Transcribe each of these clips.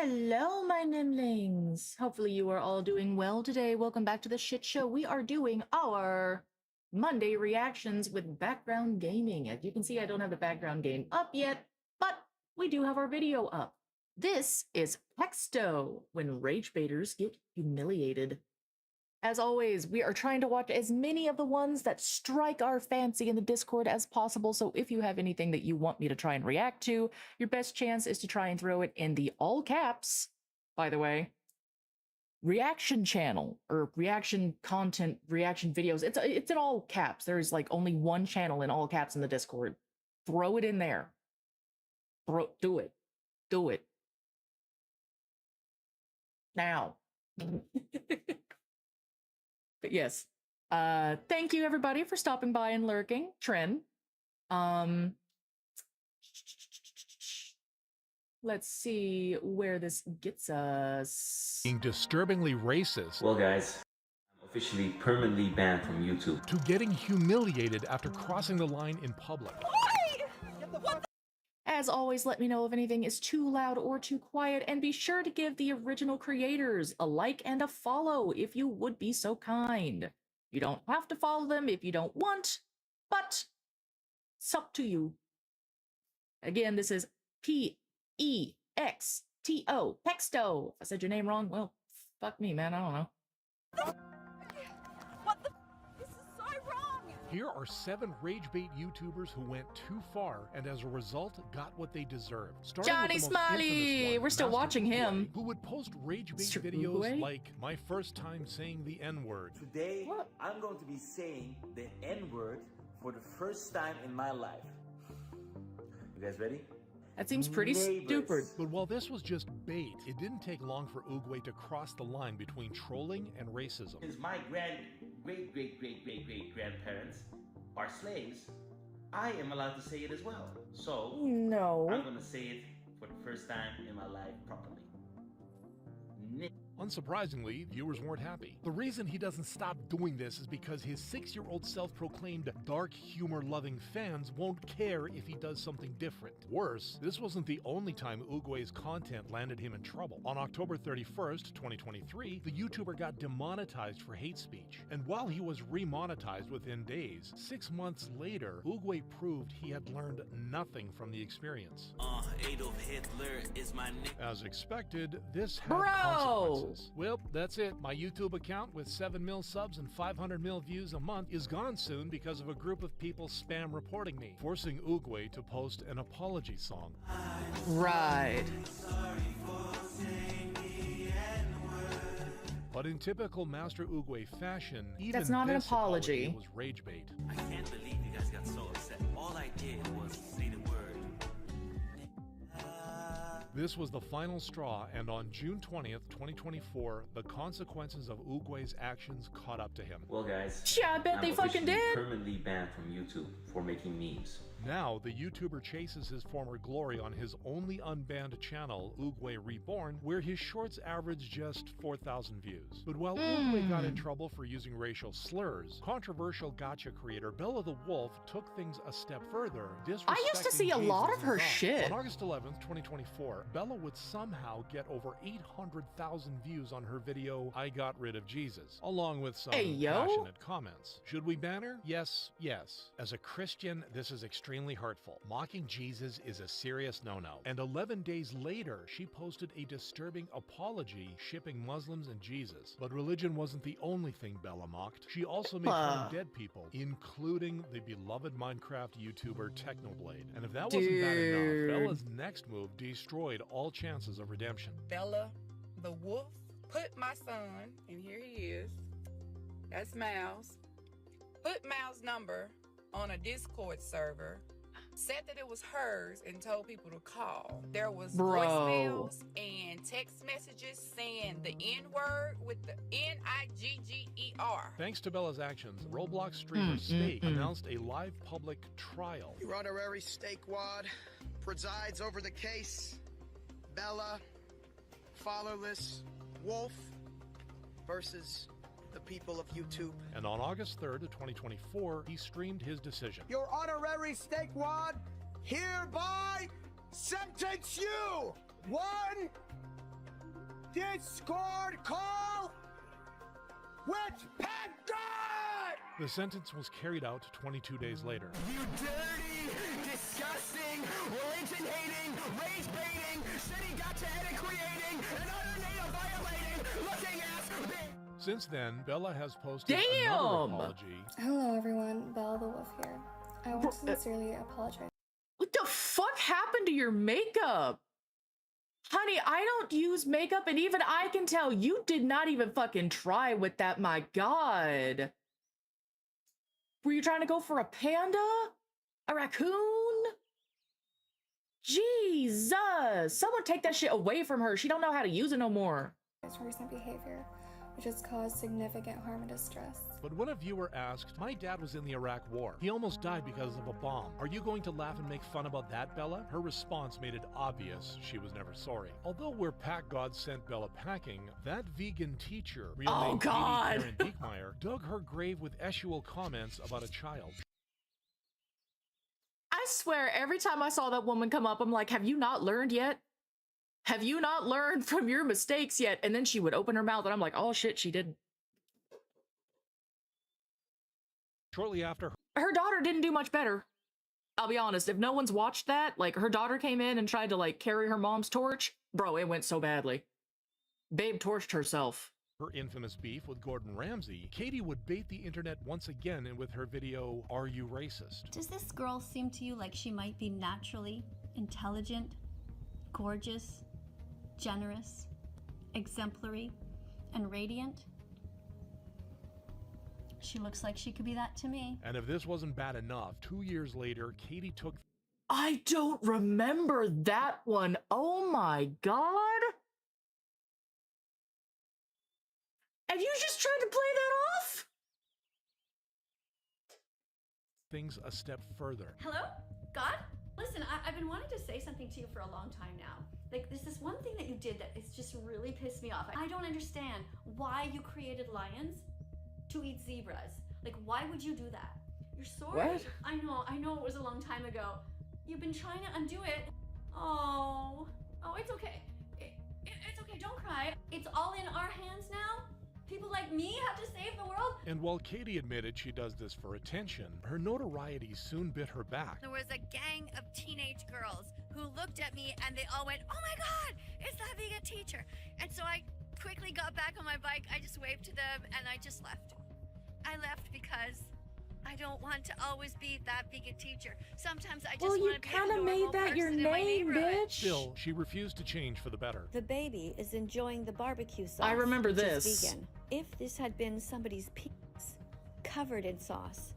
Hello, my nimlings. Hopefully you are all doing well today. Welcome back to the shit show. We are doing our Monday reactions with background gaming. As you can see, I don't have the background game up yet, but we do have our video up. This is Pexto, when rage baiters get humiliated. As always, we are trying to watch as many of the ones that strike our fancy in the Discord as possible, so if you have anything that you want me to try and react to, your best chance is to try and throw it in the all caps, by the way, reaction channel, or reaction content, reaction videos. It's in all caps. There's like only one channel in all caps in the Discord. Throw it in there. Do it. Do it. Now. But yes, thank you everybody for stopping by and lurking. Tren. Let's see where this gets us. Being disturbingly racist. Well, guys, I'm officially permanently banned from YouTube. To getting humiliated after crossing the line in public. As always, let me know if anything is too loud or too quiet, and be sure to give the original creators a like and a follow if you would be so kind. You don't have to follow them if you don't want, but it's up to you. Again, this is P-E-X-T-O, Pexto. If I said your name wrong, well, fuck me, man, I don't know. What the? This is so wrong! Here are 7 ragebait YouTubers who went too far and as a result got what they deserved. Starting Johnny with the most Smiley! infamous one, We're still Master watching him. Uguay, who would post ragebait Mr. videos Uguay? like my first time saying the N-word. Today, What? I'm going to be saying the N-word for the first time in my life. You guys ready? That seems pretty stupid. Neighbors. But while this was just bait, it didn't take long for Uguay to cross the line between trolling and racism. Since my great-great-great-great-great-grandparents are slaves, I am allowed to say it as well. So, No. I'm going to say it for the first time in my life properly. Unsurprisingly, viewers weren't happy. The reason he doesn't stop doing this is because his 6-year-old self-proclaimed dark humor-loving fans won't care if he does something different. Worse, this wasn't the only time Uguay's content landed him in trouble. On October 31st, 2023, the YouTuber got demonetized for hate speech. And while he was remonetized within days, 6 months later, Uguay proved he had learned nothing from the experience. Adolf Hitler is my nick. As expected, this had Bro! consequences. Well, that's it. My YouTube account with 7 mil subs and 500 mil views a month is gone soon because of a group of people spam reporting me, forcing Uguay to post an apology song. Right. But in typical Master Uguay fashion, even That's not an this apology. was rage bait. I can't believe you guys got so upset. All I did was say the word. This was the final straw, and on June 20th, 2024, the consequences of Uguay's actions caught up to him. Well, guys, Yeah, I bet I'm they fucking officially did. permanently banned from YouTube for making memes. Now, the YouTuber chases his former glory on his only unbanned channel, Uguay Reborn, where his shorts average just 4,000 views. But while Uguay got in trouble for using racial slurs, controversial gacha creator Bella the Wolf took things a step further, disrespecting I used to see a lot of her Jesus' God. shit. On August 11th, 2024, Bella would somehow get over 800,000 views on her video, I Got Rid of Jesus, along with some Hey, yo. passionate comments. Should we ban her? Yes, yes. As a Christian, this is extremely hurtful. Mocking Jesus is a serious no-no. And 11 days later, she posted a disturbing apology shipping Muslims and Jesus. But religion wasn't the only thing Bella mocked. She also made fun of dead people, including the beloved Minecraft YouTuber Technoblade. And if that wasn't bad Dude. enough, Bella's next move destroyed all chances of redemption. Bella the wolf put my son, and here he is. That's Miles. Put Miles' number on a Discord server, said that it was hers, and told people to call. There was Bro. voicemails and text messages saying the N-word with the N-I-G-G-E-R. Thanks to Bella's actions, Roblox streamer Steak announced a live public trial. Your honorary steakwad presides over the case. Bella, fatherless wolf versus the people of YouTube. And on August 3rd, 2024, he streamed his decision. Your honorary steakwad hereby sentence you 1 Discord call with Pat God! The sentence was carried out 22 days later. You dirty, disgusting, religion-hating, rage-baiting, city gotcha-edit creating, and other native violating, looking ass bitch! Since then, Bella has posted Damn! another apology. Hello everyone, Belle the Wolf here. I want to sincerely apologize. What the fuck happened to your makeup? Honey, I don't use makeup, and even I can tell you did not even fucking try with that, my god. Were you trying to go for a panda? A raccoon? Jesus! Someone take that shit away from her. She don't know how to use it no more. For recent behavior, which has caused significant harm and distress. But when a viewer asked, "My dad was in the Iraq War. He almost died because of a bomb. Are you going to laugh and make fun about that, Bella?" Her response made it obvious she was never sorry. Although where Pack God sent Bella packing, that vegan teacher, real Oh, name God. Katie Karen Diekmeyer, dug her grave with eschewal comments about a child. I swear, every time I saw that woman come up, I'm like, have you not learned yet? Have you not learned from your mistakes yet? And then she would open her mouth, and I'm like, oh shit, she didn't. Shortly after Her daughter didn't do much better. I'll be honest, if no one's watched that, like, her daughter came in and tried to, like, carry her mom's torch, bro, it went so badly. Babe torched herself. her infamous beef with Gordon Ramsay, Katie would bait the internet once again with her video, "Are You Racist?" Does this girl seem to you like she might be naturally intelligent, gorgeous, generous, exemplary, and radiant? She looks like she could be that to me. And if this wasn't bad enough, 2 years later, Katie took... I don't remember that one. Oh my god. And you just tried to play that off? things a step further. Hello? God? Listen, I've been wanting to say something to you for a long time now. Like, there's this one thing that you did that it's just really pissed me off. I don't understand why you created lions to eat zebras. Like, why would you do that? You're sorry. What? I know it was a long time ago. You've been trying to undo it. Oh, it's okay. It's okay, don't cry. It's all in our hands now. People like me have to save the world. And while Katie admitted she does this for attention, her notoriety soon bit her back. There was a gang of teenage girls who looked at me and they all went, "Oh my God, it's that vegan teacher." And so I quickly got back on my bike. I just waved to them and I just left. I left because I don't want to always be that vegan teacher. Sometimes I just Well, you want to be a kind of normal made that your person in my name, neighborhood. bitch. Still, she refused to change for the better. The baby is enjoying the barbecue sauce. I remember which is this. vegan. If this had been somebody's penis covered in sauce,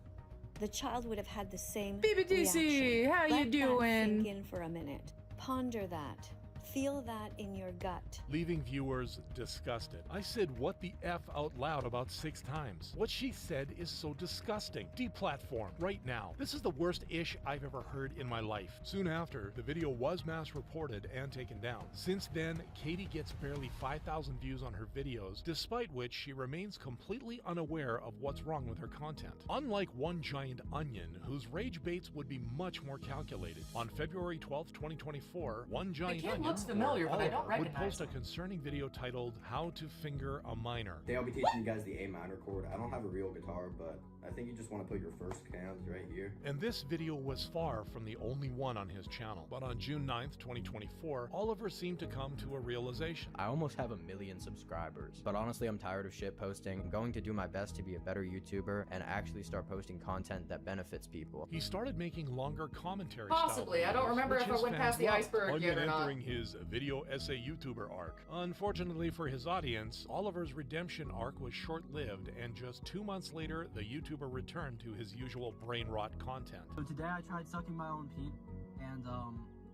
the child would have had the same BBDC, reaction. how you Let that doing? sink in for a minute. Ponder that. Feel that in your gut. Leaving viewers disgusted. I said what the F out loud about 6 times. What she said is so disgusting. Deplatform right now. This is the worst ish I've ever heard in my life. Soon after, the video was mass reported and taken down. Since then, Katie gets barely 5,000 views on her videos, despite which she remains completely unaware of what's wrong with her content. Unlike One Giant Onion, whose rage baits would be much more calculated. On February 12th, 2024, One Giant kid Onion looks familiar, but I don't would recognize post a concerning video titled "How to Finger a Minor." Today I'll be teaching you guys the A minor chord. I don't have a real guitar, but I think you just want to put your first hands right here. And this video was far from the only one on his channel. But on June 9th, 2024, Oliver seemed to come to a realization. I almost have 1 million subscribers, but honestly I'm tired of shit posting. I'm going to do my best to be a better YouTuber and actually start posting content that benefits people. He started making longer commentary Possibly. I don't remember if I went past the iceberg yet or not. Entering his video essay YouTuber arc. Unfortunately for his audience, Oliver's redemption arc was short-lived, and just 2 months later, the YouTuber returned to his usual brain rot content. So today I tried sucking my own pee, and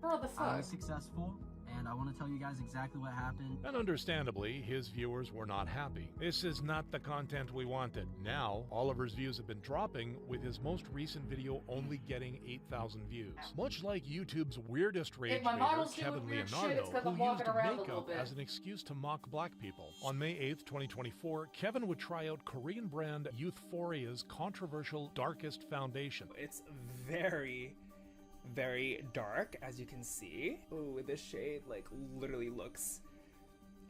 Bro, the fuck? I was successful, and I want to tell you guys exactly what happened. And understandably, his viewers were not happy. This is not the content we wanted. Now, Oliver's views have been dropping, with his most recent video only getting 8,000 views. Much like YouTube's weirdest rage my baiter, model's doing Kevin weird shit, it's Leonardo, 'cause I'm who walking used around a little makeup bit. as an excuse to mock black people. On May 8th, 2024, Kevin would try out Korean brand Youthforia's controversial Darkest Foundation. It's very dark, as you can see. Ooh, this shade like literally looks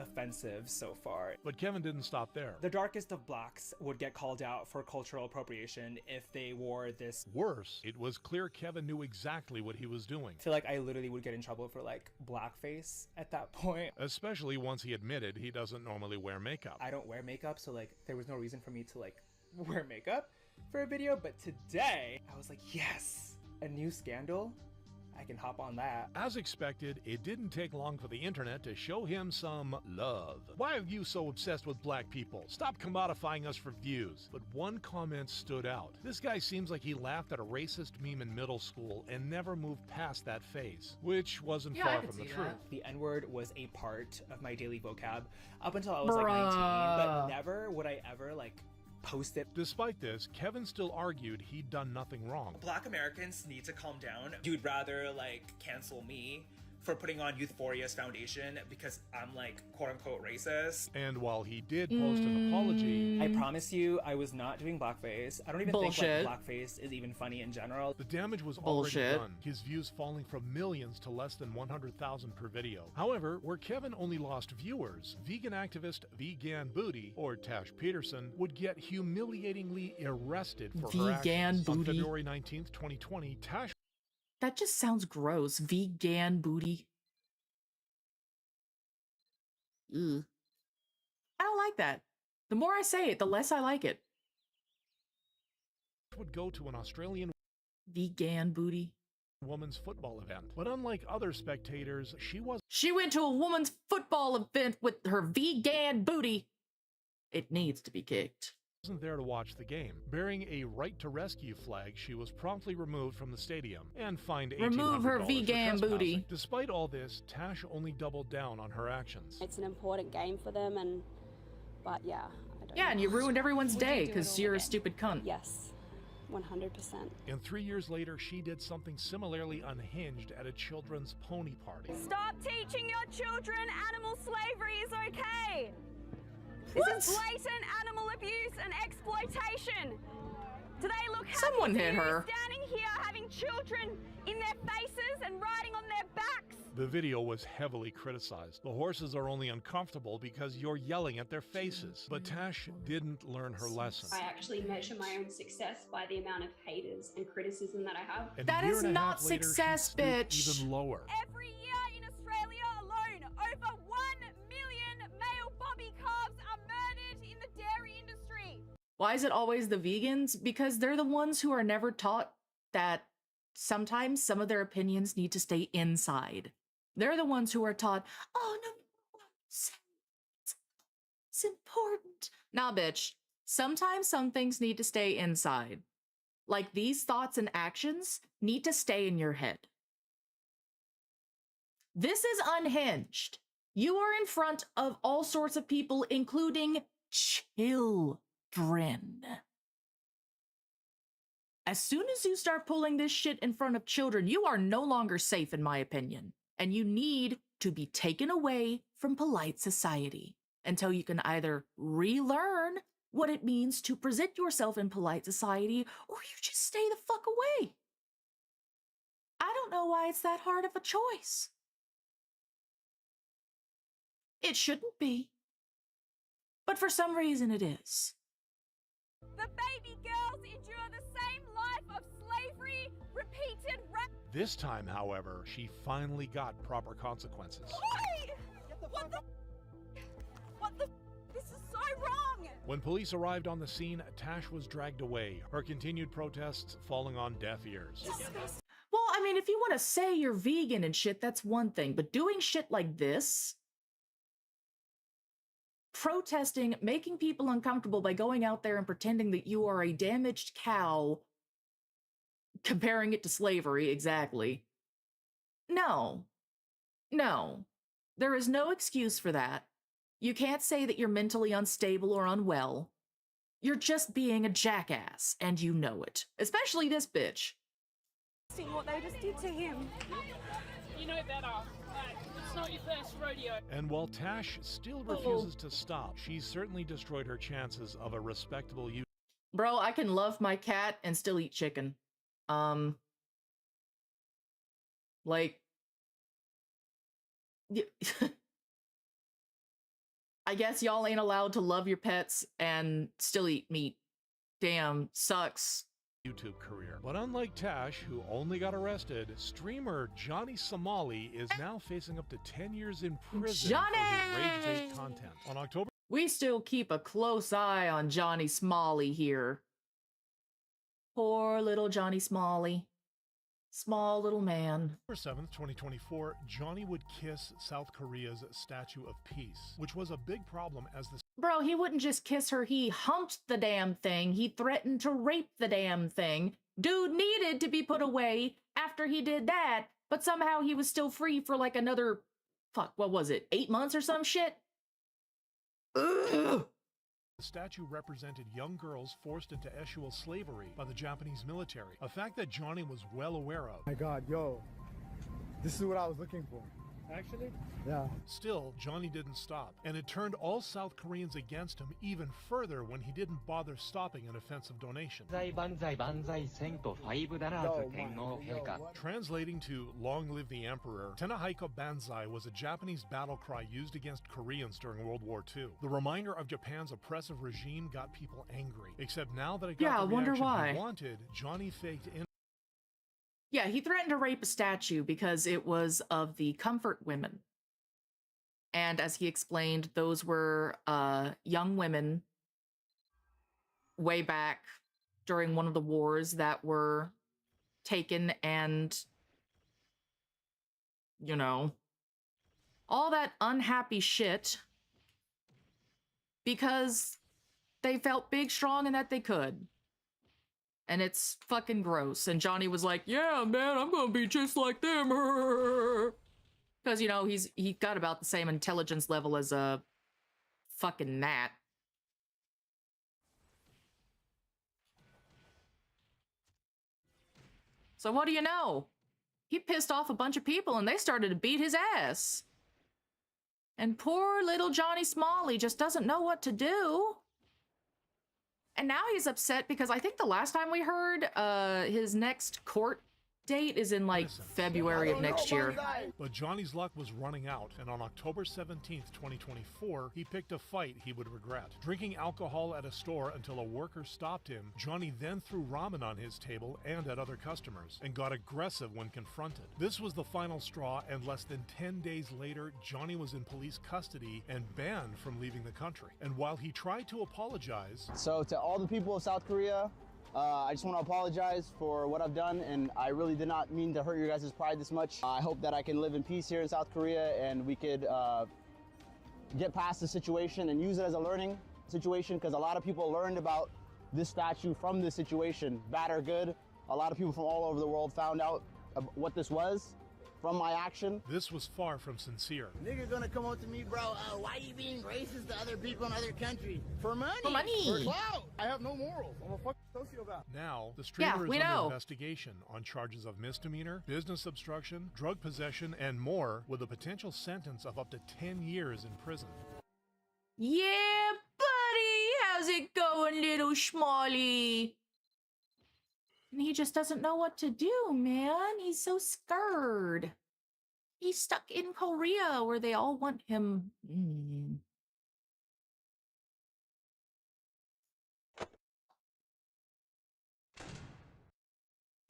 offensive so far. But Kevin didn't stop there. The darkest of blacks would get called out for cultural appropriation if they wore this. Worse, it was clear Kevin knew exactly what he was doing. I feel like I literally would get in trouble for like blackface at that point. Especially once he admitted he doesn't normally wear makeup. I don't wear makeup, so like there was no reason for me to like wear makeup for a video, but today I was like, yes, a new scandal. I can hop on that. As expected, it didn't take long for the internet to show him some love. Why are you so obsessed with black people? Stop commodifying us for views. But one comment stood out. This guy seems like he laughed at a racist meme in middle school and never moved past that phase, which wasn't far from the truth. The N-word was a part of my daily vocab up until I was like 19, but never would I ever like post it. Despite this, Kevin still argued he'd done nothing wrong. Black Americans need to calm down. You'd rather like cancel me for putting on Youthforia's foundation because I'm like quote unquote racist. And while he did post an apology, I promise you I was not doing blackface. I don't even think like blackface is even funny in general. The damage was already done, his views falling from millions to less than 100,000 per video. However, where Kevin only lost viewers, vegan activist Vegan Booty, or Tash Peterson, would get humiliatingly arrested for her actions. On February 19th, 2020, Tash... That just sounds gross. Vegan booty. Ugh. I don't like that. The more I say it, the less I like it. Would go to an Australian vegan booty woman's football event. But unlike other spectators, she went to a woman's football event with her vegan booty. It needs to be kicked. Wasn't there to watch the game. Bearing a right to rescue flag, she was promptly removed from the stadium and fined $1,800 remove her for vegan booty. Despite all this, Tash only doubled down on her actions. It's an important game for them, but yeah, I don't know. And you ruined everyone's day because you're a stupid cunt. Yes, 100%. And 3 years later, she did something similarly unhinged at a children's pony party. Stop teaching your children animal slavery is okay. What? This is blatant animal abuse and exploitation. Do they look happy Someone hit you her. standing here having children in their faces and riding on their backs? The video was heavily criticized. The horses are only uncomfortable because you're yelling at their faces. But Tash didn't learn her lesson. I actually measure my own success by the amount of haters and criticism that I have. And that is not success, bitch. Even lower. Every year in Australia alone, over 1 million male bobby calves are murdered in the dairy industry. Why is it always the vegans? Because they're the ones who are never taught that sometimes some of their opinions need to stay inside. They're the ones who are taught, oh, no, it's important. Nah, bitch. Sometimes some things need to stay inside. Like these thoughts and actions need to stay in your head. This is unhinged. You are in front of all sorts of people, including children. As soon as you start pulling this shit in front of children, you are no longer safe, in my opinion. And you need to be taken away from polite society until you can either relearn what it means to present yourself in polite society, or you just stay the fuck away. I don't know why it's that hard of a choice. It shouldn't be. But for some reason it is. The baby girls endure the same life of slavery, repeated rape. This time, however, she finally got proper consequences. Oi! What the? This is so wrong! When police arrived on the scene, Tash was dragged away, her continued protests falling on deaf ears. Well, I mean, if you want to say you're vegan and shit, that's one thing, but doing shit like this, protesting, making people uncomfortable by going out there and pretending that you are a damaged cow, comparing it to slavery, exactly. No. No. There is no excuse for that. You can't say that you're mentally unstable or unwell. You're just being a jackass, and you know it. Especially this bitch. Seeing what they just did to him. You know better. It's not your first rodeo. And while Tash still refuses to stop, she's certainly destroyed her chances of a respectable youth. Bro, I can love my cat and still eat chicken. Like, I guess y'all ain't allowed to love your pets and still eat meat. Damn, sucks. YouTube career. But unlike Tash, who only got arrested, streamer Johnny Somali is now facing up to 10 years in prison for his rage bait content. On October, we still keep a close eye on Johnny Smalley here. Poor little Johnny Smalley. Small little man. October 7th, 2024, Johnny would kiss South Korea's Statue of Peace, which was a big problem as the Bro, he wouldn't just kiss her, he humped the damn thing. He threatened to rape the damn thing. Dude needed to be put away after he did that, but somehow he was still free for like another, fuck, what was it, 8 months or some shit? Ugh. The statue represented young girls forced into sexual slavery by the Japanese military, a fact that Johnny was well aware of. My God, yo, this is what I was looking for. Actually? Yeah. Still, Johnny didn't stop, and it turned all South Koreans against him even further when he didn't bother stopping an offensive donation. Translating to Long Live the Emperor, Tenahaika Banzai was a Japanese battle cry used against Koreans during World War II. The reminder of Japan's oppressive regime got people angry, except now that it got the reaction he wanted, Johnny faked in. Yeah, he threatened to rape a statue because it was of the comfort women. And as he explained, those were young women way back during one of the wars that were taken and, you know, all that unhappy shit because they felt big, strong, and that they could. And it's fucking gross. And Johnny was like, yeah, man, I'm gonna be just like them. Because, you know, he got about the same intelligence level as a fucking gnat. So what do you know? He pissed off a bunch of people and they started to beat his ass. And poor little Johnny Smalley just doesn't know what to do. And now he's upset because I think the last time we heard, his next court date is in like February of next year. But Johnny's luck was running out, and on October 17th, 2024, he picked a fight he would regret. Drinking alcohol at a store until a worker stopped him, Johnny then threw ramen on his table and at other customers, and got aggressive when confronted. This was the final straw, and less than 10 days later, Johnny was in police custody and banned from leaving the country. And while he tried to apologize... So to all the people of South Korea, I just want to apologize for what I've done, and I really did not mean to hurt your guys' pride this much. I hope that I can live in peace here in South Korea and we could get past the situation and use it as a learning situation, because a lot of people learned about this statue from this situation, bad or good. A lot of people from all over the world found out what this was from my action. This was far from sincere. Nigga gonna come up to me, bro, why you being racist to other people in other countries? For money. For money. For clout. I have no morals. I'm a fucking sociopath. Now, the streamer is we under know. investigation on charges of misdemeanor, business obstruction, drug possession, and more, with a potential sentence of up to 10 years in prison. Yeah, buddy! How's it going, little Schmally? And he just doesn't know what to do, man. He's so scared. He's stuck in Korea where they all want him.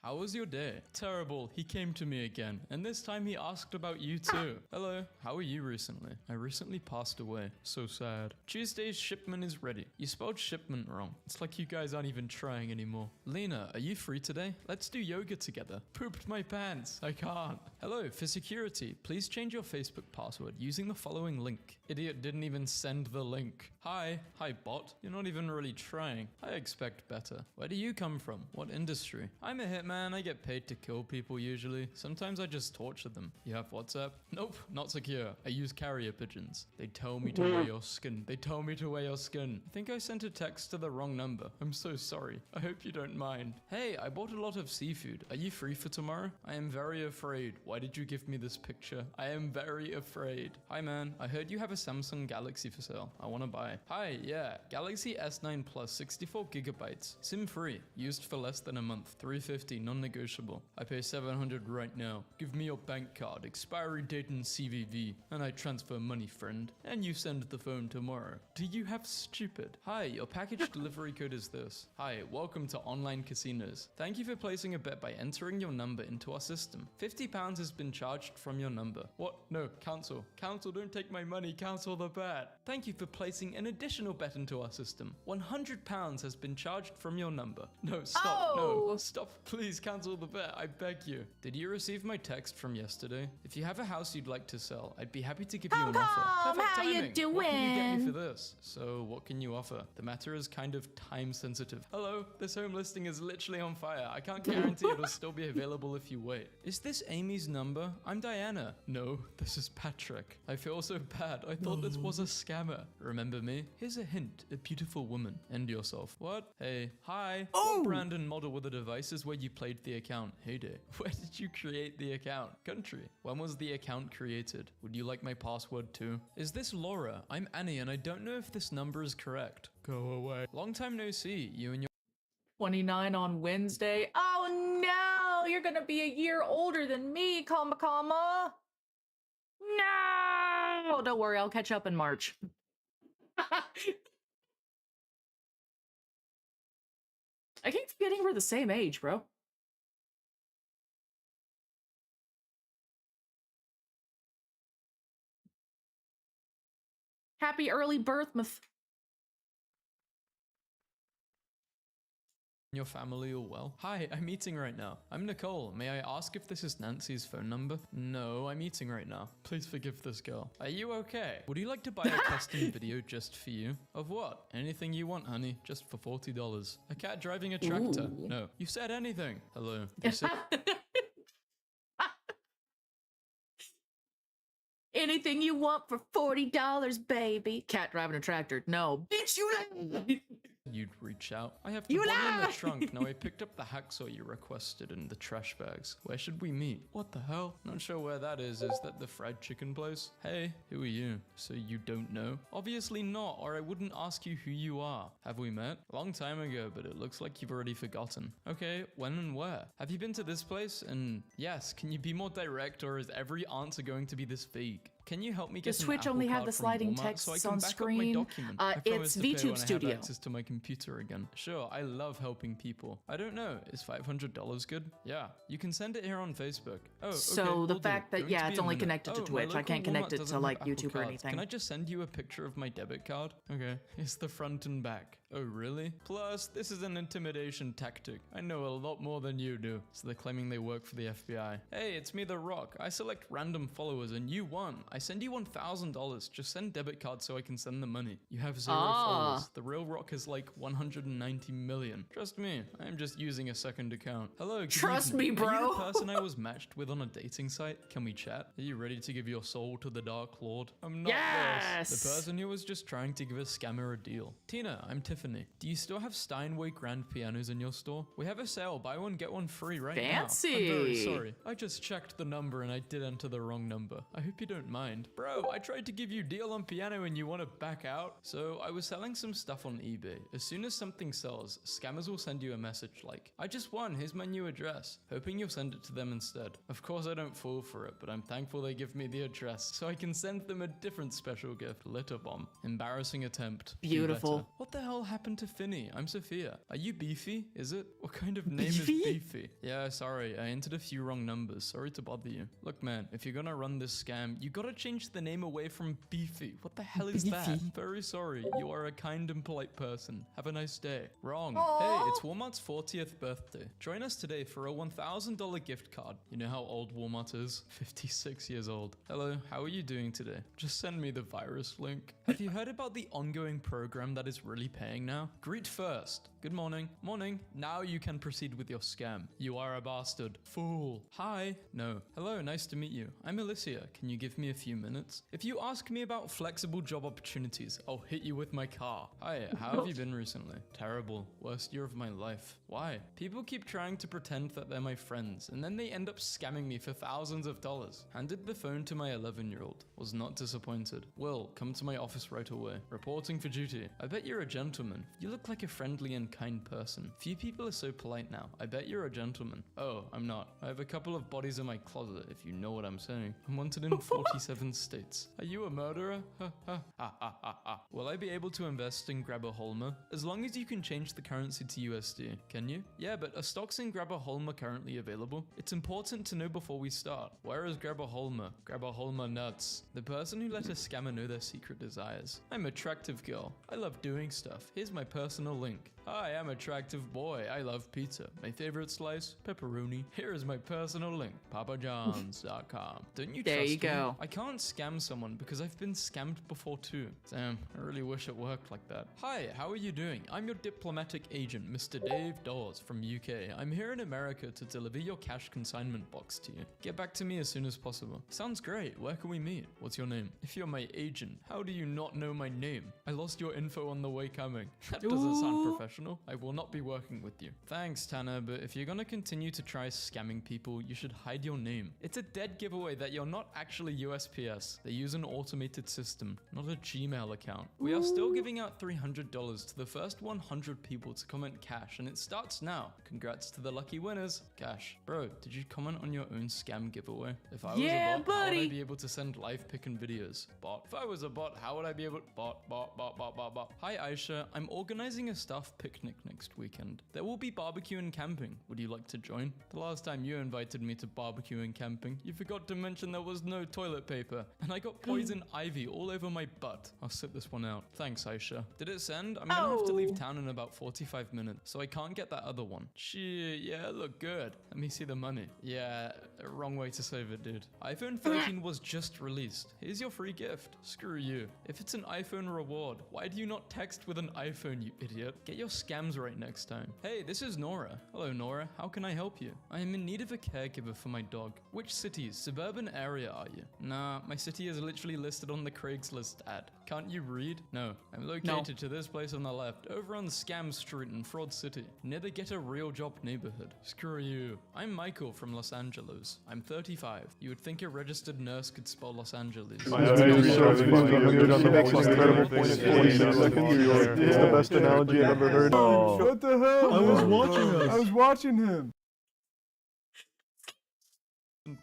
How was your day? Terrible. He came to me again, and this time he asked about you too. Hello, how are you recently? I recently passed away. So sad. Tuesday's shipment is ready. You spelled shipment wrong. It's like you guys aren't even trying anymore. Lena, are you free today? Let's do yoga together. Pooped my pants. I can't. Hello, for security, please change your Facebook password using the following link. Idiot didn't even send the link. Hi bot. You're not even really trying. I expect better. Where do you come from? What industry? I'm a hitman. I get paid to kill people usually. Sometimes I just torture them. You have WhatsApp? Nope, not secure. I use carrier pigeons. They tell me to wear your skin. They tell me to wear your skin. I think I sent a text to the wrong number. I'm so sorry. I hope you don't mind. Hey, I bought a lot of seafood. Are you free for tomorrow? I am very afraid. Why did you give me this picture? I am very afraid. Hi man, I heard you have a Samsung Galaxy for sale. I want to buy. Hi, yeah, Galaxy S9 Plus 64 gigabytes. SIM free. Used for less than a month. $350. non-negotiable. I pay 700 right now. Give me your bank card, expiry date and CVV, and I transfer money, friend. And you send the phone tomorrow. Do you have stupid? Hi, your package delivery code is this. Hi, welcome to online casinos. Thank you for placing a bet by entering your number into our system. £50 has been charged from your number. What? No, cancel. Cancel, don't take my money, cancel the bet. Thank you for placing an additional bet into our system. £100 has been charged from your number. No, stop, no, stop, please cancel the bet, I beg you. Did you receive my text from yesterday? If you have a house you'd like to sell, I'd be happy to give you an offer. Perfect how you timing. What can you get me doing? for this? So, what can you offer? The matter is kind of time sensitive. Hello, this home listing is literally on fire. I can't guarantee it'll still be available if you wait. Is this Amy's number? I'm Diana. No, this is Patrick. I feel so bad. I thought this was a scammer. Remember me? Here's a hint. A beautiful woman. End yourself. What? Hey. Hi. What brand and model were the devices where you played the account? Heyday. Where did you create the account? Country. When was the account created? Would you like my password too? Is this Laura? I'm Annie and I don't know if this number is correct. Go away. Long time no see. You and your 29 on Wednesday. Oh no, you're gonna be a year older than me, comma. No! Don't worry, I'll catch up in March. I keep forgetting we're the same age, bro. Happy early birth, Your family all well? Hi, I'm eating right now. I'm Nicole. May I ask if this is Nancy's phone number? No, I'm eating right now. Please forgive this girl. Are you okay? Would you like to buy a custom video just for you? Of what? Anything you want, honey. Just for $40. A cat driving a tractor? Ooh. No. You said anything. Hello. You said Anything you want for $40, baby. Cat driving a tractor. No. Bitch, you lied. you'd reach out. I have the You body in the lied! trunk. Now I picked up the hacksaw you requested in the trash bags. Where should we meet? What the hell? Not sure where that is. Is that the fried chicken place? Hey, who are you? So you don't know? Obviously not, or I wouldn't ask you who you are. Have we met? Long time ago, but it looks like you've already forgotten. Okay, when and where? Have you been to this place? And yes, can you be more direct, or is every answer going to be this vague? Can you help me get Does an Twitch Apple only have card the from sliding Walmart texts so I can on back screen? Up my document? I promise It's to pay VTube when I Studio. have access to my computer again. Sure, I love helping people. I don't know, is $500 good? Yeah, you can send it here on Facebook. Oh, So okay, the will do. fact that, Going yeah, to be it's a only minute. connected to Oh, my Twitch. I local can't connect Walmart it to, doesn't like, have Apple YouTube or Cards. anything. Can I just send you a picture of my debit card? Okay, it's the front and back. Oh, really? Plus, this is an intimidation tactic. I know a lot more than you do. So they're claiming they work for the FBI. Hey, it's me, The Rock. I select random followers and you won. I send you $1,000. Just send debit card so I can send the money. You have 0 followers. The real Rock has like 190 million. Trust me, I'm just using a second account. Hello, good Trust evening. me, bro. Are you the person I was matched with on a dating site? Can we chat? Are you ready to give your soul to the Dark Lord? I'm not Yes! this. The person who was just trying to give a scammer a deal. Tina, I'm Tiffany. Do you still have Steinway grand pianos in your store? We have a sale. Buy one, get one free right now. Fancy. I'm very sorry. I just checked the number and I did enter the wrong number. I hope you don't mind. Bro, I tried to give you deal on piano and you want to back out? So I was selling some stuff on eBay. As soon as something sells, scammers will send you a message like, I just won, here's my new address, hoping you'll send it to them instead. Of course I don't fall for it, but I'm thankful they give me the address so I can send them a different special gift, litter bomb. Embarrassing attempt. Be Beautiful. better. What the hell happened to Finny? I'm Sophia. Are you Beefy? Is it? What kind of name Beefy? is Beefy? Yeah, sorry, I entered a few wrong numbers. Sorry to bother you. Look, man, if you're gonna run this scam, you gotta change the name away from Beefy. What the hell is that? I'm very sorry. You are a kind and polite person. Have a nice day. Wrong. Aww. Hey, it's Walmart's 40th birthday. Join us today for a $1,000 gift card. You know how old Walmart is? 56 years old. Hello, how are you doing today? Just send me the virus link. Have you heard about the ongoing program that is really paying now? Greet first. Good morning. Morning. Now you can proceed with your scam. You are a bastard. Fool. Hi. No. Hello, nice to meet you. I'm Alicia. Can you give me a few minutes? If you ask me about flexible job opportunities, I'll hit you with my car. Hi, how have you been recently? Terrible. Worst year of my life. Why? People keep trying to pretend that they're my friends, and then they end up scamming me for thousands of dollars. Handed the phone to my 11-year-old. Was not disappointed. Will, come to my office right away. Reporting for duty. I bet you're a gentleman. gentleman. You look like a friendly and kind person. Few people are so polite now. I bet you're a gentleman. Oh, I'm not. I have a couple of bodies in my closet, if you know what I'm saying. I'm wanted in 47 states. Are you a murderer? Ha ha ha ha ha ha. Will I be able to invest in Grabberholmer? As long as you can change the currency to USD, can you? Yeah, but are stocks in Grabberholmer currently available? It's important to know before we start. Where is Grabberholmer? Grabberholmer nuts. The person who let a scammer know their secret desires. I'm attractive girl. I love doing stuff. Here's my personal link. Hi, I'm attractive boy. I love pizza. My favorite slice? Pepperoni. Here is my personal link. PapaJohns.com. Don't you There trust you go. me? I can't scam someone because I've been scammed before too. Damn, I really wish it worked like that. Hi, how are you doing? I'm your diplomatic agent, Mr. Dave Dawes from UK. I'm here in America to deliver your cash consignment box to you. Get back to me as soon as possible. Sounds great. Where can we meet? What's your name? If you're my agent, how do you not know my name? I lost your info on the way coming. That doesn't sound professional. I will not be working with you. Thanks, Tanner, but if you're gonna continue to try scamming people, you should hide your name. It's a dead giveaway that you're not actually USPS. They use an automated system, not a Gmail account. We are still giving out $300 to the first 100 people to comment cash, and it starts now. Congrats to the lucky winners. Cash. Bro, did you comment on your own scam giveaway? If I was a bot, how would I be able to send live pick and videos? Bot. If I was a bot, how would I be able... Bot. Hi, Aisha. I'm organizing a staff picnic next weekend. There will be barbecue and camping. Would you like to join? The last time you invited me to barbecue and camping, you forgot to mention there was no toilet paper, and I got poison ivy all over my butt. I'll sit this one out. Thanks, Aisha. Did it send? I'm gonna have to leave town in about 45 minutes, so I can't get that other one. Yeah, look good. Let me see the money. Yeah, wrong way to save it, dude. iPhone 13 was just released. Here's your free gift. Screw you. If it's an iPhone reward, why do you not text with an iPhone, you idiot? Get your scams right next time. Hey, this is Nora. Hello, Nora. How can I help you? I am in need of a caregiver for my dog. Which cities, suburban area are you? Nah, my city is literally listed on the Craigslist ad. Can't you read? No. I'm located to this place on the left, over on Scam Street in Fraud City, near the Get a Real Job neighborhood. Screw you. I'm Michael from Los Angeles. I'm 35. You would think a registered nurse could spell Los Angeles. It's the best analogy I've ever heard. What the hell? I was watching us. I was watching him.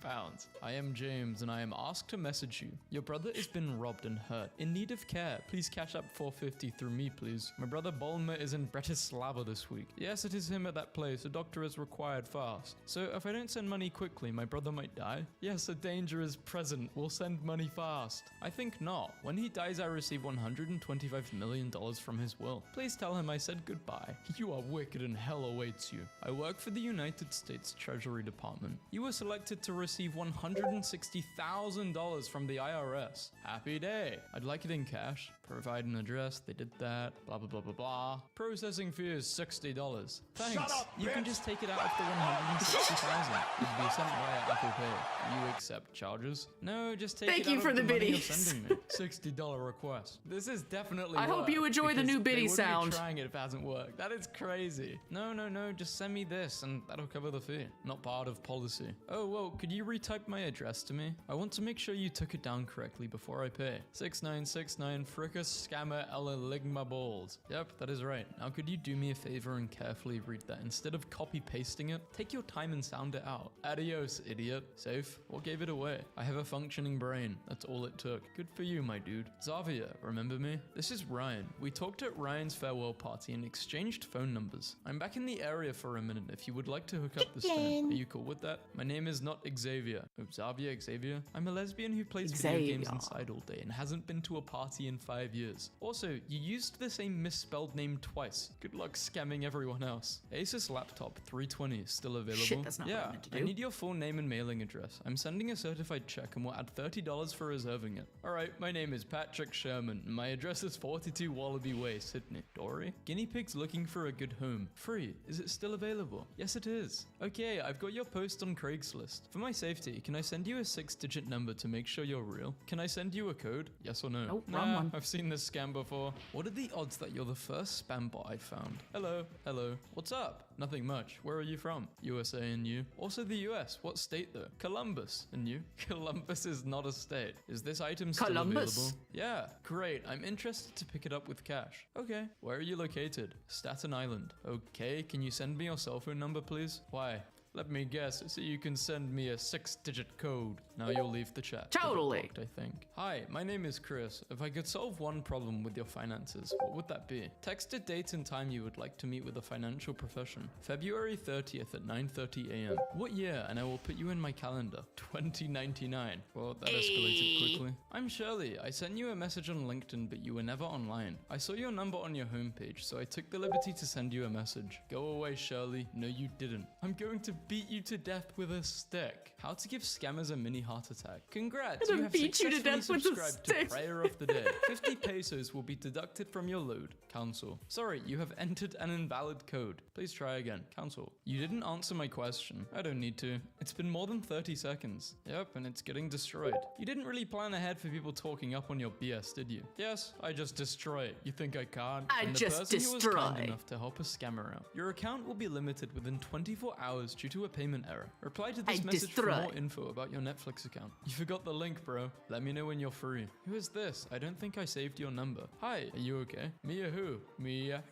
Pounds. I am James and I am asked to message you. Your brother has been robbed and hurt. In need of care. Please cash up $450 through me, please. My brother Bolmer is in Bratislava this week. Yes, it is him at that place. A doctor is required fast. So if I don't send money quickly, my brother might die? Yes, a danger is present. We'll send money fast. I think not. When he dies, I receive $125 million from his will. Please tell him I said goodbye. You are wicked and hell awaits you. I work for the United States Treasury Department. You were selected to receive $160,000 from the IRS. Happy day. I'd like it in cash. Provide an address. They did that. Blah, blah, blah, blah, blah. Processing fee is $60. Thanks. Shut up, you can just take it out of the $160,000. It'll be sent via Apple Pay. You accept charges? No, just take it out for of the the money you're biddies. sending me. $60 request. This is definitely I hope work, you enjoy the because new biddy they wouldn't sound. be trying it if it hasn't worked. That is crazy. No, just send me this and that'll cover the fee. Not part of policy. Oh, well, could you retype my address to me? I want to make sure you took it down correctly before I pay. 6969 Frickus Scammer Ella Ligma Balls. Yep, that is right. Now could you do me a favor and carefully read that instead of copy pasting it? Take your time and sound it out. Adios, idiot. Safe? What gave it away? I have a functioning brain. That's all it took. Good for you, my dude. Xavier, remember me? This is Ryan. We talked at Ryan's farewell party and exchanged phone numbers. I'm back in the area for a minute if you would like to hook up this phone. Are you cool with that? My name is not Xavier. Oh, Xavier? I'm a lesbian who plays video games inside all day and hasn't been to a party in 5 years. Also, you used the same misspelled name twice. Good luck scamming everyone else. Asus laptop 320 is still available. Shit, that's not what I meant to do. I need your full name and mailing address. I'm sending a certified check and we'll add $30 for reserving it. Alright, my name is Patrick Sherman and my address is 42 Wallaby Way, Sydney. Dory? Guinea pigs looking for a good home. Free. Is it still available? Yes, it is. Okay, I've got your post on Craigslist. For my safety, can I send you a 6-digit number to make sure you're real? Can I send you a code? Yes or no? Nope, wrong one. I've seen this scam before. What are the odds that you're the first spam bot I found? Hello, hello. What's up? Nothing much. Where are you from? USA and you. Also the US. What state though? Columbus. And you? Columbus is not a state. Is this item still Columbus? available? Yeah, great. I'm interested to pick it up with cash. Okay. Where are you located? Staten Island. Okay, can you send me your cell phone number, please? Why? Let me guess, so you can send me a 6-digit code. Now you'll leave the chat. Totally. Blocked, I think. Hi, my name is Chris. If I could solve one problem with your finances, what would that be? Text a date and time you would like to meet with a financial profession. February 30th at 9:30 a.m. What year? And I will put you in my calendar. 2099. Well, that escalated quickly. I'm Shirley. I sent you a message on LinkedIn, but you were never online. I saw your number on your homepage, so I took the liberty to send you a message. Go away, Shirley. No, you didn't. I'm going to beat you to death with a stick. How to give scammers a mini heart attack. Congrats, I'm you gonna have beat you to death with a subscribed to stick. Prayer of the Day. 50 pesos will be deducted from your load. Cancel. Sorry, you have entered an invalid code. Please try again. Cancel. You didn't answer my question. I don't need to. It's been more than 30 seconds. Yep, and it's getting destroyed. You didn't really plan ahead for people talking up on your BS, did you? Yes, I just destroy it. You think I can't? I And the just person who was kind destroy. enough to help a scammer out. Your account will be limited within 24 hours due to a payment error. Reply to this message for more info about your Netflix account. You forgot the link, bro. Let me know when you're free. Who is this? I don't think I saved your number. Hi, are you okay? Mia who? Mia.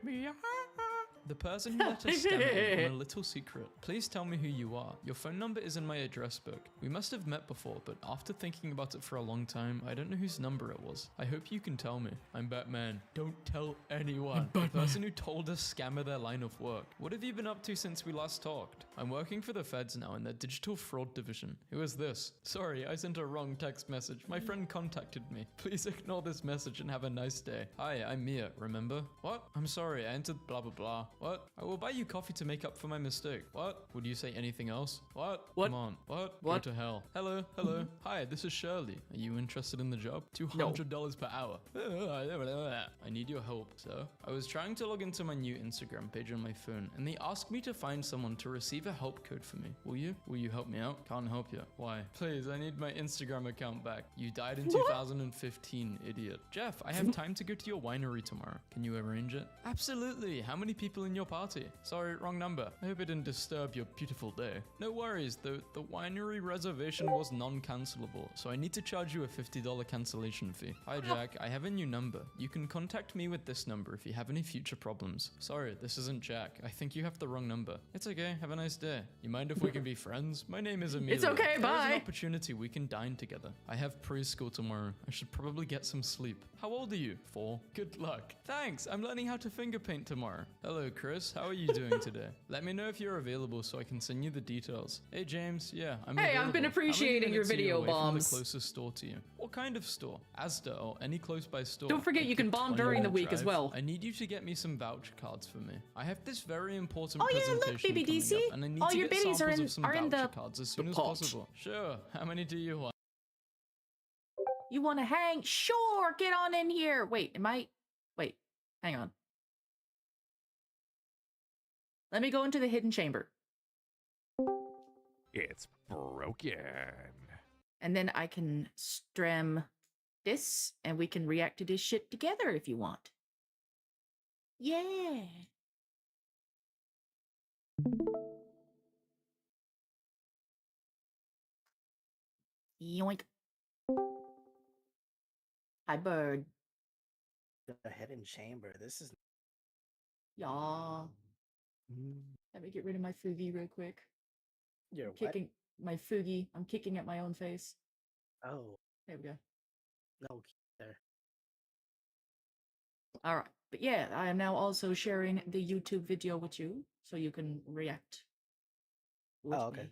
Mia. The person who let us scam in on a little secret. Please tell me who you are. Your phone number is in my address book. We must have met before, but after thinking about it for a long time, I don't know whose number it was. I hope you can tell me. I'm Batman. Don't tell anyone. The person who told a scammer their line of work. What have you been up to since we last talked? I'm working for the feds now in their digital fraud division. Who is this? Sorry, I sent a wrong text message. My friend contacted me. Please ignore this message and have a nice day. Hi, I'm Mia, remember? What? I'm sorry, I entered blah blah blah. What? I will buy you coffee to make up for my mistake. What? Would you say anything else? What? What? Come on. What? What? Go to hell. Hello, hello. Hi, this is Shirley. Are you interested in the job? $200 per hour. I need your help, sir. I was trying to log into my new Instagram page on my phone, and they asked me to find someone to receive a help code for me. Will you? Will you help me out? Can't help you. Why? Please, I need my Instagram account back. You died in 2015, idiot. Jeff, I have time to go to your winery tomorrow. Can you arrange it? Absolutely. How many people in your party? Sorry, wrong number. I hope it didn't disturb your beautiful day. No worries, the winery reservation was non-cancelable, so I need to charge you a $50 cancellation fee. Hi Jack, I have a new number. You can contact me with this number if you have any future problems. Sorry, this isn't Jack. I think you have the wrong number. It's okay, have a nice day. You mind if we can be friends? My name is Amelia. It's okay, There's bye. an opportunity we can dine together. I have preschool tomorrow. I should probably get some sleep. How old are you? 4. Good luck. Thanks, I'm learning how to finger paint tomorrow. Hello Chris, how are you doing today? Let me know if you're available so I can send you the details. Hey James, yeah, I'm Hey, available. I've been How many appreciating your minutes are you video away from bombs. the closest store to you? What kind of store? Asda or any close by store? Don't forget Like you can a bomb 20 during the minute week as drive? well. I need you to get me some voucher cards for me. I have this very important Oh, yeah, look, presentation baby coming DC. up, and I need All to your get biddies samples of some are in voucher the- cards as soon the as pot. possible. Sure. How many do you want? You want to hang? Sure, get on in here. Wait, wait, hang on. Let me go into the hidden chamber. It's broken. And then I can stream this and we can react to this shit together if you want. Yeah. Yoink. Hi, bird. The hidden chamber. This is. Y'all. Let me get rid of my Fugi real quick. Your I'm what? kicking my Fugi. I'm kicking at my own face. Oh, There we go. no, there. All right. But yeah, I am now also sharing the YouTube video with you so you can react. With Oh, okay. me.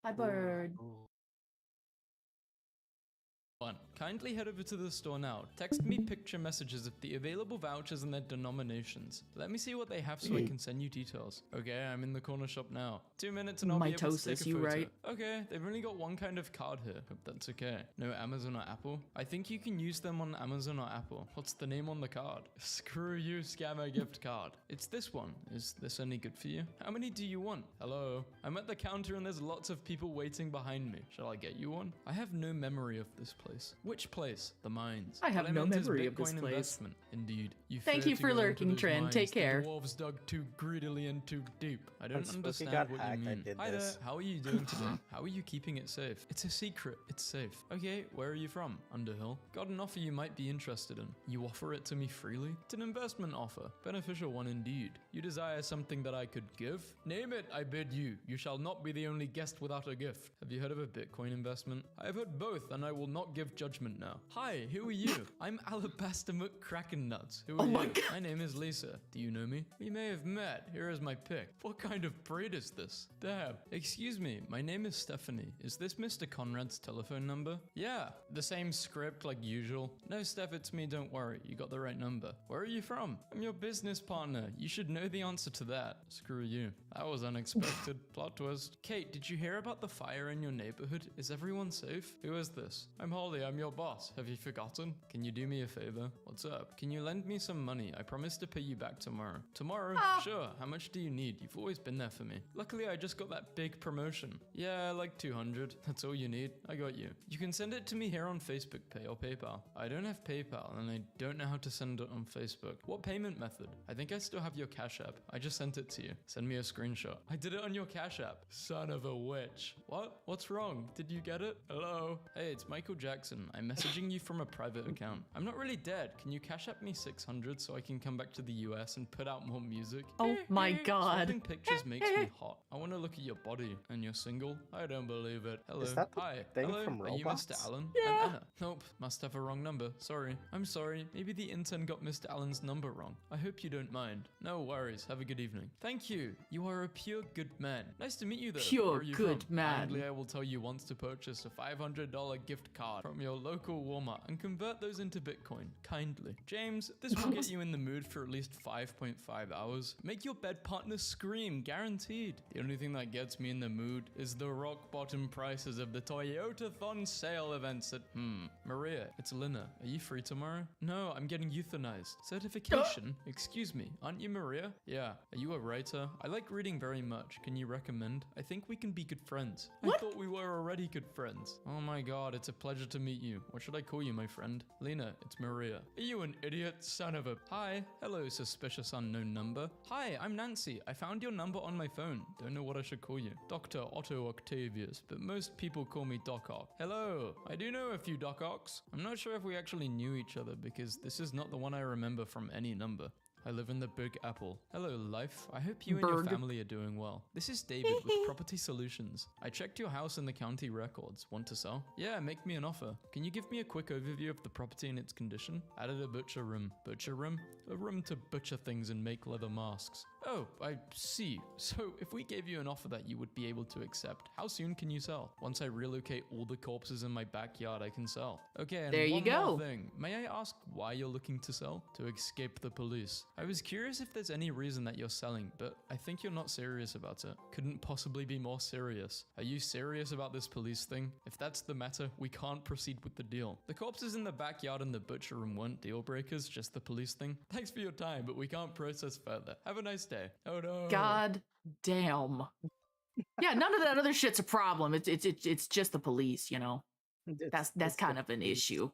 Hi, bird. Ooh. One. Kindly head over to the store now. Text me picture messages of the available vouchers and their denominations. Let me see what they have so I can send you details. Okay, I'm in the corner shop now. 2 minutes and I'll be able to take Mitosis, a you photo. right. Okay, they've only got one kind of card here. Hope that's okay. No Amazon or Apple? I think you can use them on Amazon or Apple. What's the name on the card? Screw you, scammer gift card. It's this one. Is this any good for you? How many do you want? Hello? I'm at the counter and there's lots of people waiting behind me. Shall I get you one? I have no memory of this place. Which place? The mines. I have What no meant is memory of this Bitcoin place. investment. Indeed. Thank fear you to for go into lurking, those Trent. mines. Take care. The dwarves dug too greedily and too deep. I don't Spooky understand got what hacked, you I mean. did Hi there. this. How are you doing today? How are you keeping it safe? It's a secret. It's safe. Okay, where are you from? Underhill. Got an offer you might be interested in. You offer it to me freely? It's an investment offer. Beneficial one indeed. You desire something that I could give? Name it, I bid you. You shall not be the only guest without a gift. Have you heard of a Bitcoin investment? I have heard both, and I will not give judgment now. Hi, who are you? I'm Alabaster McCracken Nuts. Who are you? My name is Lisa. Do you know me? We may have met. Here is my pic. What kind of breed is this? Damn. Excuse me, my name is Stephanie. Is this Mr. Conrad's telephone number? Yeah, the same script like usual. No, Steph, it's me, don't worry. You got the right number. Where are you from? I'm your business partner. You should know the answer to that. Screw you. That was unexpected. Plot twist. Kate, did you hear about the fire in your neighborhood? Is everyone safe? Who is this? I'm Holly, I'm your boss. Have you forgotten? Can you do me a favor? What's up? Can you lend me some money? I promise to pay you back tomorrow. Tomorrow? Sure. How much do you need? You've always been there for me. Luckily, I just got that big promotion. Yeah, like 200. That's all you need. I got you. You can send it to me here on Facebook Pay or PayPal. I don't have PayPal and I don't know how to send it on Facebook. What payment method? I think I still have your Cash App. I just sent it to you. Send me a screenshot. I did it on your Cash App. Son of a witch. What? What's wrong? Did you get it? Hello? Hey, it's Michael Jackson. I'm messaging you from a private account. I'm not really dead. Can you Cash App me 600 so I can come back to the US and put out more music? Oh my god. Swapping pictures makes me hot. I want to look at your body. And you're single? I don't believe it. Hello. Is that the Hi. thing Hello. from Are you Robots? Mr. Allen? Yeah. I'm Anna. Nope. Must have a wrong number. Sorry. I'm sorry. Maybe the intern got Mr. Allen's number wrong. I hope you don't mind. No worries. Have a good evening. Thank you. You are a pure good man. Nice to meet you though. Pure Where are you good from? man. Kindly, I will tell you once to purchase a $500 gift card from your local Walmart and convert those into Bitcoin. Kindly. James, this will get you in the mood for at least 5.5 hours. Make your bed partner scream, guaranteed. The only thing that gets me in the mood is the rock bottom prices of the Toyota-thon sale events at, Maria, it's Lina. Are you free tomorrow? No, I'm getting euthanized. Certification? Excuse me, aren't you Maria? Yeah. Are you a writer? I like reading very much. Can you recommend? I think we can be good friends. I thought we were already good friends. Oh my god, it's a pleasure to meet you. What should I call you, my friend? Lena, it's Maria. Are you an idiot, son of a... Hi. Hello, suspicious unknown number. Hi, I'm Nancy. I found your number on my phone. Don't know what I should call you. Dr. Otto Octavius, but most people call me Doc Ock. Hello. I do know a few Doc Ocks. I'm not sure if we actually knew each other because this is not the one I remember from any number. I live in the Big Apple. Hello, life. I hope you and your family are doing well. This is David with Property Solutions. I checked your house in the county records. Want to sell? Yeah, make me an offer. Can you give me a quick overview of the property and its condition? Added a butcher room. Butcher room? A room to butcher things and make leather masks. Oh, I see. So if we gave you an offer that you would be able to accept, how soon can you sell? Once I relocate all the corpses in my backyard, I can sell. Okay, and There you one go. more thing. May I ask why you're looking to sell? To escape the police. I was curious if there's any reason that you're selling, but I think you're not serious about it. Couldn't possibly be more serious. Are you serious about this police thing? If that's the matter, we can't proceed with the deal. The corpses in the backyard and the butcher room weren't deal breakers, just the police thing. Thanks for your time, but we can't process further. Have a nice day. Oh no. God damn. Yeah, none of that other shit's a problem. It's just the police, you know. That's it's kind the of an police. issue.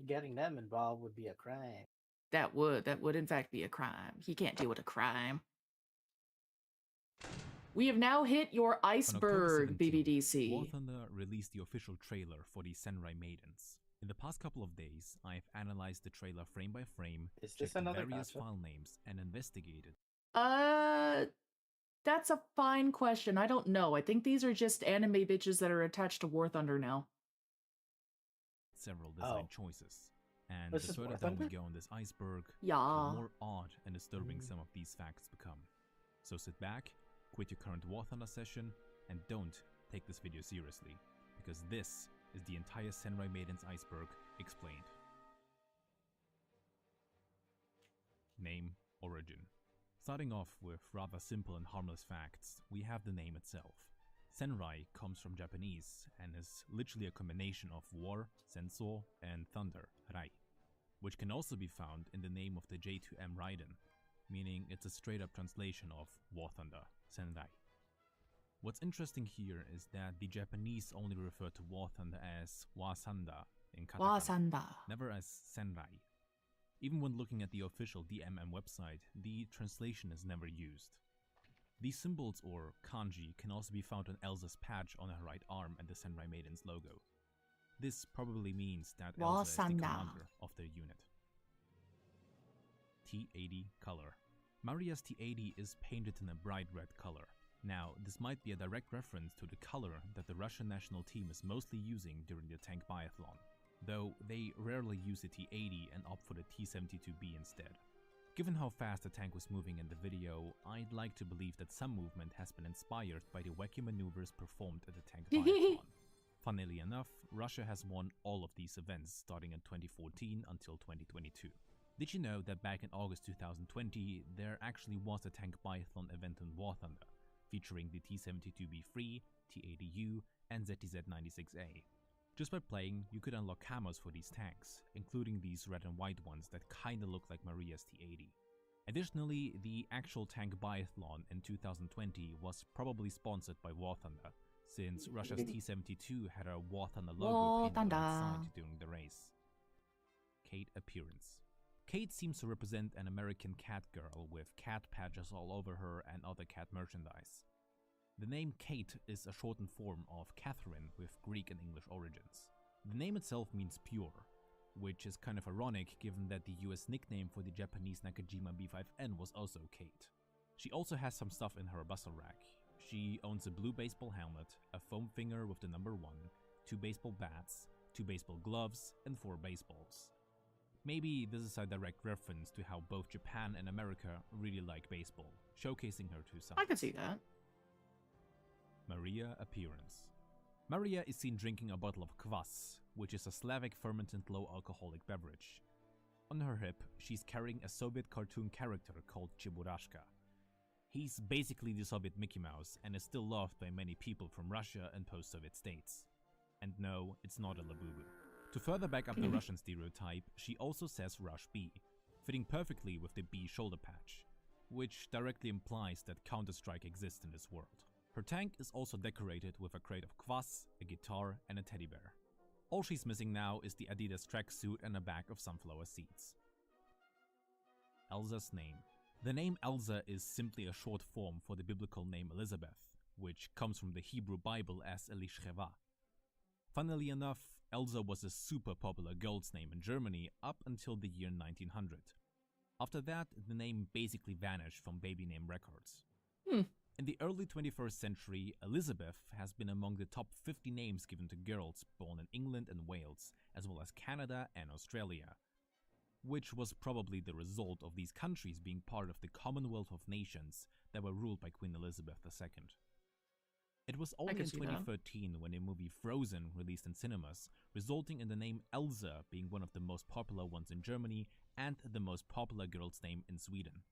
Getting them involved would be a crime. That would in fact be a crime. He can't deal with a crime. We have now hit your On October iceberg, 17th, BBDC. War Thunder released the official trailer for the Senrai Maidens. In the past couple of days, I have analyzed the trailer frame by frame, Is this checked the another various gotcha? file names, and investigated. That's a fine question. I don't know. I think these are just anime bitches that are attached to War Thunder now. Several design choices. And This the is further War down we Thunder? go on this iceberg, Yeah. the more odd and disturbing some of these facts become. So sit back, quit your current War Thunder session, and don't take this video seriously. because this is the entire Senrai Maiden's iceberg explained. Name, origin. Starting off with rather simple and harmless facts, we have the name itself. Senrai comes from Japanese and is literally a combination of war, senso, and thunder, rai, which can also be found in the name of the J2M Raiden, meaning it's a straight up translation of War Thunder, Senrai. What's interesting here is that the Japanese only refer to War Thunder as Wasanda in katakana, Wasanda. never as Senrai. Even when looking at the official DMM website, the translation is never used. These symbols, or kanji, can also be found on Elsa's patch on her right arm and the Senrai Maiden's logo. This probably means that Elsa is the commander of their unit. T80 color. Maria's T80 is painted in a bright red color. Now, this might be a direct reference to the color that the Russian national team is mostly using during the tank biathlon, though they rarely use the T80 and opt for the T72B instead. Given how fast the tank was moving in the video, I'd like to believe that some movement has been inspired by the wacky maneuvers performed at the tank biathlon. Funnily enough, Russia has won all of these events starting in 2014 until 2022. Did you know that back in August 2020, there actually was a tank biathlon event in War Thunder, featuring the T72B Free, T80U, and ZTZ96A. Just by playing, you could unlock camos for these tanks, including these red and white ones that kinda look like Maria's T80. Additionally, the actual tank biathlon in 2020 was probably sponsored by War Thunder, since Russia's T72 had a War Thunder logo painted on its side during the race. Kate appearance. Kate seems to represent an American cat girl with cat patches all over her and other cat merchandise. The name Kate is a shortened form of Catherine with Greek and English origins. The name itself means pure, which is kind of ironic given that the US nickname for the Japanese Nakajima B5N was also Kate. She also has some stuff in her bustle rack. She owns a blue baseball helmet, a foam finger with the number 1, 2 baseball bats, 2 baseball gloves, and 4 baseballs. Maybe this is a direct reference to how both Japan and America really like baseball, showcasing her two sides. I could see that. Maria appearance. Maria is seen drinking a bottle of kvass, which is a Slavic fermented low-alcoholic beverage. On her hip, she's carrying a Soviet cartoon character called Cheburashka. He's basically the Soviet Mickey Mouse and is still loved by many people from Russia and post-Soviet states. And no, it's not a Labubu. To further back up the Russian stereotype, she also says Rush B, fitting perfectly with the B shoulder patch, which directly implies that Counter-Strike exists in this world. Her tank is also decorated with a crate of kvass, a guitar, and a teddy bear. All she's missing now is the Adidas tracksuit and a bag of sunflower seeds. Elsa's name. The name Elsa is simply a short form for the biblical name Elizabeth, which comes from the Hebrew Bible as Elishcheva. Funnily enough, Elsa was a super popular girl's name in Germany up until the year 1900. After that, the name basically vanished from baby name records. In the early 21st century, Elizabeth has been among the top 50 names given to girls born in England and Wales, as well as Canada and Australia, which was probably the result of these countries being part of the Commonwealth of Nations that were ruled by Queen Elizabeth II. It was only in 2013 when the movie Frozen released in cinemas, resulting in the name Elsa being one of the most popular ones in Germany and the most popular girl's name in Sweden.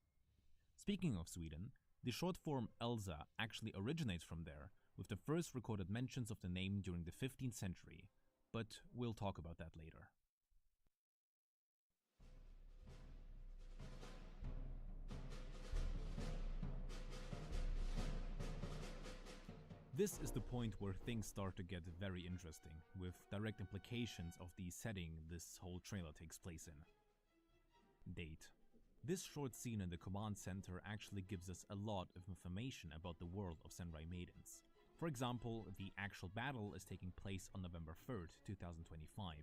Speaking of Sweden, the short form Elsa actually originates from there, with the first recorded mentions of the name during the 15th century, but we'll talk about that later. This is the point where things start to get very interesting, with direct implications of the setting this whole trailer takes place in. Date. This short scene in the command center actually gives us a lot of information about the world of Senrai Maidens. For example, the actual battle is taking place on November 3rd, 2025,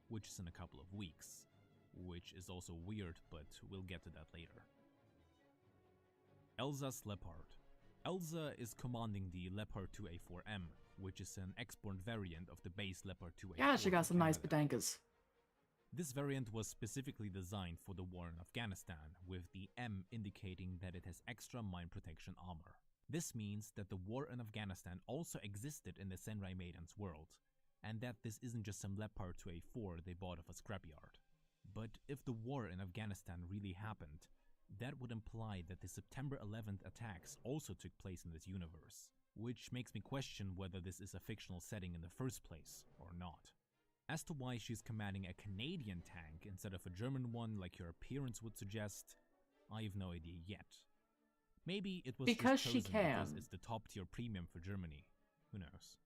which is in a couple of weeks. Which is also weird, but we'll get to that later. Elsa's Leopard. Elsa is commanding the Leopard 2A4M, which is an export variant of the base Leopard 2A4. Yeah, she got some nice badankas. This variant was specifically designed for the war in Afghanistan, with the M indicating that it has extra mine protection armor. This means that the war in Afghanistan also existed in the Senrai Maiden's world, and that this isn't just some Leopard 2A4 they bought off a scrapyard. But if the war in Afghanistan really happened, that would imply that the September 11th attacks also took place in this universe, which makes me question whether this is a fictional setting in the first place or not. As to why she's commanding a Canadian tank instead of a German one like your appearance would suggest, I have no idea yet. Maybe it was Because just she chosen can. because it's the top tier premium for Germany. Who knows?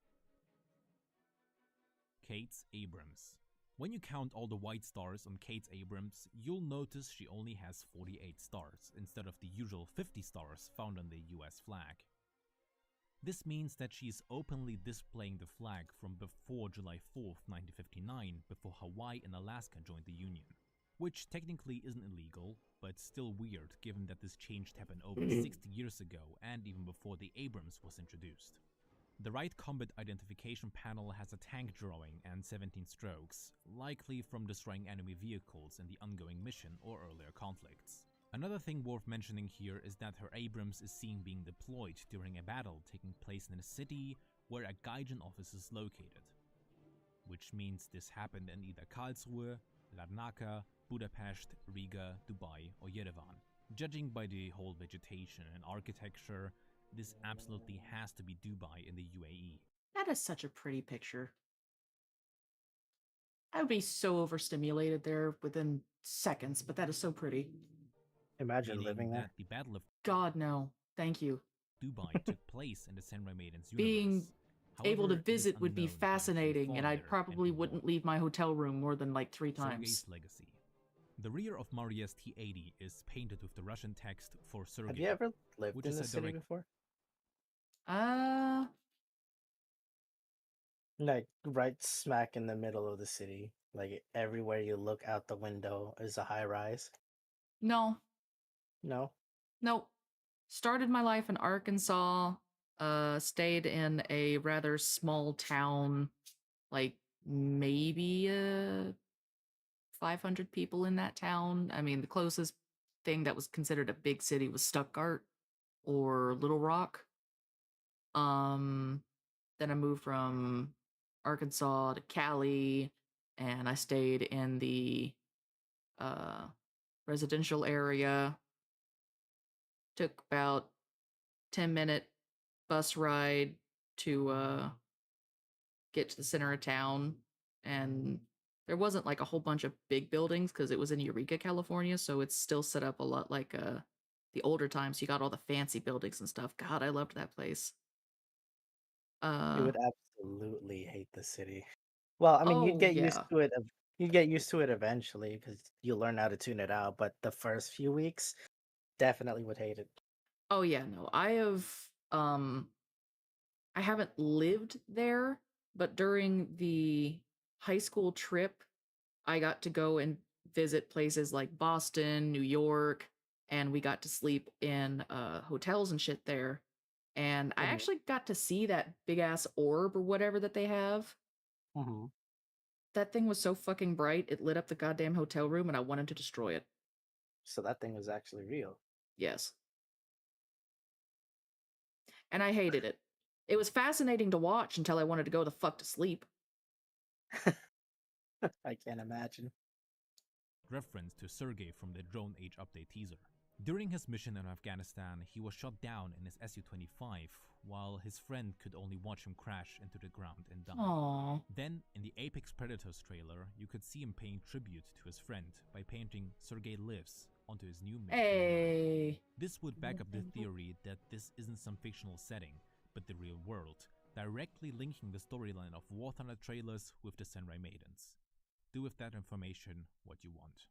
Kate's Abrams. When you count all the white stars on Kate's Abrams, you'll notice she only has 48 stars instead of the usual 50 stars found on the US flag. This means that she is openly displaying the flag from before July 4th, 1959, before Hawaii and Alaska joined the Union. Which technically isn't illegal, but still weird given that this change happened over 60 years ago and even before the Abrams was introduced. The right combat identification panel has a tank drawing and 17 strokes, likely from destroying enemy vehicles in the ongoing mission or earlier conflicts. Another thing worth mentioning here is that her Abrams is seen being deployed during a battle taking place in a city where a Gaijin office is located. Which means this happened in either Karlsruhe, Larnaca, Budapest, Riga, Dubai or Yerevan. Judging by the whole vegetation and architecture, this absolutely has to be Dubai in the UAE. That is such a pretty picture. I would be so overstimulated there within seconds, but that is so pretty. Imagine living there. That the Battle of God, no. Thank you. Dubai took place in the Samurai Maidens universe. Being able to However, it is visit would be unknown who actually fascinating, fought and I there probably and wouldn't leave my hotel room more than like 3 times. Sergei's legacy. The rear of Maria's T-80 is painted with the Russian text for Sergei. Have you ever lived which in is the a city direct before? Like right smack in the middle of the city. Like everywhere you look out the window is a high rise. No. No? Nope. Started my life in Arkansas, stayed in a rather small town, like maybe 500 people in that town. I mean, the closest thing that was considered a big city was Stuttgart or Little Rock. Then I moved from Arkansas to Cali, and I stayed in the residential area. Took about 10-minute bus ride to get to the center of town, and there wasn't like a whole bunch of big buildings because it was in Eureka, California, so it's still set up a lot like the older times. You got all the fancy buildings and stuff. God, I loved that place. You would absolutely hate the city. Well, I mean, you'd Oh, get used yeah. to it. You'd get used to it eventually because you learn how to tune it out. But the first few weeks, definitely would hate it. Oh yeah, no. I haven't lived there, but during the high school trip, I got to go and visit places like Boston, New York, and we got to sleep in hotels and shit there. And I actually got to see that big ass orb or whatever that they have. Mm-hmm. That thing was so fucking bright, it lit up the goddamn hotel room and I wanted to destroy it. So that thing was actually real. Yes. And I hated it. It was fascinating to watch until I wanted to go the fuck to sleep. I can't imagine. Reference to Sergei from the Drone Age update teaser. During his mission in Afghanistan, he was shot down in his Su-25, while his friend could only watch him crash into the ground and die. Aww. Then, in the Apex Predators trailer, you could see him paying tribute to his friend by painting Sergei Lives onto his new mech. Hey. This would back up the theory that this isn't some fictional setting, but the real world, directly linking the storyline of War Thunder trailers with the Samurai Maidens. Do with that information what you want.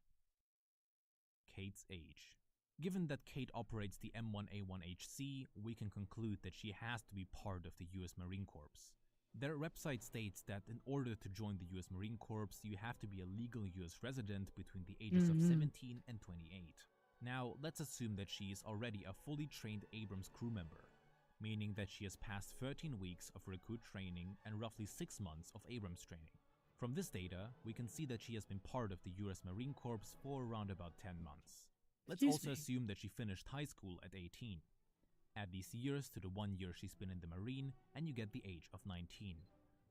Kate's age. Given that Kate operates the M1A1HC, we can conclude that she has to be part of the US Marine Corps. Their website states that in order to join the US Marine Corps, you have to be a legal US resident between the ages of 17 and 28. Now, let's assume that she is already a fully trained Abrams crew member, meaning that she has passed 13 weeks of recruit training and roughly 6 months of Abrams training. From this data, we can see that she has been part of the US Marine Corps for around about 10 months. Let's also assume that she finished high school at 18. Add these years to the 1 year she's been in the Marine and you get the age of 19.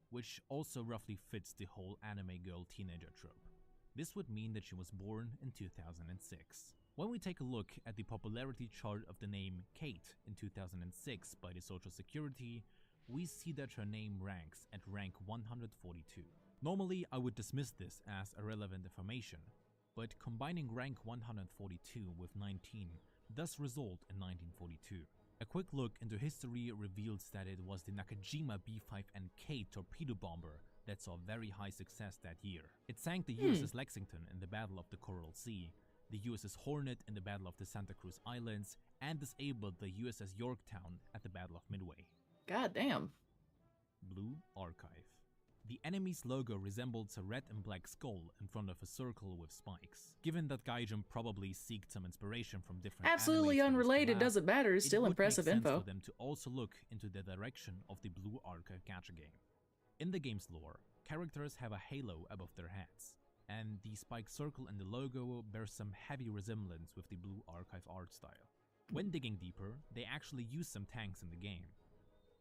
which also roughly fits the whole anime girl teenager trope. This would mean that she was born in 2006. When we take a look at the popularity chart of the name Kate in 2006 by the Social Security, we see that her name ranks at rank 142. Normally, I would dismiss this as irrelevant information, but combining rank 142 with 19 does result in 1942. A quick look into history reveals that it was the Nakajima B-5NK torpedo bomber that saw very high success that year. It sank the USS Lexington in the Battle of the Coral Sea, the USS Hornet in the Battle of the Santa Cruz Islands, and disabled the USS Yorktown at the Battle of Midway. God damn. Blue Archive. The enemy's logo resembles a red and black skull in front of a circle with spikes. Given that Gaijin probably seeked some inspiration from different Absolutely animes for this unrelated, collab, doesn't matter, it's it still would impressive make sense info. for them to also look into the direction of the Blue Archive gacha game. In the game's lore, characters have a halo above their heads, and the spiked circle in the logo bears some heavy resemblance with the Blue Archive art style. When digging deeper, they actually use some tanks in the game.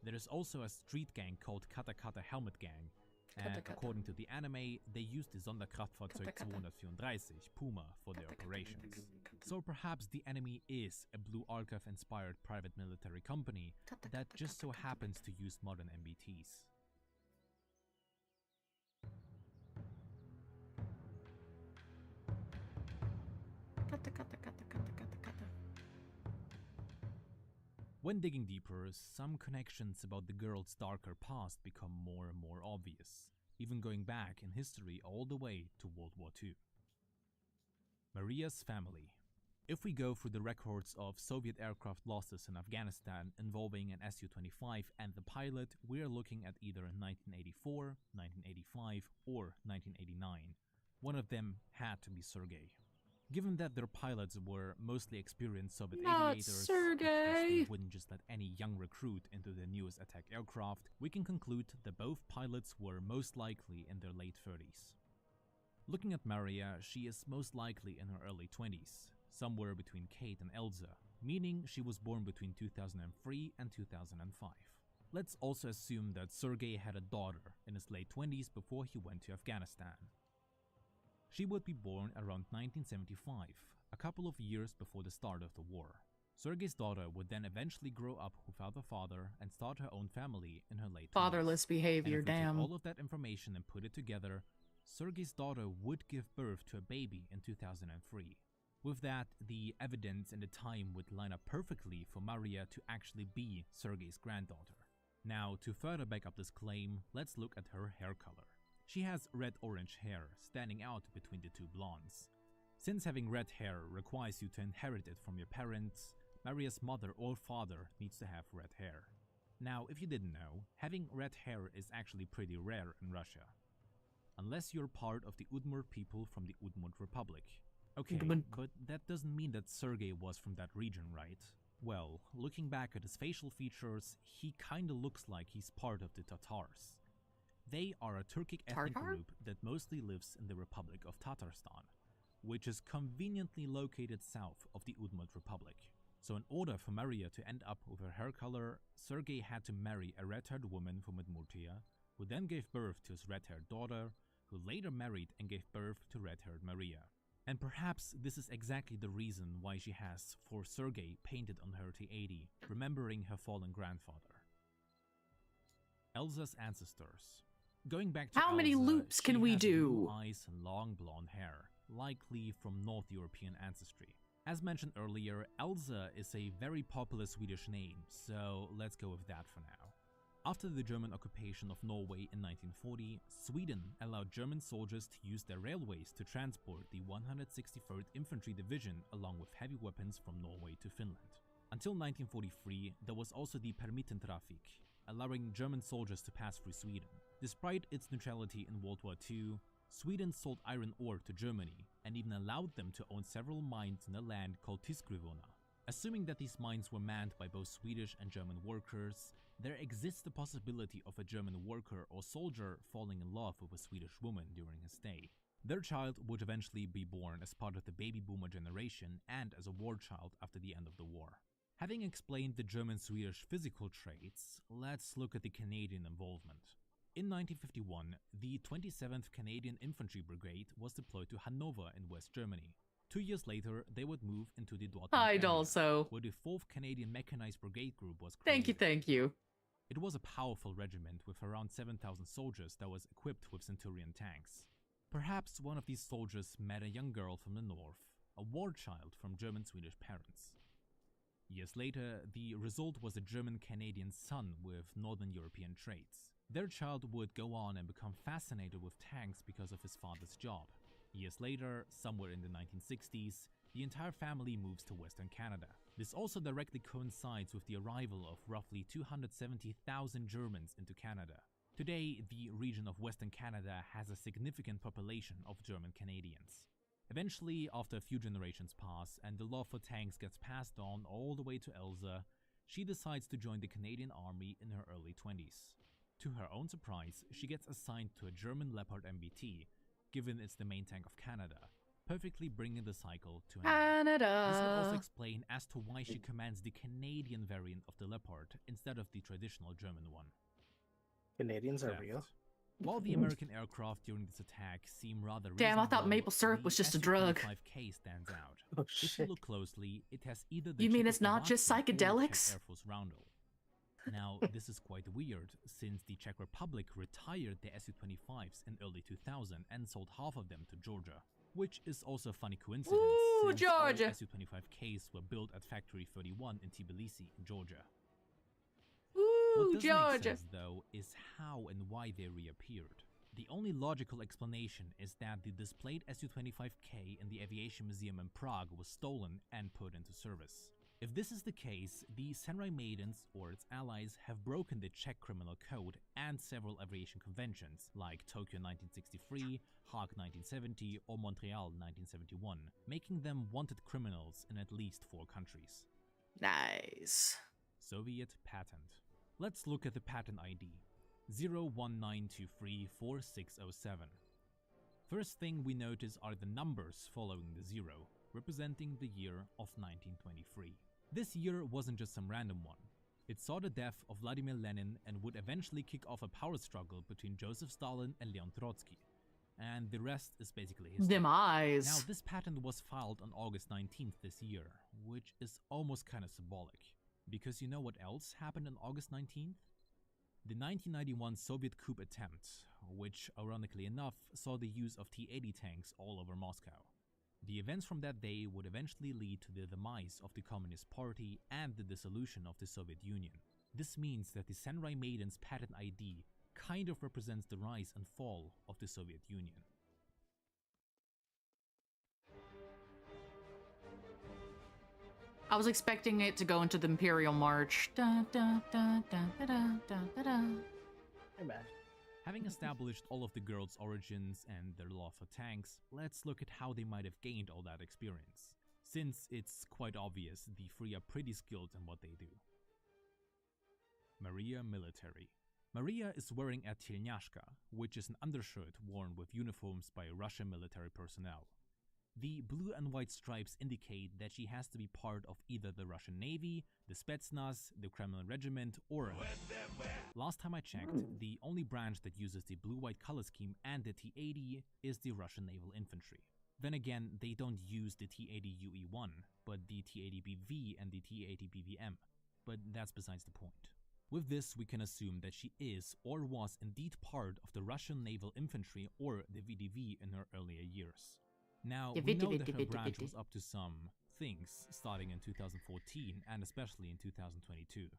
There is also a street gang called Kata Kata Helmet Gang, and according to the anime, they used the Sonderkraftfahrzeug 234 Puma for their operations. So perhaps the enemy is a Blue Archive-inspired private military company that just so happens to use modern MBTs. When digging deeper, some connections about the girl's darker past become more and more obvious, even going back in history all the way to World War II. Maria's family. If we go through the records of Soviet aircraft losses in Afghanistan involving an Su-25 and the pilot, we are looking at either 1984, 1985, or 1989. One of them had to be Sergei. Given that their pilots were mostly experienced Soviet aviators, and they wouldn't just let any young recruit into the newest attack aircraft, we can conclude that both pilots were most likely in their late 30s. Looking at Maria, she is most likely in her early 20s, somewhere between Kate and Elsa, meaning she was born between 2003 and 2005. Let's also assume that Sergei had a daughter in his late 20s before he went to Afghanistan. She would be born around 1975, a couple of years before the start of the war. Sergei's daughter would then eventually grow up without a father and start her own family in her late 20s. Fatherless behavior, and if we damn. take all of that information and put it together, Sergei's daughter would give birth to a baby in 2003. With that, the evidence and the time would line up perfectly for Maria to actually be Sergei's granddaughter. Now, to further back up this claim, let's look at her hair color. She has red-orange hair, standing out between the two blondes. Since having red hair requires you to inherit it from your parents, Maria's mother or father needs to have red hair. Now, if you didn't know, having red hair is actually pretty rare in Russia. Unless you're part of the Udmurt people from the Udmurt Republic. Okay, but that doesn't mean that Sergei was from that region, right? Well, looking back at his facial features, he kinda looks like he's part of the Tatars. They are a Turkic ethnic group that mostly lives in the Republic of Tatarstan, which is conveniently located south of the Udmurt Republic. So in order for Maria to end up with her hair color, Sergei had to marry a red-haired woman from Udmurtia, who then gave birth to his red-haired daughter, who later married and gave birth to red-haired Maria. And perhaps this is exactly the reason why she has For Sergei painted on her T-80, remembering her fallen grandfather. Elsa's ancestors. Going back to How many Elsa, loops can she we has do? blue eyes and long blonde hair, likely from North European ancestry. As mentioned earlier, Elsa is a very popular Swedish name, so let's go with that for now. After the German occupation of Norway in 1940, Sweden allowed German soldiers to use their railways to transport the 163rd Infantry Division along with heavy weapons from Norway to Finland. Until 1943, there was also the Permittentrafik, allowing German soldiers to pass through Sweden. Despite its neutrality in World War II, Sweden sold iron ore to Germany and even allowed them to own several mines in a land called Tiskrivona. Assuming that these mines were manned by both Swedish and German workers, there exists the possibility of a German worker or soldier falling in love with a Swedish woman during his stay. Their child would eventually be born as part of the baby boomer generation and as a war child after the end of the war. Having explained the German-Swedish physical traits, let's look at the Canadian involvement. In 1951, the 27th Canadian Infantry Brigade was deployed to Hanover in West Germany. 2 years later, they would move into the Dortmund I'd area, also. where the 4th Canadian Mechanized Brigade Group was created. Thank you. It was a powerful regiment with around 7,000 soldiers that was equipped with Centurion tanks. Perhaps one of these soldiers met a young girl from the north, a war child from German-Swedish parents. Years later, the result was a German-Canadian son with Northern European traits. Their child would go on and become fascinated with tanks because of his father's job. Years later, somewhere in the 1960s, the entire family moves to Western Canada. This also directly coincides with the arrival of roughly 270,000 Germans into Canada. Today, the region of Western Canada has a significant population of German Canadians. Eventually, after a few generations pass and the love for tanks gets passed on all the way to Elsa, she decides to join the Canadian Army in her early 20s. To her own surprise, she gets assigned to a German Leopard MBT, given it's the main tank of Canada, perfectly bringing the cycle to an end. This would also explain as to why she commands the Canadian variant of the Leopard instead of the traditional German one. Canadians are real. While the American aircraft during this attack seem rather Damn, I thought reasonable, maple syrup was the just a drug. Su-25K stands out. Oh, if you look closely, it has either the You mean it's not just Czechoslovakian or psychedelics? Czech Air Force roundel. Now, this is quite weird, since the Czech Republic retired the Su-25s in early 2000 and sold half of them to Georgia. Which is also a funny coincidence, Ooh, since Georgia! all Su-25Ks were built at Factory 31 in Tbilisi, in Georgia. Ooh, What doesn't make Georgia. sense, though, is how and why they reappeared. The only logical explanation is that the displayed Su-25K in the Aviation Museum in Prague was stolen and put into service. If this is the case, the Senrai Maidens or its allies have broken the Czech criminal code and several aviation conventions like Tokyo 1963, Hague 1970 or Montreal 1971, making them wanted criminals in at least 4 countries. Nice. Soviet patent. Let's look at the patent ID. 019234607. First thing we notice are the numbers following the 0, representing the year of 1923. This year wasn't just some random one. It saw the death of Vladimir Lenin and would eventually kick off a power struggle between Joseph Stalin and Leon Trotsky. And the rest is basically history. Demise. Now, this patent was filed on August 19th this year, which is almost kind of symbolic. Because you know what else happened on August 19th? The 1991 Soviet coup attempt, which, ironically enough, saw the use of T-80 tanks all over Moscow. The events from that day would eventually lead to the demise of the Communist Party and the dissolution of the Soviet Union. This means that the Senrai Maiden's patent ID kind of represents the rise and fall of the Soviet Union. I was expecting it to go into the Imperial March. Da, da, da, da, da, da, da, da. Imagine. Having established all of the girls' origins and their love for tanks, let's look at how they might have gained all that experience. Since it's quite obvious, the three are pretty skilled in what they do. Maria Military. Maria is wearing a tельняшка, which is an undershirt worn with uniforms by Russian military personnel. The blue and white stripes indicate that she has to be part of either the Russian Navy, the Spetsnaz, the Kremlin Regiment, or... Last time I checked, the only branch that uses the blue-white color scheme and the T-80 is the Russian Naval Infantry. Then again, they don't use the T-80 UE-1, but the T-80BV and the T-80 BVM. But that's besides the point. With this, we can assume that she is or was indeed part of the Russian Naval Infantry or the VDV in her earlier years. Now, we know that her branch was up to some things starting in 2014 and especially in 2022.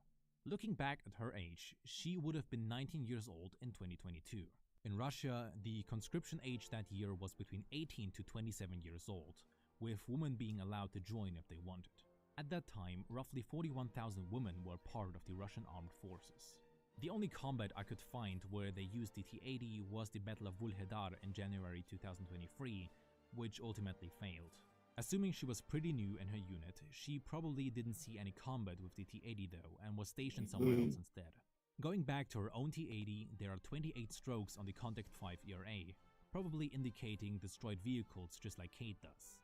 Looking back at her age, she would have been 19 years old in 2022. In Russia, the conscription age that year was between 18 to 27 years old, with women being allowed to join if they wanted. At that time, roughly 41,000 women were part of the Russian armed forces. The only combat I could find where they used the T-80 was the Battle of Vuhledar in January 2023, which ultimately failed. Assuming she was pretty new in her unit, she probably didn't see any combat with the T-80 though, and was stationed somewhere else instead. Going back to her own T-80, there are 28 strokes on the Contact 5 ERA, probably indicating destroyed vehicles just like Kate does.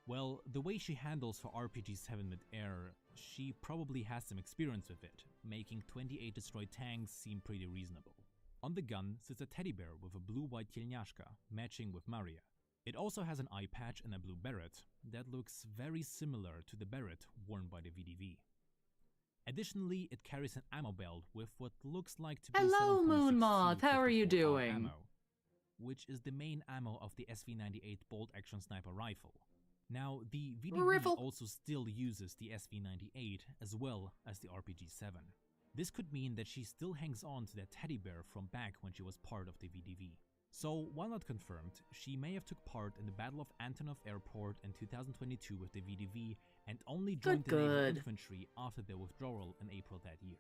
Well, the way she handles her RPG-7 mid-air, she probably has some experience with it, making 28 destroyed tanks seem pretty reasonable. On the gun sits a teddy bear with a blue-white tельняшка, matching with Maria. It also has an eye patch and a blue beret that looks very similar to the beret worn by the VDV. Additionally, it carries an ammo belt with what looks like to be Hello, 7.62 Moon Moth. How are you 54 doing? ammo, which is the main ammo of the SV98 bolt-action sniper rifle. Now, the VDV Riffle. also still uses the SV98 as well as the RPG-7. This could mean that she still hangs on to that teddy bear from back when she was part of the VDV. So, while not confirmed, she may have took part in the Battle of Antonov Airport in 2022 with the VDV and only joined the naval infantry after their withdrawal in April that year.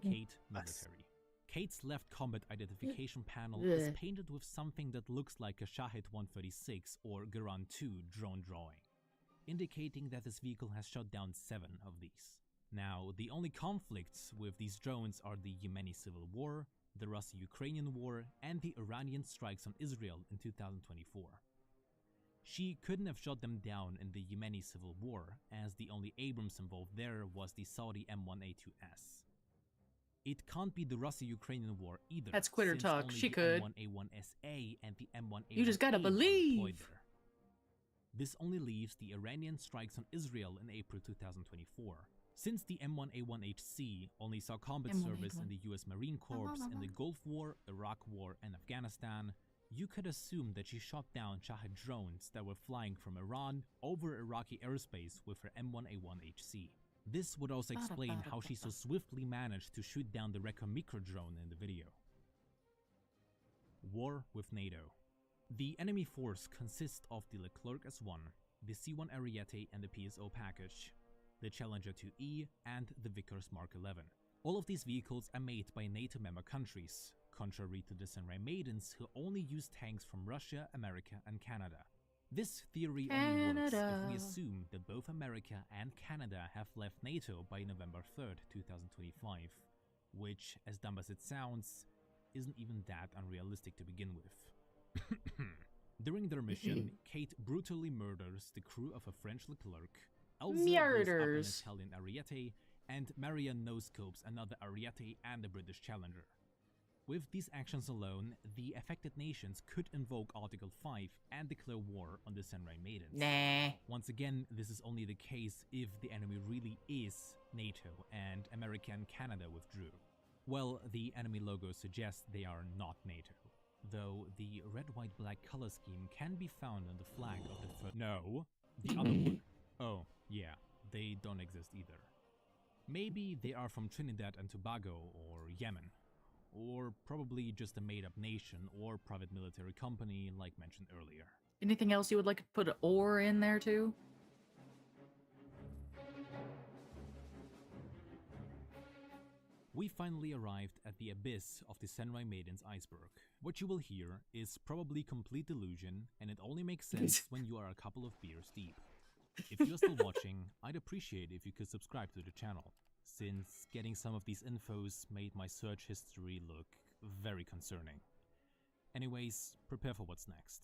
Kate, military. Kate's left combat identification panel is painted with something that looks like a Shahed 136 or Garan 2 drone drawing, indicating that this vehicle has shot down 7 of these. Now, the only conflicts with these drones are the Yemeni civil war, the Russia-Ukrainian war, and the Iranian strikes on Israel in 2024. She couldn't have shot them down in the Yemeni civil war, as the only Abrams involved there was the Saudi M1A2S. It can't be the Russia-Ukrainian war either. That's quitter since talk. only She the could. M1A1SA and the M1A1A You just gotta are deployed believe. there. This only leaves the Iranian strikes on Israel in April 2024. Since the M1A1HC only saw combat service in the US Marine Corps in the Gulf War, Iraq War, and Afghanistan, you could assume that she shot down Shahed drones that were flying from Iran over Iraqi airspace with her M1A1HC. This would also explain how she so swiftly managed to shoot down the Rekka micro drone in the video. War with NATO. The enemy force consists of the Leclerc S1, the C1 Ariete and the PSO package, the Challenger 2E, and the Vickers Mark 11. All of these vehicles are made by NATO member countries, contrary to the Samurai Maidens who only use tanks from Russia, America, and Canada. This theory only works if we assume that both America and Canada have left NATO by November 3rd, 2025, which, as dumb as it sounds, isn't even that unrealistic to begin with. During their mission, Kate brutally murders the crew of a French Leclerc, Elsa blows up an Italian Ariete, and Maria no-scopes another Ariete and a British Challenger. With these actions alone, the affected nations could invoke Article 5 and declare war on the Samurai Maidens. Nah. Once again, this is only the case if the enemy really is NATO and America and Canada withdrew. Well, the enemy logo suggests they are not NATO, though the red-white-black color scheme can be found on the flag of the first— No, the other one. Oh, yeah, they don't exist either. Maybe they are from Trinidad and Tobago or Yemen. Or probably just a made-up nation or private military company like mentioned earlier. Anything else you would like to put "or" in there too? We finally arrived at the abyss of the Samurai Maiden's iceberg. What you will hear is probably complete delusion, and it only makes sense when you are a couple of beers deep. If you're still watching, I'd appreciate if you could subscribe to the channel, since getting some of these infos made my search history look very concerning. Anyways, prepare for what's next.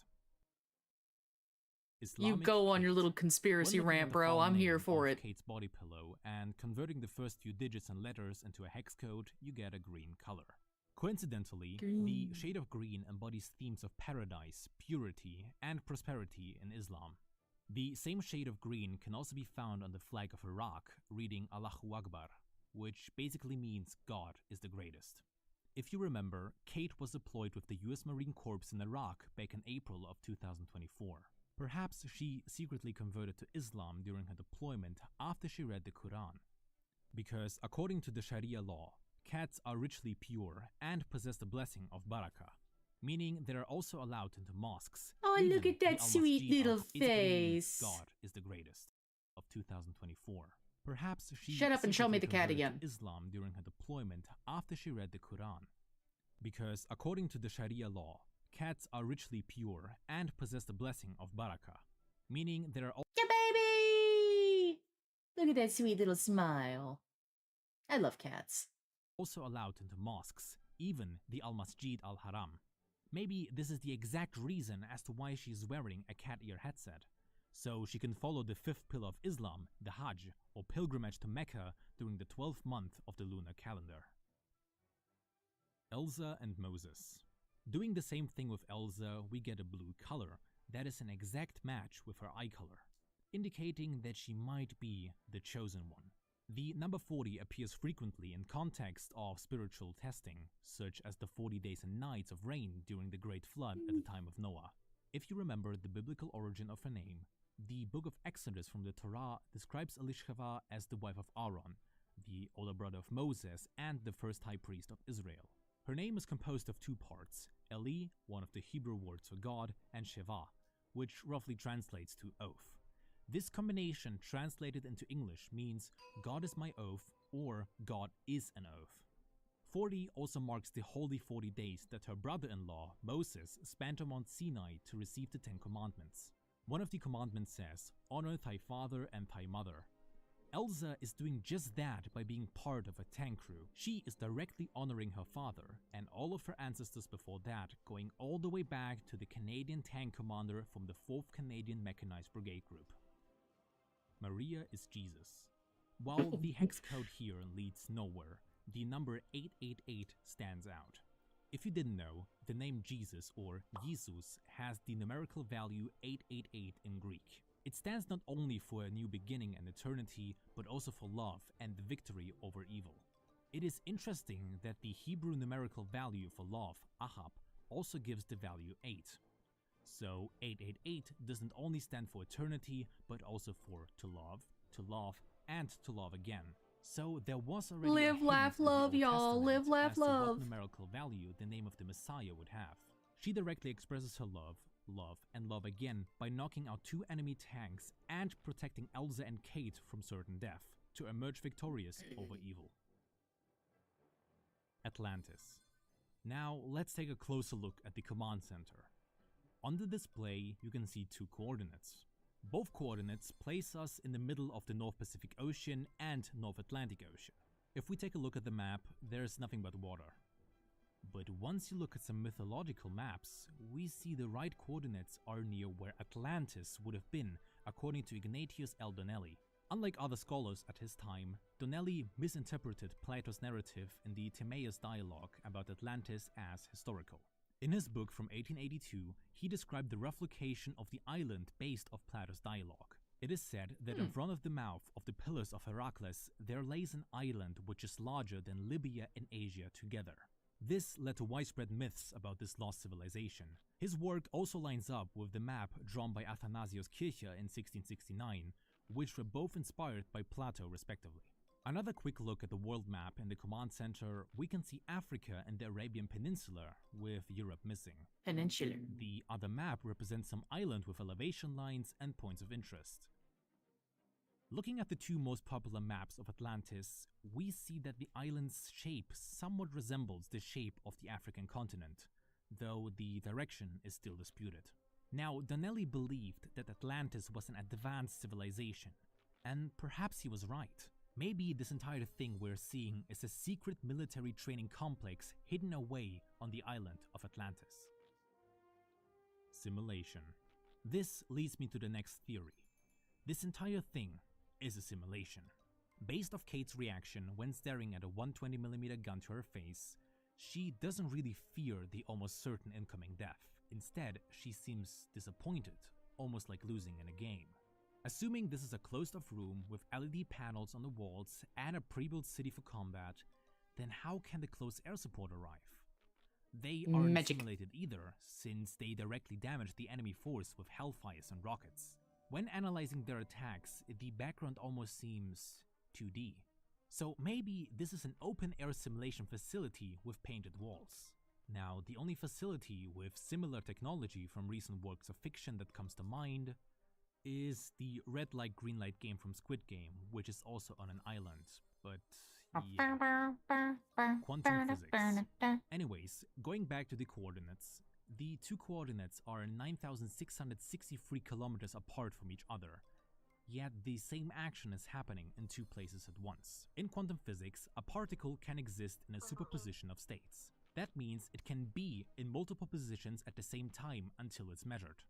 You go on your little conspiracy rant, bro. I'm here for it. Kate's body pillow, and converting the first few digits and letters into a hex code, you get a green color. Coincidentally, the shade of green embodies themes of paradise, purity, and prosperity in Islam. The same shade of green can also be found on the flag of Iraq, reading Allahu Akbar, which basically means God is the greatest. If you remember, Kate was deployed with the US Marine Corps in Iraq back in April of 2024. Perhaps she secretly converted to Islam during her deployment after she read the Quran. Because according to the Sharia law, cats are ritually pure and possess the blessing of barakah, meaning they are also allowed into mosques. Oh, look at that sweet little face. God is the greatest of 2024. Perhaps she Shut up and show me the cat converted again. to Islam during her deployment after she read the Quran. Because according to the Sharia law, cats are ritually pure and possess the blessing of barakah, meaning they are Yeah, baby! Look at that sweet little smile. I love cats. also allowed into mosques, even the Al-Masjid Al-Haram. Maybe this is the exact reason as to why she is wearing a cat ear headset, so she can follow the fifth pillar of Islam, the Hajj, or pilgrimage to Mecca during the 12th month of the lunar calendar. Elsa and Moses. Doing the same thing with Elsa, we get a blue color that is an exact match with her eye color, indicating that she might be the chosen one. The number 40 appears frequently in context of spiritual testing, such as the 40 days and nights of rain during the Great Flood at the time of Noah. If you remember the biblical origin of her name, the book of Exodus from the Torah describes Elisheva as the wife of Aaron, the older brother of Moses and the first high priest of Israel. Her name is composed of two parts, Eli, one of the Hebrew words for God, and Sheva, which roughly translates to oath. This combination translated into English means God is my oath or God is an oath. 40 also marks the holy 40 days that her brother-in-law, Moses, spent on Mount Sinai to receive the 10 commandments. One of the commandments says, "Honor thy father and thy mother." Elsa is doing just that by being part of a tank crew. She is directly honoring her father and all of her ancestors before that, going all the way back to the Canadian tank commander from the 4th Canadian Mechanized Brigade Group. Maria is Jesus. While the hex code here leads nowhere, the number 888 stands out. If you didn't know, the name Jesus or Jesus has the numerical value 888 in Greek. It stands not only for a new beginning and eternity, but also for love and the victory over evil. It is interesting that the Hebrew numerical value for love, Ahab, also gives the value 8. So 888 doesn't only stand for eternity, but also for to love, and to love again. So there was already Live, a hint laugh, in the love, Old y'all. Testament Live, laugh, as to what love. numerical value the name of the Messiah would have. She directly expresses her love, and love again by knocking out 2 enemy tanks and protecting Elsa and Kate from certain death to emerge victorious over evil. Atlantis. Now let's take a closer look at the command center. On the display you can see 2 coordinates. Both coordinates place us in the middle of the North Pacific Ocean and North Atlantic Ocean. If we take a look at the map, there's nothing but water. But once you look at some mythological maps, we see the right coordinates are near where Atlantis would have been, according to Ignatius L. Donnelly. Unlike other scholars at his time, Donnelly misinterpreted Plato's narrative in the Timaeus dialogue about Atlantis as historical. In his book from 1882, he described the rough location of the island based off Plato's dialogue. It is said that in front of the mouth of the Pillars of Heracles, there lays an island which is larger than Libya and Asia together. This led to widespread myths about this lost civilization. His work also lines up with the map drawn by Athanasius Kircher in 1669, which were both inspired by Plato respectively. Another quick look at the world map in the command center, we can see Africa and the Arabian Peninsula, with Europe missing. Peninsular. The other map represents some island with elevation lines and points of interest. Looking at the 2 most popular maps of Atlantis, we see that the island's shape somewhat resembles the shape of the African continent, though the direction is still disputed. Now, Donnelly believed that Atlantis was an advanced civilization, and perhaps he was right. Maybe this entire thing we're seeing is a secret military training complex hidden away on the island of Atlantis. Simulation. This leads me to the next theory. This entire thing is a simulation. Based off Kate's reaction when staring at a 120mm gun to her face, she doesn't really fear the almost certain incoming death. Instead, she seems disappointed, almost like losing in a game. Assuming this is a closed-off room with LED panels on the walls and a pre-built city for combat, then how can the close air support arrive? They aren't Magic. simulated either, since they directly damage the enemy force with hellfires and rockets. When analyzing their attacks, the background almost seems 2D. So maybe this is an open-air simulation facility with painted walls. Now, the only facility with similar technology from recent works of fiction that comes to mind is the red light green light game from Squid Game, which is also on an island, but yeah. Quantum physics. Anyways, going back to the coordinates, the 2 coordinates are 9,663 kilometers apart from each other, yet the same action is happening in 2 places at once. In quantum physics, a particle can exist in a superposition of states. That means it can be in multiple positions at the same time until it's measured.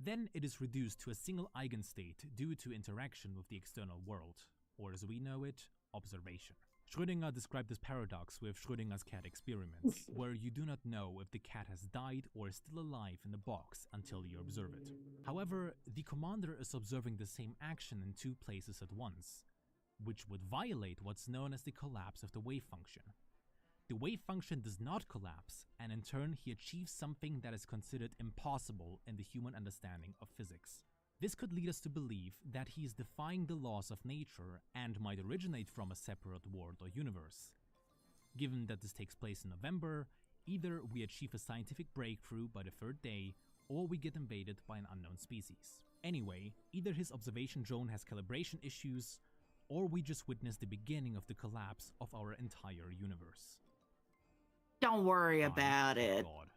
Then it is reduced to a single eigenstate due to interaction with the external world, or as we know it, observation. Schrödinger described this paradox with Schrödinger's cat experiments, where you do not know if the cat has died or is still alive in the box until you observe it. However, the commander is observing the same action in two places at once, which would violate what's known as the collapse of the wave function. The wave function does not collapse, and in turn he achieves something that is considered impossible in the human understanding of physics. This could lead us to believe that he is defying the laws of nature and might originate from a separate world or universe. Given that this takes place in November, either we achieve a scientific breakthrough by the third day, or we get invaded by an unknown species. Anyway, either his observation drone has calibration issues, or we just witness the beginning of the collapse of our entire universe. Don't worry about it. God.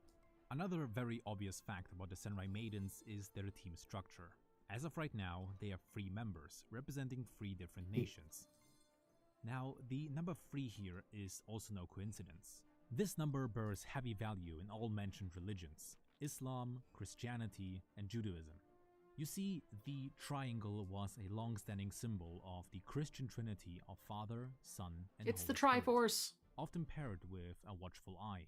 Another very obvious fact about the Senrai Maidens is their team structure. As of right now, they have 3 members, representing 3 different nations. Now, the number 3 here is also no coincidence. This number bears heavy value in all mentioned religions: Islam, Christianity, and Judaism. You see, the triangle was a long-standing symbol of the Christian trinity of Father, Son, and It's the Holy Spirit, Triforce. often paired with a watchful eye.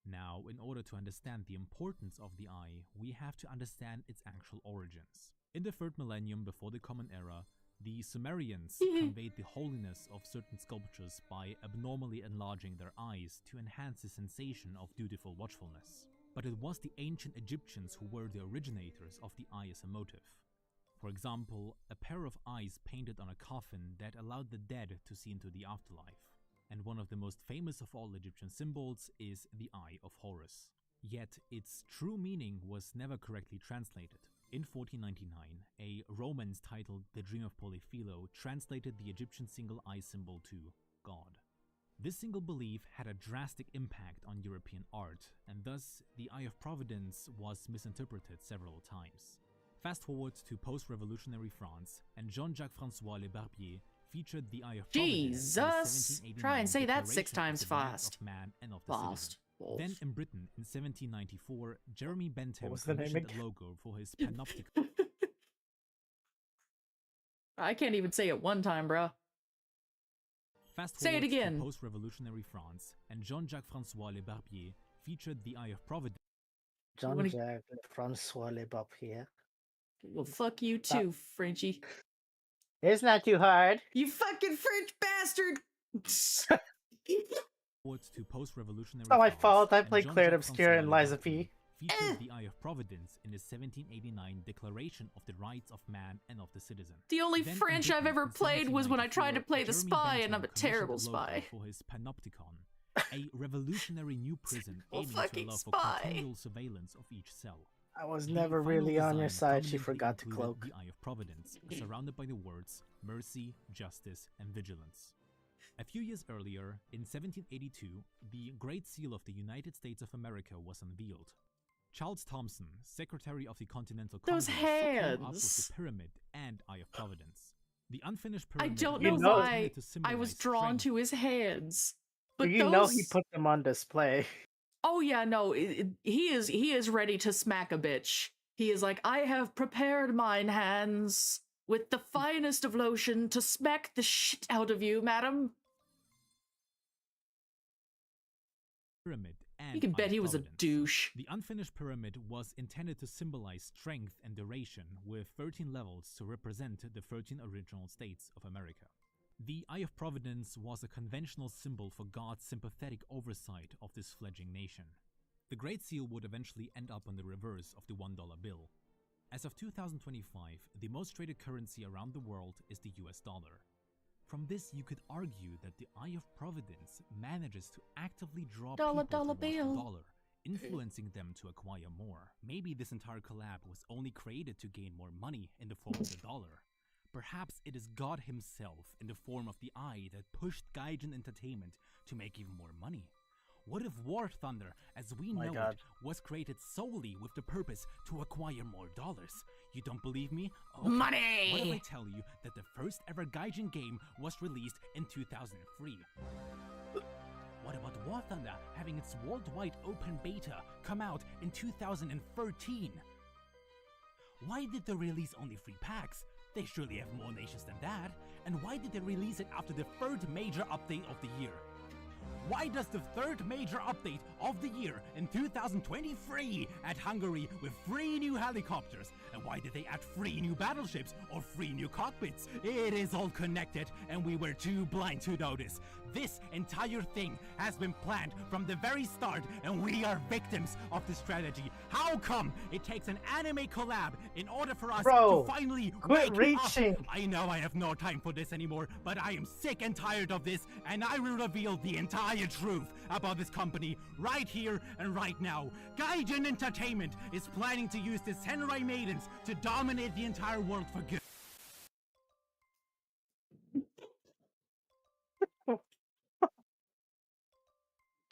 Now, in order to understand the importance of the eye, we have to understand its actual origins. In the 3rd millennium before the Common Era, the Sumerians conveyed the holiness of certain sculptures by abnormally enlarging their eyes to enhance the sensation of dutiful watchfulness. But it was the ancient Egyptians who were the originators of the eye as a motive. For example, a pair of eyes painted on a coffin that allowed the dead to see into the afterlife. And one of the most famous of all Egyptian symbols is the Eye of Horus. Yet its true meaning was never correctly translated. In 1499, a Romance titled The Dream of Polyphilo translated the Egyptian single eye symbol to God. This single belief had a drastic impact on European art, and thus the Eye of Providence was misinterpreted several times. Fast forward to post-revolutionary France, and Jean-Jacques François Le Barbier featured the Eye of Providence in the Jesus! 1789 Try and say that 6 Declaration times of the Rights fast. of Man and of the Fast. Citizen. Then in Britain, in 1794, Jeremy Bentham was the name commissioned again? a logo for his panopticon. I can't even say it one time, bro. Fast Say it forward again. to post-revolutionary France, and Jean-Jacques François Le Barbier featured the Eye of Providence. Jean-Jacques Francois Le Barbier. Well, fuck you too, Frenchie. It's not too hard. You fucking French bastard! To post-revolutionary It's not my France, fault. I and played Claire Jean-Jacques Obscure and François Liza Le P. featured the Eye of Providence in his 1789 Declaration of the Rights of Man and of the Citizen. The only Then in French Britain, I've ever in played was when I tried to 1794, play the Jeremy spy, and Bentham I'm a commissioned terrible a logo spy. for his panopticon, a revolutionary new prison Well, aiming to fucking allow for spy. continual surveillance of each cell. I was The never final really on your design side. She prominently forgot to included cloak. The Eye of Providence, surrounded by the words mercy, justice, and vigilance. A few years earlier, in 1782, the Great Seal of the United States of America was unveiled. Charles Thomson, Secretary of the Continental Those Congress, came up with hands. the pyramid and Eye of Providence. The unfinished I pyramid don't was know why intended to I was symbolize drawn strength. to his hands. But You those... know he put them on display. Oh yeah, no, he is ready to smack a bitch. He is like, I have prepared mine hands with the finest of lotion to smack the shit out of you, madam. Pyramid and You can Eye bet of he was a Providence. douche. The unfinished pyramid was intended to symbolize strength and duration, with 13 levels to represent the 13 original states of America. The Eye of Providence was a conventional symbol for God's sympathetic oversight of this fledgling nation. The Great Seal would eventually end up on the reverse of the $1 bill. As of 2025, the most traded currency around the world is the US dollar. From this, you could argue that the Eye of Providence manages to actively draw Dollar, people dollar towards the bill. dollar, influencing them to acquire more. Maybe this entire collab was only created to gain more money in the form of the dollar. Perhaps it is God himself in the form of the eye that pushed Gaijin Entertainment to make even more money. What if War Thunder, as we know God. it, was created solely with the purpose to acquire more dollars? You don't believe me? Okay. Money! What if I tell you that the first ever Gaijin game was released in 2003? What about War Thunder having its worldwide open beta come out in 2013? Why did they release only 3 packs? They surely have more nations than that. And why did they release it after the third major update of the year? Why does the third major update of the year in 2023 add Hungary with 3 new helicopters? And why did they add 3 new battleships or 3 new cockpits? It is all connected and we were too blind to notice. This entire thing has been planned from the very start and we are victims of the strategy. How come it takes an anime collab in order for us Bro, to finally quit wake reaching. up? I know I have no time for this anymore, but I am sick and tired of this and I will reveal the entire truth about this company right here and right now. Gaijin Entertainment is planning to use the Senrai Maidens to dominate the entire world for good.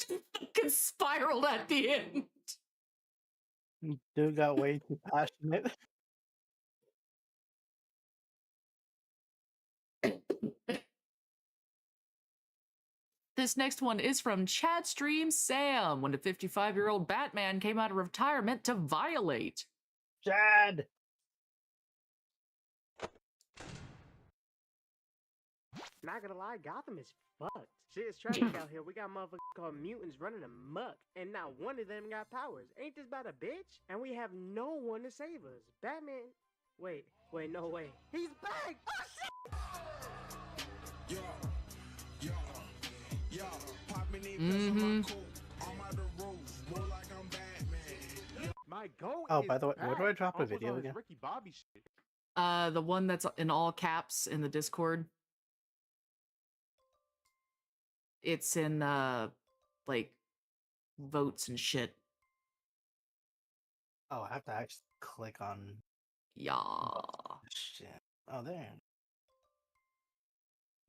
Fucking spiraled at the end. Dude got way too passionate. This next one is from Chatstream Sam. When a 55-year-old Batman came out of retirement to violate. Chad! Not gonna lie, Gotham is fucked. Shit is tragic out here. We got motherfuckers called mutants running amok, and not one of them got powers. Ain't this about a bitch? And we have no one to save us. Batman. Wait, no way. He's back! Oh shit! My goal Oh, is by the way, where do I back. drop a Almost video on his again? Ricky Bobby shit. The one that's in all caps in the Discord. It's in, like, votes and shit. Oh, I have to actually click on. Yeah. Shit. Oh, there.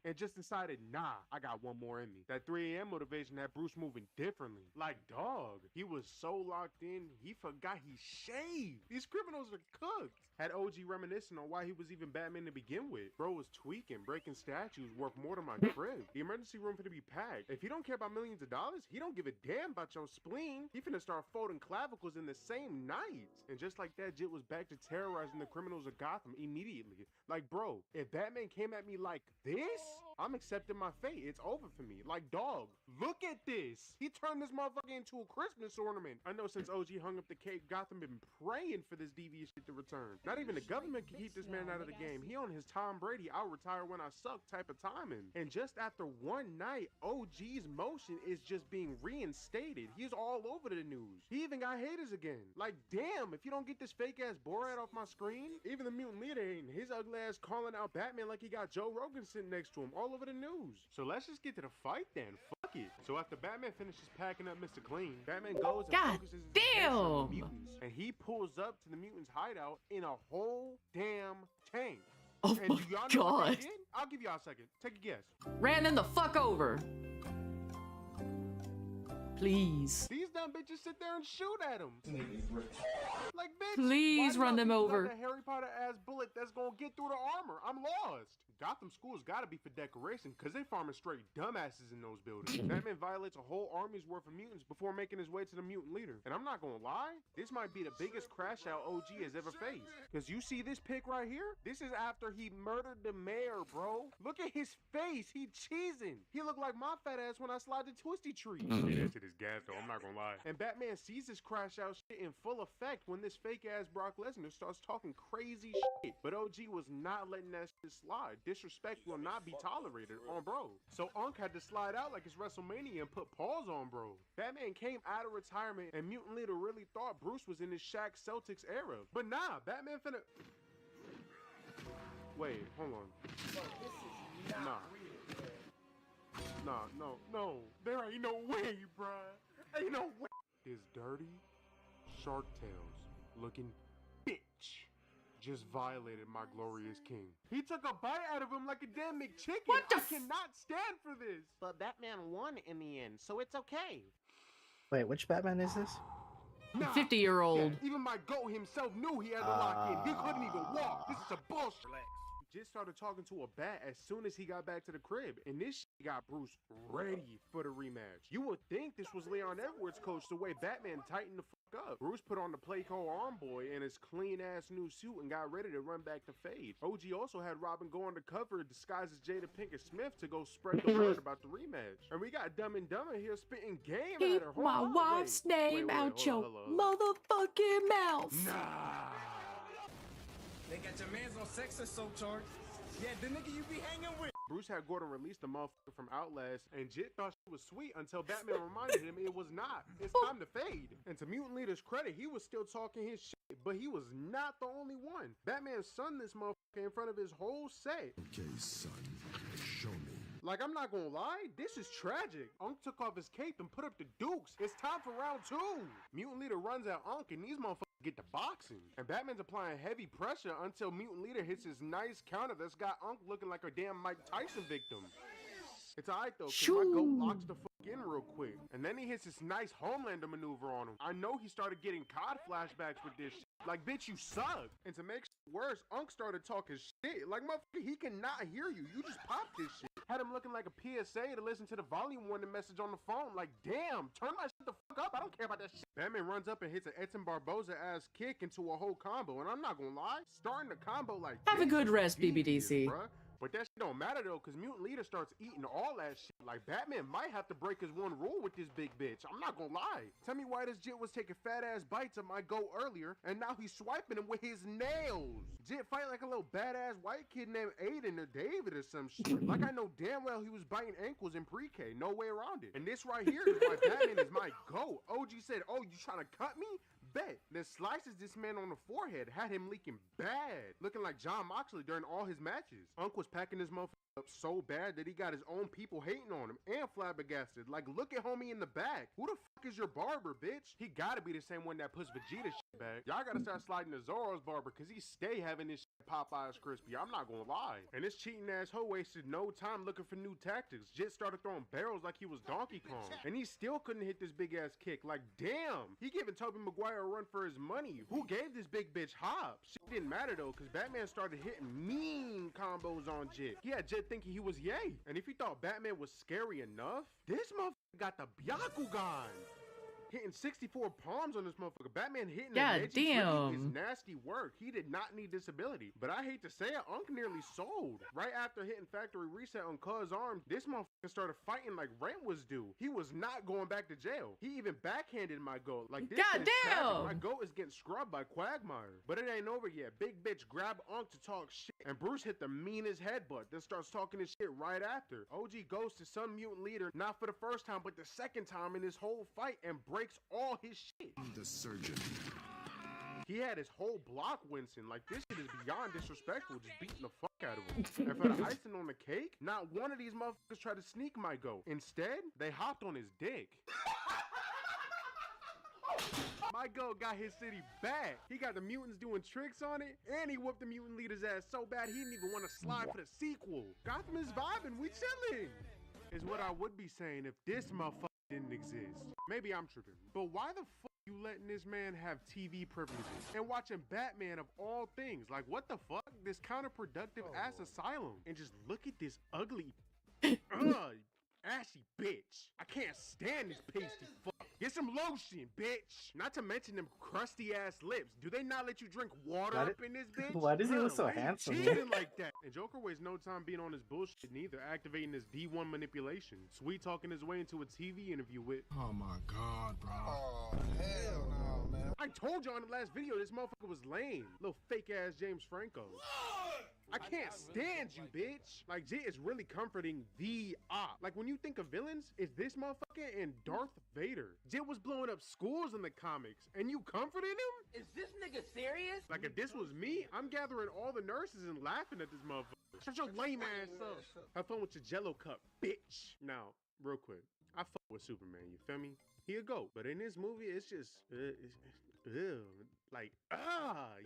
And just decided, nah, I got one more in me. That 3 a.m. motivation had Bruce moving differently. Like, dog, he was so locked in, he forgot he shaved. These criminals are cooked. Had OG reminiscing on why he was even Batman to begin with. Bro was tweaking, breaking statues worth more than my crib. The emergency room finna be packed. If he don't care about millions of dollars, he don't give a damn about your spleen. He finna start folding clavicles in the same night. And just like that, Jit was back to terrorizing the criminals of Gotham immediately. Like, bro, if Batman came at me like this, I'm accepting my fate. It's over for me. Like, dog, look at this. He turned this motherfucker into a Christmas ornament. I know since OG hung up the cape, Gotham been praying for this devious shit to return. Not even the government can keep this man out of the game. He on his Tom Brady, I'll retire when I suck type of timing. And just after one night, OG's motion is just being reinstated. He's all over the news. He even got haters again. Like, damn, if you don't get this fake ass Borat off my screen, even the mutant leader hating. His ugly ass calling out Batman like he got Joe Rogan sitting next to him all over the news. So let's just get to the fight then. Fuck it. So after Batman finishes packing up Mr. Clean, Batman goes and God focuses his attention on the damn. mutants. And he pulls up to the mutants' hideout in a whole damn tank. Oh and my do y'all know what they God. did? I'll give y'all a second. Take a guess. Ran them the fuck over. Please. These dumb bitches sit there and shoot at him. Like, bitch, Please why run do them y'all think you over. got that Harry Potter ass bullet that's gonna get through the armor. I'm lost. Gotham schools gotta be for decoration, cause they farming straight dumbasses in those buildings. Batman violates a whole army's worth of mutants before making his way to the mutant leader. And I'm not gonna lie, this might be the biggest crash out OG has ever faced. Cause you see this pic right here? This is after he murdered the mayor, bro. Look at his face. He cheesing. He looked like my fat ass when I slide the twisty tree. Yeah, that shit is gas though, I'm not gonna lie. And Batman sees this crash out shit in full effect when this fake ass Brock Lesnar starts talking crazy shit. But OG was not letting that shit slide. Disrespect will not be tolerated on bro. So Unk had to slide out like it's WrestleMania and put paws on bro. Batman came out of retirement and Mutant Leader really thought Bruce was in his Shaq Celtics era. But nah, Batman finna... Wait, hold on. No. There ain't no way, bruh. Ain't no way. This dirty Shark Tales looking bitch just violated my glorious king. He took a bite out of him like a damn McChicken. What the I cannot stand for this. But Batman won in the end, so it's okay. Wait, which Batman is this? Nah, 50-year-old. yeah, even my goat himself knew he had to lock in. He couldn't even walk. This is a bullshit. Just started talking to a bat as soon as he got back to the crib, and this shit got Bruce ready for the rematch. You would think this was Leon Edwards' coach the way Batman tightened the up. Bruce put on the Playco arm boy and his clean ass new suit and got ready to run back to Fade. OG also had Robin go undercover disguised as Jada Pinkett Smith to go spread the word about the rematch. And we got Dumb and Dumber here spitting game Keep at her. Hold my on, wife's name out hold your on, hold on. motherfucking mouth. Nah. They got your man's on sex assault charge. Yeah, the nigga you be hanging with. Bruce had Gordon release the motherfucker from Outlast, and Jit thought she was sweet until Batman reminded him it was not. It's time to fade. And to Mutant Leader's credit, he was still talking his shit, but he was not the only one. Batman sunned this motherfucker in front of his whole set. Okay, son, show me. Like, I'm not gonna lie, this is tragic. Unc took off his cape and put up the dukes. It's time for round 2. Mutant Leader runs at Unc, and these motherfuckers get to boxing. And Batman's applying heavy pressure until Mutant Leader hits his nice counter that's got Unc looking like a damn Mike Tyson victim. It's alright though, cause my goat locks the fuck in real quick. And then he hits this nice Homelander maneuver on him. I know he started getting COD flashbacks with this shit. Like, bitch, you suck. And to make shit worse, Unc started talking shit. Like, motherfucker, he cannot hear you. You just popped this shit. Had him looking like a PSA to listen to the volume warning message on the phone. Like, damn, turn my shit the fuck up. I don't care about that shit. Batman runs up and hits an Edson Barboza ass kick into a whole combo. And I'm not gonna lie, starting the combo like Have a this good is rest, devious, BBDC. bruh. But that shit don't matter though, cause Mutant Leader starts eating all that shit. Like, Batman might have to break his one rule with this big bitch. I'm not gonna lie. Tell me why this Jit was taking fat ass bites of my goat earlier, and now he's swiping him with his nails. Jit fight like a little badass white kid named Aiden or David or some shit. Like, I know damn well he was biting ankles in pre-K. No way around it. And this right here is why Batman is my goat. OG said, oh, you trying to cut me? Bet. Then slices this man on the forehead, had him leaking bad, looking like John Moxley during all his matches. Unc was packing this motherfucker up so bad that he got his own people hating on him and flabbergasted. Like, look at homie in the back. Who the fuck is your barber, bitch? He gotta be the same one that puts Vegeta shit back. Y'all gotta start sliding to Zoro's barber, cause he stay having this shit Popeye's crispy. I'm not gonna lie. And this cheating ass hoe wasted no time looking for new tactics. Jit started throwing barrels like he was Donkey Kong. And he still couldn't hit this big ass kick. Like, damn. He giving Tobey Maguire a run for his money. Who gave this big bitch hops? Shit didn't matter though, cause Batman started hitting mean combos on Jit. He had Jit thinking he was yay. And if you thought Batman was scary enough, this motherfucker got the Byakugan. Hitting 64 palms on this motherfucker. Batman hitting God an edgy damn. is nasty work. He did not need this ability. But I hate to say it, Unc nearly sold. Right after hitting Factory Reset on Cuz arm, this motherfucker started fighting like Rent was due. He was not going back to jail. He even backhanded my goat. Like, this God shit is tragic. damn. My goat is getting scrubbed by Quagmire. But it ain't over yet. Big bitch grabbed Unc to talk shit. And Bruce hit the meanest headbutt, then starts talking his shit right after. OG goes to some mutant leader, not for the first time, but the second time in this whole fight, and breaks all his shit. The surgeon. He had his whole block wincing. Like, this shit is beyond disrespectful, just beating the fuck out of him. And for the icing on the cake, not one of these motherfuckers tried to sneak my goat. Instead, they hopped on his dick. My goat got his city back. He got the mutants doing tricks on it, and he whooped the mutant leader's ass so bad he didn't even want to slide for the sequel. Gotham is vibing, we chilling. Is what I would be saying if this motherfucker didn't exist. Maybe I'm tripping, but why the fuck you letting this man have TV privileges and watching Batman of all things? Like, what the fuck? This counterproductive ass asylum. And just look at this ugly ashy bitch. I can't stand this pasty fuck. Get some lotion, bitch. Not to mention them crusty ass lips. Do they not let you drink water up in this bitch? Why does he look so Why you handsome? cheating like that? And Joker wastes no time being on his bullshit neither, activating his D1 manipulation. Sweet talking his way into a TV interview with, Oh my god, bro. Oh, hell no, man. I told you on the last video this motherfucker was lame. Little fake ass James Franco. I can't stand you, bitch. Like, Jit is really comforting the op. Like, when you think of villains, it's this motherfucker and Darth Vader. Jit was blowing up schools in the comics, and you comforted him? Is this nigga serious? Like, if this was me, I'm gathering all the nurses and laughing at this motherfucker. Shut your lame ass up. Have fun with your Jello cup, bitch. Now, real quick, I fuck with Superman, you feel me? He a goat, but in this movie, it's just, like,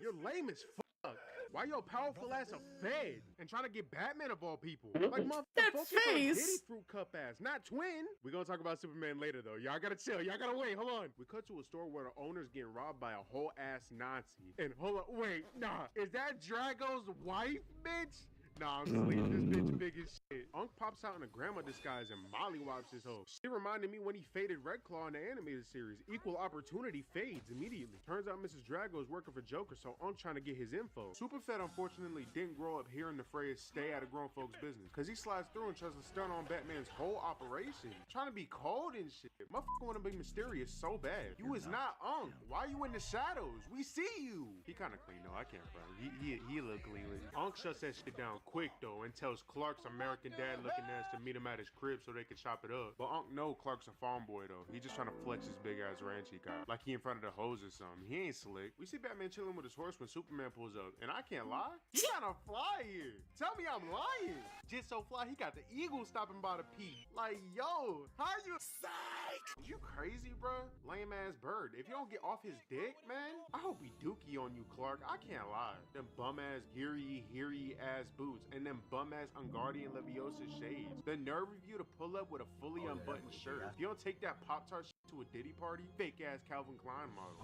you're lame as fuck. Why your powerful ass a fed and trying to get Batman of all people? Like, motherfucker, That focus on face. Diddy Fruit Cup ass, not Twin. We're gonna talk about Superman later though. Y'all gotta chill. Y'all gotta wait. Hold on. We cut to a store where the owner's getting robbed by a whole ass Nazi. And hold on, wait, nah. Is that Drago's wife, bitch? Nah, I'm sleeping. This bitch big as shit. shit. Unc pops out in a grandma disguise and mollywops his hoe. It reminded me when he faded Red Claw in the animated series. Equal opportunity fades immediately. Turns out Mrs. Drago is working for Joker, so Unc trying to get his info. Superfed unfortunately didn't grow up hearing the phrase "stay out of grown folks' business," because he slides through and tries to stun on Batman's whole operation. Trying to be cold and shit. Motherfucker want to be mysterious so bad. You is not Unc. Why you in the shadows? We see you. He kind of clean though. I can't front. He a little clean. Unc shuts that shit down quick though and tells Clark's American dad looking ass to meet him at his crib so they can chop it up. But Unc know Clark's a farm boy though. He just trying to flex his big ass ranch he got. Like he in front of the hose or something. He ain't slick. We see Batman chilling with his horse when Superman pulls up. And I can't lie. He kinda fly here. Tell me I'm lying. Just so fly, he got the eagle stopping by the peak. Like, yo, how you psych? You crazy, bro? Lame ass bird. If you don't get off his dick, man, I hope he dookie on you, Clark. I can't lie. Them bum ass hairy ass boots and them bum ass Unguardian Leviosa shades. The nerve of you to pull up with a fully unbuttoned shirt. If you don't take that Pop-Tart shit to a Diddy party, fake ass Calvin Klein model.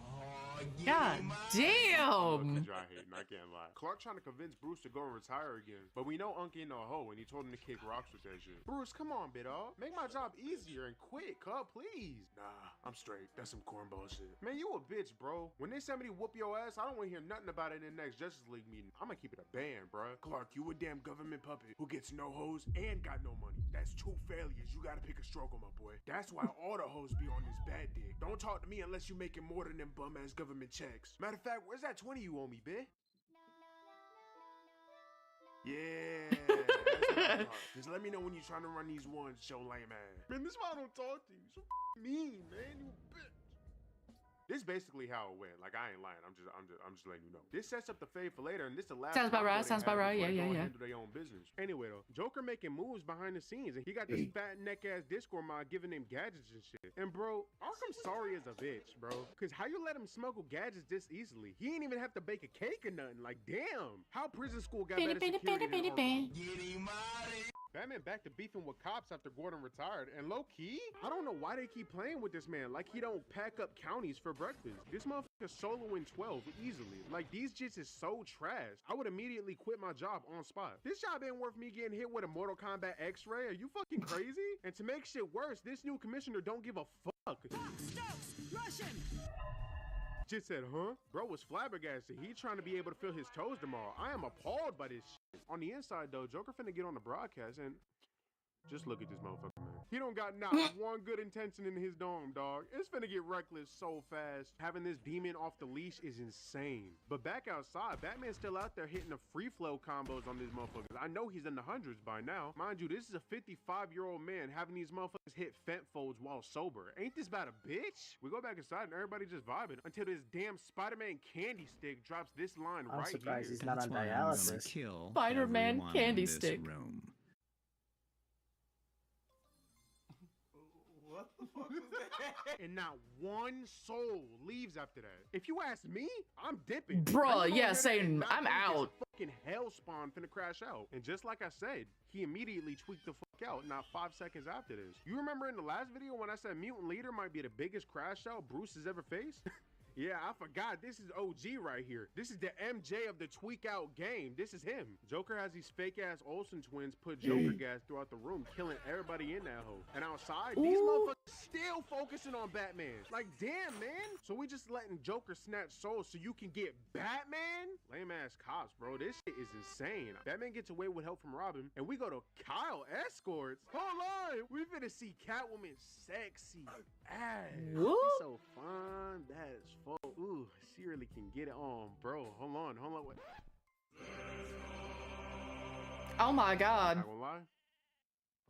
God damn. Dry hating, I can't lie. Clark trying to convince Bruce to go and retire again, but we know Unc ain't no hoe and he told him to kick rocks with that shit. Bruce, come on, bit-dog. Make my job easier and quick, cuz, please. Nah, I'm straight. That's some cornball shit. Man, you a bitch, bro. When they send me to whoop your ass, I don't want to hear nothing about it in the next Justice League meeting. I'm gonna keep it a band, bro. Clark, you a damn government puppet who gets no hoes and got no money. That's 2 failures. You gotta pick a struggle, my boy. That's why all the hoes be on this bad dick. Don't talk to me unless you making more than them bum-ass government checks. Matter of fact, where's that 20 you owe me, bitch? Yeah, that's what I thought. Just let me know when you're trying to run these ones, show lame ass. Man, this is why I don't talk to you. So mean, man, you bitch. This is basically how it went. Like, I ain't lying. I'm just letting you know. This sets up the fade for later, and this is the last. Sounds about right. Sounds about right. Yeah. Handle their own business. Anyway, though, Joker making moves behind the scenes, and he got this fat neck ass Discord mod giving him gadgets and shit. And bro, Arkham Sorry is a bitch, bro. Cause how you let him smuggle gadgets this easily? He ain't even have to bake a cake or nothing. Like, damn, how prison school got better security than Arkham? Get him out of here. Batman back to beefing with cops after Gordon retired, and low-key, I don't know why they keep playing with this man like he don't pack up counties for breakfast. This motherfucker soloing 12 easily. Like, these jits is so trash. I would immediately quit my job on spot. This job ain't worth me getting hit with a Mortal Kombat X-ray. Are you fucking crazy? And to make shit worse, this new commissioner don't give a fuck. Russian! Just said, huh? Bro was flabbergasted. He trying to be able to feel his toes tomorrow. I am appalled by this shit. On the inside, though, Joker finna get on the broadcast and just look at this motherfucker, man. He don't got not one good intention in his dome, dog. It's finna get reckless so fast. Having this demon off the leash is insane. But back outside, Batman's still out there hitting the free flow combos on these motherfuckers. I know he's in the hundreds by now. Mind you, this is a 55-year-old man having these motherfuckers hit fent folds while sober. Ain't this about a bitch? We go back inside and everybody just vibing until this damn Spider-Man candy stick drops this line I'm right surprised here. he's not on dialysis. Spider-Man candy stick. What the fuck was that? And not one soul leaves after that. If you ask me, I'm dipping. Bruh, yeah, saying I'm out. Fucking hell spawn finna crash out. And just like I said, he immediately tweaked the fuck out not 5 seconds after this. You remember in the last video when I said Mutant Leader might be the biggest crash out Bruce has ever faced? Yeah, I forgot. This is OG right here. This is the MJ of the tweak out game. This is him. Joker has these fake ass Olsen twins put Joker gas throughout the room, killing everybody in that hole. And outside, these motherfuckers still focusing on Batman. Like, damn, man. So we just letting Joker snatch souls so you can get Batman? Lame ass cops, bro. This shit is insane. Batman gets away with help from Robin, and we go to Kyle Escorts. Hold on. We finna see Catwoman sexy ass. She's so fun. That is fun. Ooh, she really can get it on, bro. Hold on. Wait. Oh my god. Not gonna lie.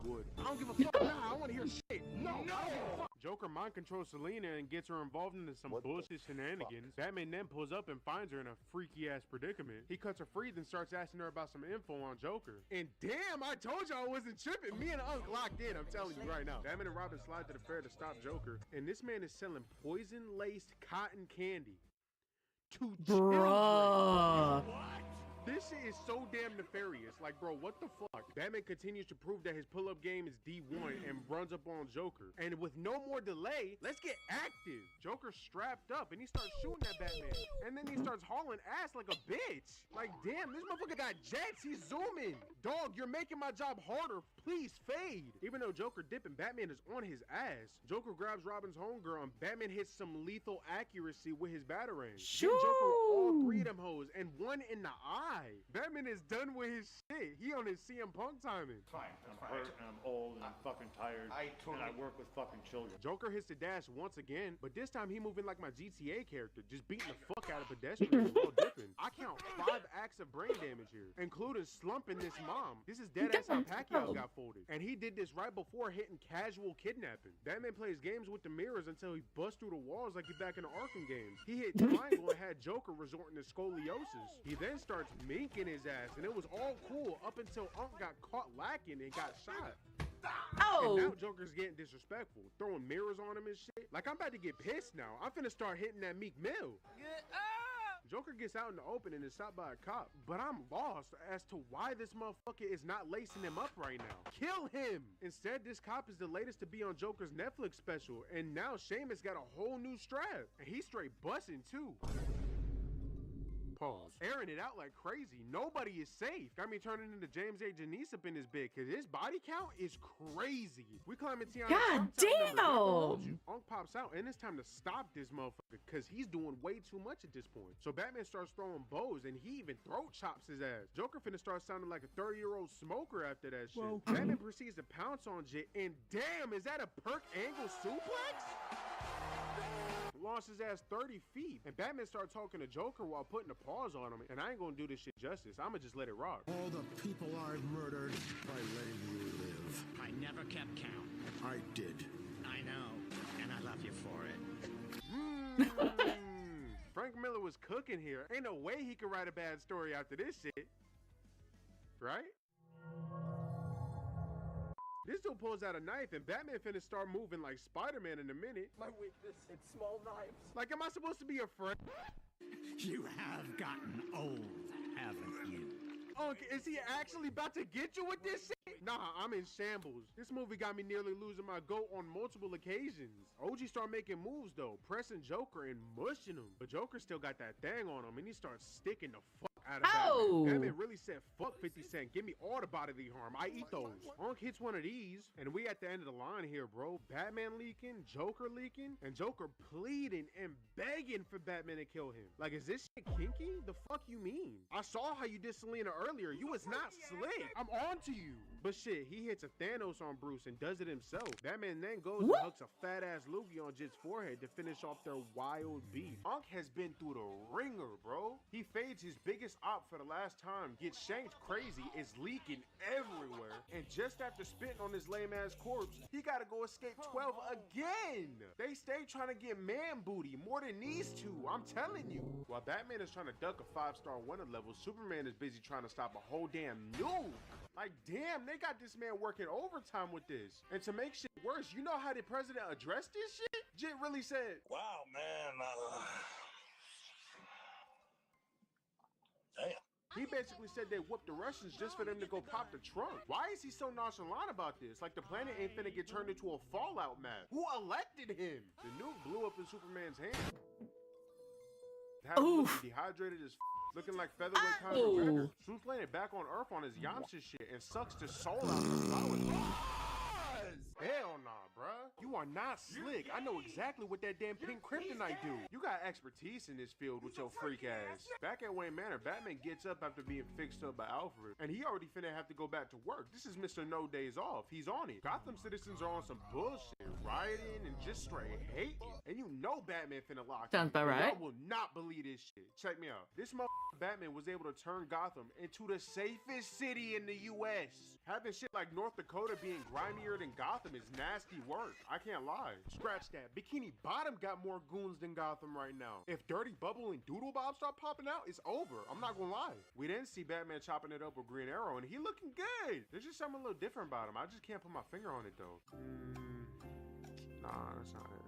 Would. I don't give a fuck. Nah, I want to hear shit. No. I don't give a fuck. Joker mind controls Selena and gets her involved into some bullshit shenanigans. Batman then pulls up and finds her in a freaky ass predicament. He cuts her free, then starts asking her about some info on Joker. And damn, I told y'all I wasn't tripping. Me and Unc locked in. I'm telling you right now. Batman and Robin slide to the fair to stop Joker, and this man is selling poison-laced cotton candy to children. Bruh. This shit is so damn nefarious. Like, bro, what the fuck? Batman continues to prove that his pull-up game is D1 and runs up on Joker. And with no more delay, let's get active. Joker's strapped up and he starts shooting at Batman. And then he starts hauling ass like a bitch. Like, damn, this motherfucker got jets. He's zooming. Dog, you're making my job harder. Please fade. Even though Joker dipping, Batman is on his ass. Joker grabs Robin's homegirl and Batman hits some lethal accuracy with his batarang. Then Joker with all three of them hoes and one in the eye. Batman is done with his shit. He on his CM Punk timing. Fine, I'm hurt and I'm old and I'm fucking tired and I work with fucking children. Joker hits the dash once again, but this time he moving like my GTA character, just beating the fuck out of pedestrians while dipping. I count 5 acts of brain damage here, including slumping this mom. This is dead ass how Pacquiao got folded. And he did this right before hitting casual kidnapping. Batman plays games with the mirrors until he busts through the walls like he back in the Arkham games. He hit triangle and had Joker resorting to scoliosis. He then starts minking his ass, and it was all cool up until Unc got caught lacking and got shot. Oh! And now Joker's getting disrespectful, throwing mirrors on him and shit. Like, I'm about to get pissed now. I'm finna start hitting that Meek Mill. Joker gets out in the open and is shot by a cop, but I'm lost as to why this motherfucker is not lacing him up right now. Kill him! Instead, this cop is the latest to be on Joker's Netflix special, and now Sheamus got a whole new strap, and he's straight busting too. Pause. Airing it out like crazy. Nobody is safe. Got me turning into James A. Janice up in this bit, cause his body count is crazy. We climbing Tiana. God damn! Unc pops out, and it's time to stop this motherfucker, cause he's doing way too much at this point. So Batman starts throwing bows, and he even throat chops his ass. Joker finna start sounding like a 30-year-old smoker after that shit. Whoa. Batman proceeds to pounce on Jit, and damn, is that a perk angle suplex? Launched his ass 30 feet, and Batman started talking to Joker while putting a pause on him, and I ain't gonna do this shit justice. I'ma just let it rock. All the people I've murdered by letting you live. I never kept count. I did. I know, and I love you for it. Frank Miller was cooking here. Ain't no way he could write a bad story after this shit. Right? This dude pulls out a knife and Batman finna start moving like Spider-Man in a minute. My weakness is small knives. Like, am I supposed to be afraid? You have gotten old, haven't you? Unc, is he actually about to get you with this shit? Nah, I'm in shambles. This movie got me nearly losing my goat on multiple occasions. OG start making moves though, pressing Joker and mushing him. But Joker still got that thing on him and he starts sticking the fuck out of Batman. Batman really said, fuck 50 Cent, give me all the bodily harm, I eat those. Unc hits one of these, and we at the end of the line here, bro. Batman leaking, Joker leaking, and Joker pleading and begging for Batman to kill him. Like, is this shit kinky? The fuck you mean? I saw how you did Selena earlier. You was not slick. I'm on to you. But shit, he hits a Thanos on Bruce and does it himself. Batman then goes and hooks a fat ass loogie on Jit's forehead to finish off their wild beef. Unc has been through the ringer, bro. He fades his biggest op for the last time, gets shanked crazy, is leaking everywhere, and just after spitting on his lame ass corpse, he gotta go escape 12 again. They stay trying to get man booty more than these two, I'm telling you. While Batman is trying to duck a 5-star winner level, Superman is busy trying to stop a whole damn nuke. Like, damn, they got this man working overtime with this. And to make shit worse, you know how the president addressed this shit? Jit really said, wow, man, damn. He basically said they whooped the Russians just for them to go pop the trunk. Why is he so nonchalant about this? Like the planet ain't finna get turned into a fallout map. Who elected him? The nuke blew up in Superman's hand. Looking dehydrated as looking like featherweight Conor McGregor. Zeus landed back on Earth on his Yamcha shit and sucks the soul out of the flowers. Hell nah, bruh. You are not slick. I know exactly what that damn pink kryptonite do. You got expertise in this field with your freak ass. Back at Wayne Manor, Batman gets up after being fixed up by Alfred, and he already finna have to go back to work. This is Mr. No Days Off. He's on it. Gotham citizens are on some bullshit, rioting and just straight hating. And you know Batman finna lock Sounds about right. I will not believe this shit. Check me out. This Batman was able to turn Gotham into the safest city in the U.S. Having shit like North Dakota being grimier than Gotham is nasty work. I can't lie. Scratch that. Bikini Bottom got more goons than Gotham right now. If Dirty Bubble and Doodle Bob start popping out, it's over. I'm not gonna lie. We didn't see Batman chopping it up with Green Arrow, and he looking good. There's just something a little different about him. I just can't put my finger on it, though. Nah, that's not it.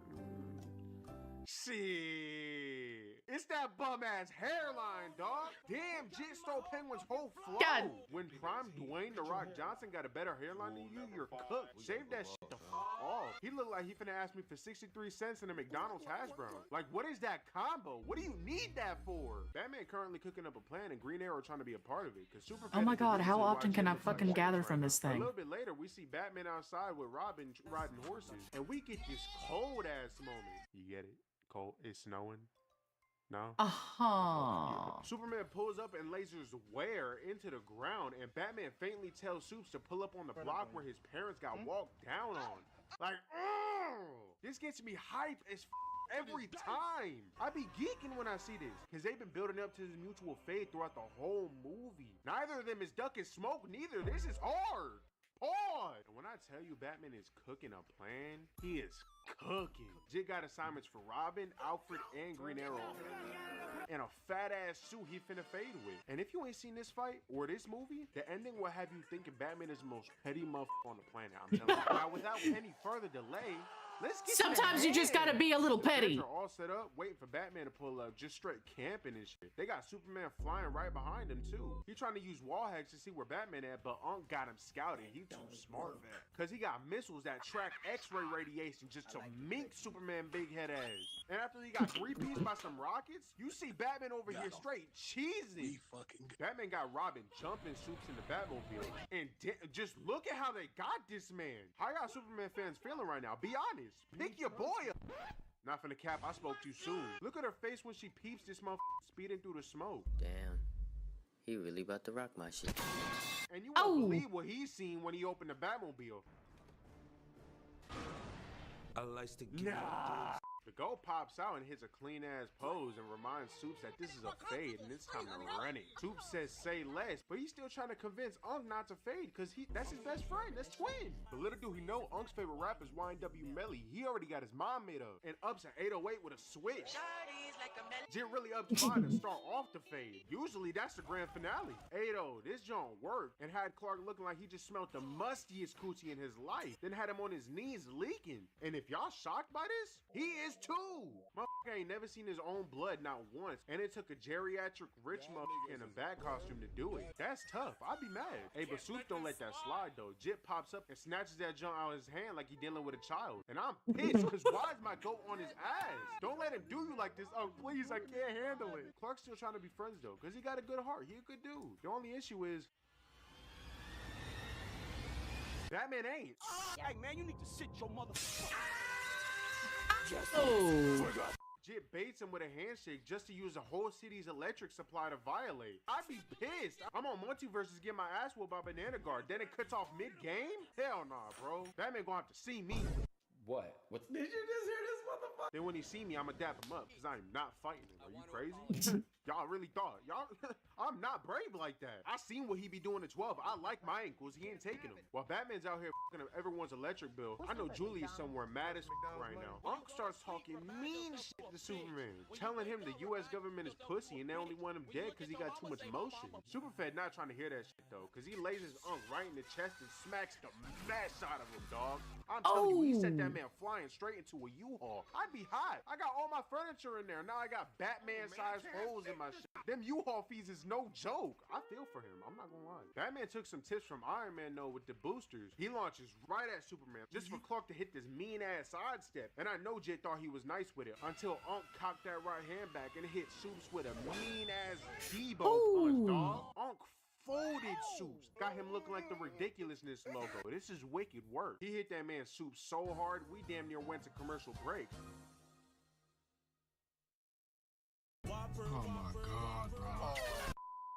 Shit. It's that bum ass hairline, dog. Damn, Jit stole Penguin's whole flow. God. When Prime Dwayne The Rock Johnson got a better hairline than you, you're cooked. Shave that shit the fuck off. He looked like he finna ask me for 63 cents in a McDonald's hash brown. Like, what is that combo? What do you need that for? Batman currently cooking up a plan and Green Arrow trying to be a part of it. Cause Super Oh my god, how often can I fucking gather from this A thing? little bit later, we see Batman outside with Robin riding horses, and we get this cold ass moment. You get it? Cold. It's snowing. No? Superman pulls up and lasers Ware into the ground, and Batman faintly tells Supes to pull up on the block where his parents got walked down on. Like, this gets me hype as every time. I be geeking when I see this, because they've been building up to this mutual fade throughout the whole movie. Neither of them is ducking smoke, neither. This is hard. Pause. And when I tell you Batman is cooking a plan, he is cooking. Jit got assignments for Robin, Alfred, and Green Arrow, and a fat ass suit he finna fade with. And if you ain't seen this fight or this movie, the ending will have you thinking Batman is the most petty motherfucker on the planet. I'm telling you. Now, without any further delay, let's get Sometimes you just gotta be a little petty. They're all set up, waiting for Batman to pull up, just straight camping and shit. They got Superman flying right behind him too. He trying to use wall hacks to see where Batman at, but Unc got him scouted. He too smart for that. Cause he got missiles that track X-ray radiation just to mink Superman big head ass. And after he got three-pieced by some rockets, you see Batman over here straight cheesing. Batman got Robin jumping Supes in the Batmobile. And just look at how they got this man. How y'all Superman fans feeling right now? Be honest. Pick your boy up. Not finna cap, I spoke too soon. Look at her face when she peeps this motherfucker speeding through the smoke. Damn. He really about to rock my shit. And you won't believe what he's seen when he opened the Batmobile. I like to get The goat pops out and hits a clean ass pose and reminds Supes that this is a fade and it's time to run it. Supes says say less, but he's still trying to convince Unc not to fade because that's his best friend, that's twin. But little do he know Unc's favorite rapper is YNW Melly. He already got his mind made up and ups an 808 with a switch. Jit really upped mine to start off the fade. Usually that's the grand finale. 8-0, this joint worked and had Clark looking like he just smelled the mustiest coochie in his life. Then had him on his knees leaking. And if y'all shocked by this, he is too. Motherfucker ain't never seen his own blood not once, and it took a geriatric rich motherfucker in a bat costume to do it. That's tough. I'd be mad. Hey, but Supes don't let that slide though. Jit pops up and snatches that junk out of his hand like he dealing with a child. And I'm pissed because why is my goat on his ass? Don't let him do you like this. Oh, please, I can't handle it. Clark's still trying to be friends though, because he got a good heart. He a good dude. The only issue is Batman ain't. Hey man, you need to sit your motherfucker. Jit baits him with a handshake just to use the whole city's electric supply to violate. I'd be pissed. I'm on Multiverses get my ass whooped by Banana Guard. Then it cuts off mid-game? Hell nah, bro. Batman gonna have to see me. What? What's... Did you just hear this motherfucker? Then when he see me, I'ma dap him up because I am not fighting him. Are you crazy? Y'all really thought. Y'all, I'm not brave like that. I seen what he be doing at 12. I like my ankles. He ain't taking them. While Batman's out here fucking up everyone's electric bill, I know Julie is somewhere mad as right now. Unc starts talking mean shit to Superman, telling him the U.S. government is pussy and they only want him dead because he got too much motion. Superfed not trying to hear that shit though, because he lasers Unc right in the chest and smacks the mess out of him, dog. I'm telling you, he sent that man flying straight into a U-Haul. I'd be hot. I got all my furniture in there. Now I got Batman-sized holes in my shit. Them U-Haul fees is no joke. I feel for him. I'm not gonna lie. Batman took some tips from Iron Man though with the boosters. He launches right at Superman just for Clark to hit this mean-ass sidestep. And I know Jay thought he was nice with it until Unc cocked that right hand back and hit Supes with a mean-ass Debo punch, dog. Unc folded Supes. Got him looking like the ridiculousness logo. This is wicked work. He hit that man Supes so hard, we damn near went to commercial break. Oh my god, bro.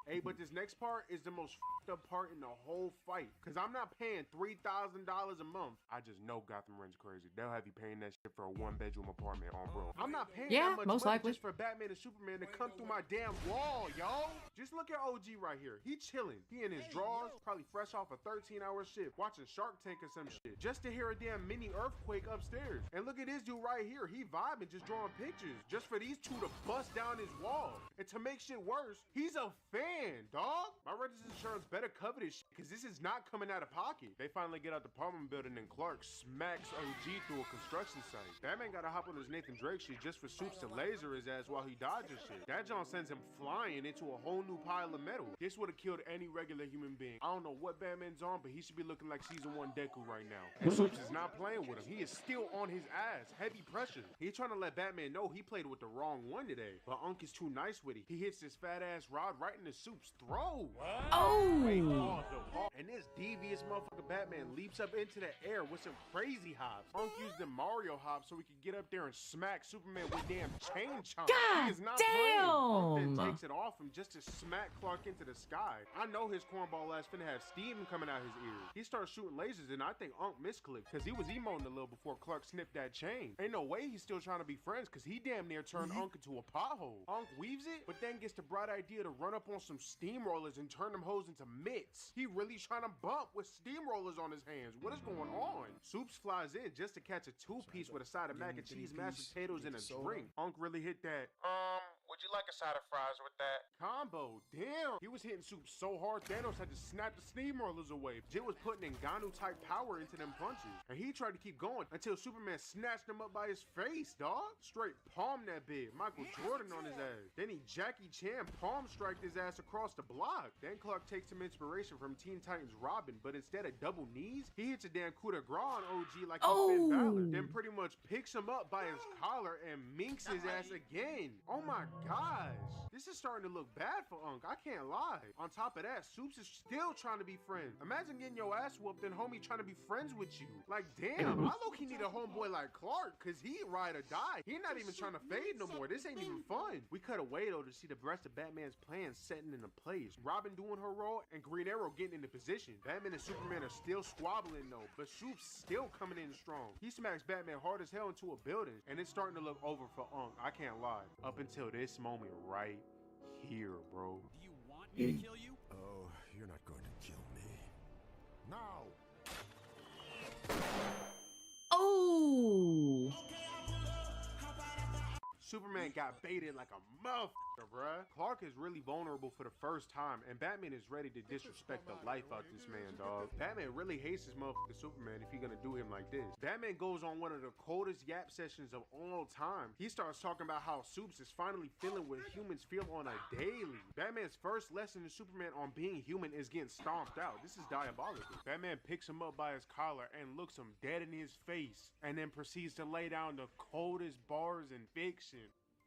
Hey, but this next part is the most f***ed up part in the whole fight. Because I'm not paying $3,000 a month. I just know Gotham Rent's crazy. They'll have you paying that shit for a one-bedroom apartment on bro. I'm not paying that much money just for Batman and Superman to come through my damn wall, yo. Just look at OG right here. He chilling. He in his drawers, probably fresh off a 13-hour shift, watching Shark Tank or some shit. Just to hear a damn mini earthquake upstairs. And look at this dude right here. He vibing, just drawing pictures. Just for these two to bust down his wall. And to make shit worse, he's a fan. man, dog. My renter's insurance better cover this shit, because this is not coming out of pocket. They finally get out the apartment building and Clark smacks OG through a construction site. Batman gotta hop on his Nathan Drake shit just for Supes to laser his ass while he dodges shit. That John sends him flying into a whole new pile of metal. This would have killed any regular human being. I don't know what Batman's on, but he should be looking like season 1 Deku right now. And Supes is not playing with him. He is still on his ass. Heavy pressure. He's trying to let Batman know he played with the wrong one today. But Unc is too nice with it. He hits his fat ass rod right in the Supes' throat. Oh! Wait, pause though. And this devious motherfucker Batman leaps up into the air with some crazy hops. Unc used the Mario hops so he could get up there and smack Superman with damn chain chomp. God He is not damn! playing. Unc then takes it off him just to smack Clark into the sky. I know his cornball ass finna have steam coming out his ears. He starts shooting lasers and I think Unc misclicked because he was emoting a little before Clark snipped that chain. Ain't no way he's still trying to be friends because he damn near turned Unc into a pothole. Unc weaves it, but then gets the bright idea to run up on some steamrollers and turn them hoes into mitts. He really trying to bump with steamrollers on his hands. What is going on? Supes flies in just to catch a 2-piece with a side of mac and cheese, mashed potatoes, and a drink. Unc really hit that. Would you like a side of fries with that? Combo, damn. He was hitting Supes so hard, Thanos had to snap the steamrollers away. Jit was putting Ngannou-type power into them punches. And he tried to keep going until Superman snatched him up by his face, dog. Straight palm that big. Michael Jordan on his ass. Then he Jackie Chan palm striked his ass across the block. Then Clark takes some inspiration from Teen Titans Robin, but instead of double knees, he hits a damn coup de grace on OG like he's Finn Balor. Then pretty much picks him up by his collar and minks his ass again. Oh my gosh. This is starting to look bad for Unc. I can't lie. On top of that, Supes is still trying to be friends. Imagine getting your ass whooped and homie trying to be friends with you. Like, damn, I low-key need a homeboy like Clark, cause he ride or die. He not even trying to fade no more. This ain't even fun. We cut away though to see the rest of Batman's plans setting into place. Robin doing her role and Green Arrow getting into position. Batman and Superman are still squabbling though, but Supes still coming in strong. He smacks Batman hard as hell into a building, and it's starting to look over for Unc. I can't lie. Up until this moment right here, bro. Do you want me to kill you? Oh, you're not going to kill me. Now! Oh! Superman got baited like a motherfucker, bruh. Clark is really vulnerable for the first time, and Batman is ready to disrespect the life out this man, dog. Batman really hates this motherfucker Superman if he gonna do him like this. Batman goes on one of the coldest yap sessions of all time. He starts talking about how Supes is finally feeling what humans feel on a daily. Batman's first lesson to Superman on being human is getting stomped out. This is diabolical. Batman picks him up by his collar and looks him dead in his face, and then proceeds to lay down the coldest bars in fiction.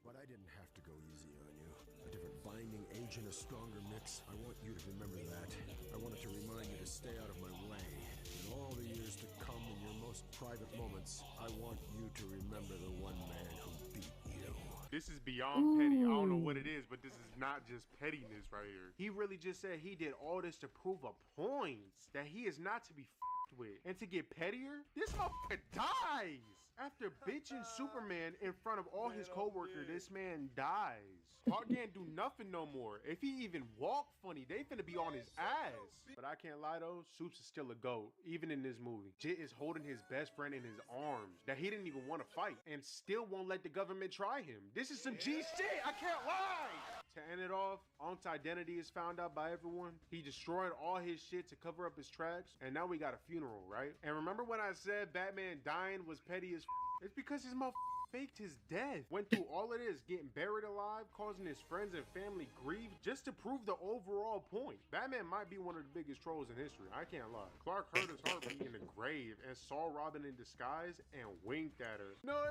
But I didn't have to go easy on you. A different binding agent, a stronger mix. I want you to remember that. I wanted to remind you to stay out of my way. In all the years to come, in your most private moments, I want you to remember the one man who beat you. This is beyond petty. I don't know what it is, but this is not just pettiness right here. He really just said he did all this to prove a point. That he is not to be f***ed with. And to get pettier, this motherfucker dies. After bitching Superman in front of all his co-workers, this man dies. Clark can't do nothing no more. If he even walk funny, they finna be on his ass. But I can't lie though, Supes is still a GOAT, even in this movie. Jit is holding his best friend in his arms that he didn't even want to fight and still won't let the government try him. This is some G shit, I can't lie! To end it off, Unc's identity is found out by everyone. He destroyed all his shit to cover up his tracks, and now we got a funeral, right? And remember when I said Batman dying was petty as f***? It's because his motherfucker faked his death. Went through all of this, getting buried alive, causing his friends and family grief just to prove the overall point. Batman might be one of the biggest trolls in history, I can't lie. Clark heard his heartbeat in the grave and saw Robin in disguise and winked at her. No,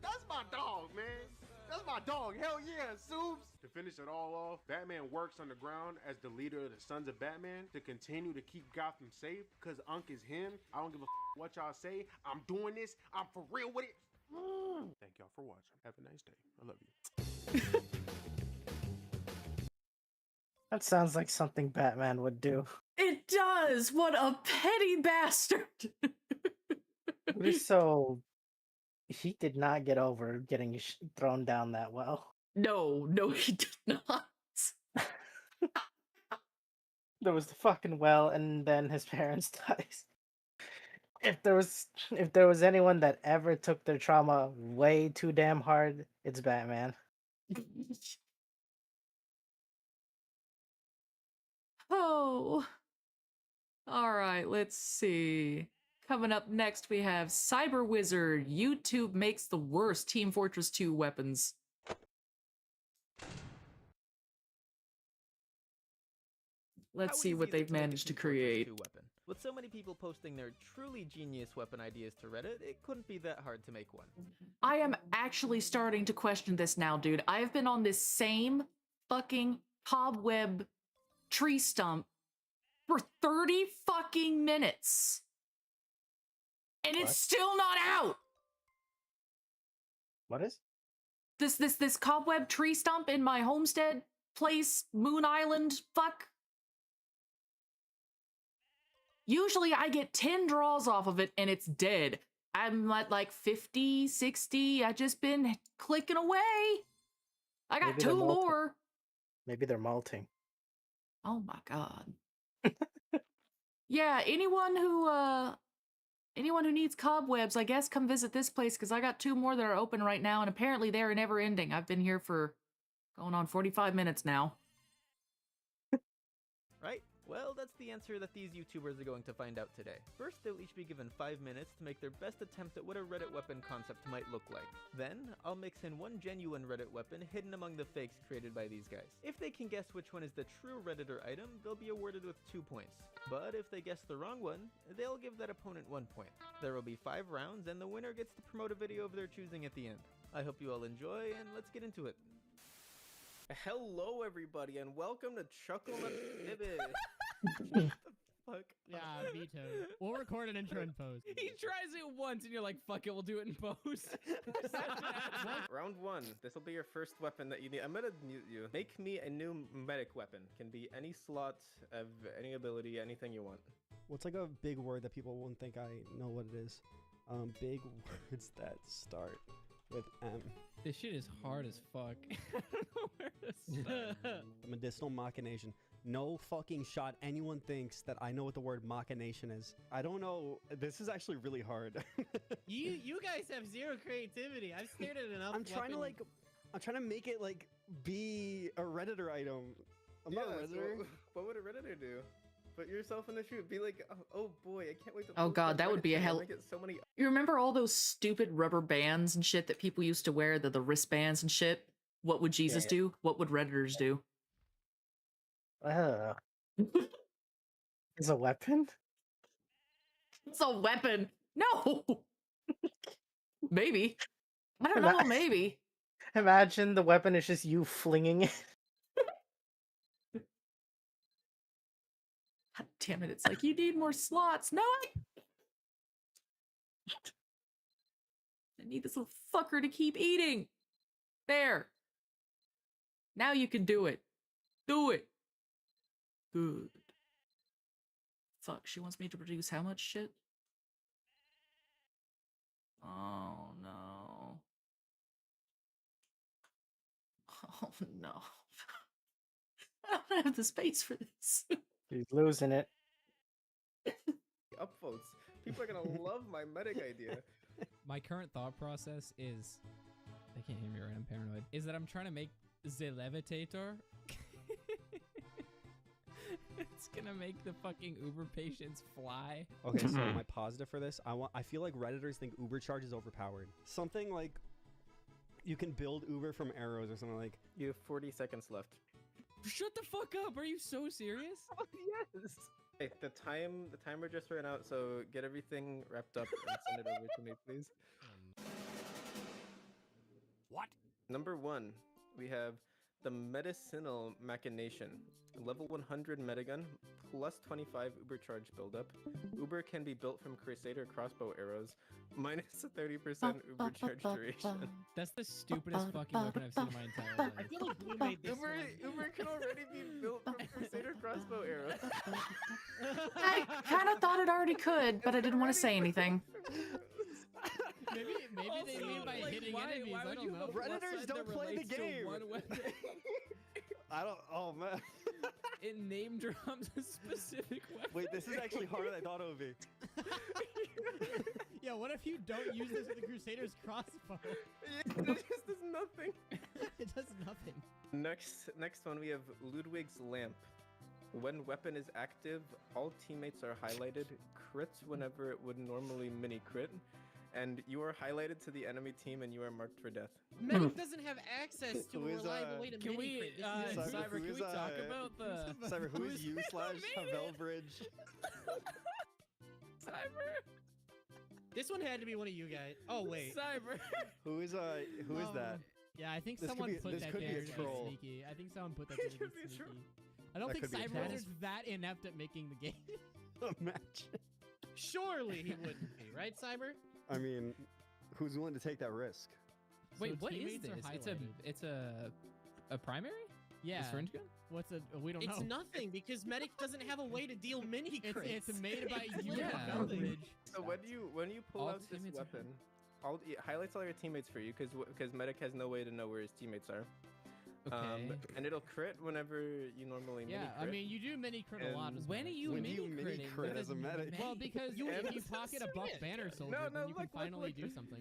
that's my dog, man. That's my dog. Hell yeah, Supes. To finish it all off, Batman works underground as the leader of the Sons of Batman to continue to keep Gotham safe because Unc is him. I don't give a what y'all say. I'm doing this. I'm for real with it. Thank y'all for watching. Have a nice day. I love you. That sounds like something Batman would do. It does! What a petty bastard! So he did not get over getting thrown down that well. No, he did not. There was the fucking well, and then his parents dies. If there was anyone that ever took their trauma way too damn hard, it's Batman. Oh. All right, let's see. Coming up next, we have Cyber Wizard. YouTube makes the worst Team Fortress 2 weapons. Let's see what they've managed to create. Weapon. With so many people posting their truly genius weapon ideas to Reddit, it couldn't be that hard to make one. I am actually starting to question this now, dude. I've been on this same fucking cobweb tree stump for 30 fucking minutes. And it's still not out. What is? This cobweb tree stump in my homestead place, Moon Island, fuck. Usually I get 10 draws off of it and it's dead. I'm at like 50, 60. I've just been clicking away. I got Maybe 2 more. Maybe they're malting. Oh my god. Yeah, anyone who needs cobwebs, I guess come visit this place because I got 2 more that are open right now and apparently they're never ending. I've been here for going on 45 minutes now. Right? Well, that's the answer that these YouTubers are going to find out today. First, they'll each be given 5 minutes to make their best attempt at what a Reddit weapon concept might look like. Then, I'll mix in one genuine Reddit weapon hidden among the fakes created by these guys. If they can guess which one is the true Redditor item, they'll be awarded with 2 points. But if they guess the wrong one, they'll give that opponent 1 point. There will be 5 rounds, and the winner gets to promote a video of their choosing at the end. I hope you all enjoy, and let's get into it. Hello, everybody, and welcome to Chuckle McDibbit. What the fuck? Yeah, veto. We'll record an intro in post. He tries it once, and you're like, "Fuck it, we'll do it in post." Round 1. This will be your first weapon that you need. I'm gonna mute you. Make me a new medic weapon. Can be any slot of any ability, anything you want. What's like a big word that people won't think I know what it is? Big words that start with M. This shit is hard as fuck. I don't know where to start. Medicinal machination. No fucking shot anyone thinks that I know what the word machination is. I don't know. This is actually really hard. You guys have zero creativity. I've stared at enough. I'm trying to make it like be a Redditor item. I'm not a Redditor. So what would a Redditor do? Put yourself in the shoe. Be like, oh boy, I can't wait to. Oh god, that would be a hell. You remember all those stupid rubber bands and shit that people used to wear, the wristbands and shit? What would Jesus do? What would Redditors do? It's a weapon? It's a weapon. No. Maybe. I don't know, maybe. Imagine the weapon is just you flinging it. God damn it, it's like, you need more slots. No, I need this little fucker to keep eating. There. Now you can do it. Do it. Good. Fuck, she wants me to produce how much shit? Oh no. Oh no. I don't have the space for this. He's losing it. Upvotes. People are gonna love my medic idea. My current thought process is, they can't hear me right, I'm paranoid, is that I'm trying to make the levitator. It's gonna make the fucking Uber patients fly. Okay, so my positive for this, I feel like Redditors think Uber charge is overpowered. Something like you can build Uber from arrows or something like. You have 40 seconds left. Shut the fuck up! Are you so serious? Oh yes. Hey, the timer just ran out, so get everything wrapped up and send it over to me, please. What? Number 1, we have the medicinal machination. Level 100 metagun, plus 25 Uber charge buildup. Uber can be built from Crusader crossbow arrows, minus a 30% Uber charge duration. That's the stupidest fucking weapon I've seen in my entire life. I feel like Blue made this Uber can already be built from Crusader crossbow arrows. I kind of thought it already could, but I didn't want to say anything. Maybe also, they mean by hitting enemies. Why I don't know. Predators don't play the game. I don't. Oh man. It name drops a specific weapon. Wait, this is actually harder than I thought it would be. Yeah, what if you don't use this with the Crusader's crossbow? It just does nothing. It does nothing. Next one we have Ludwig's lamp. When weapon is active, all teammates are highlighted, crits whenever it would normally mini crit, and you are highlighted to the enemy team and you are marked for death. Medic doesn't have access to Who a is, reliable way to Can we, mini-crit. This is Cyber, can we talk about the... Cyber, who is you slash Havelbridge? Cyber? This one had to be one of you guys. Oh, wait. Cyber. Who is that? Yeah, I think This could someone be- put this that could be there a to be troll. sneaky. I think someone put that there to be sneaky. I don't That think could be a Cyber troll. is that inept at making the game. Imagine. Surely he wouldn't be, right, Cyber? I mean, who's willing to take that risk? So Wait, what is teammates are this? It's highlighted. a primary? Yeah. A syringe gun? What's a? We don't know. It's nothing because Medic doesn't have a way to deal mini crits. It's made by you, Yeah. Havelbridge. So when you pull All out this teammates are weapon, it highlights all your teammates for you because Medic has no way to know where his teammates are. Okay. And it'll crit whenever you normally Yeah, mini I crit. mean you do mini crit a lot. As When are medic. you When do you mini mini critting? crit That as a is medic? Well, because if you pocket a buff banner soldier, No, then you can look, finally look. do something.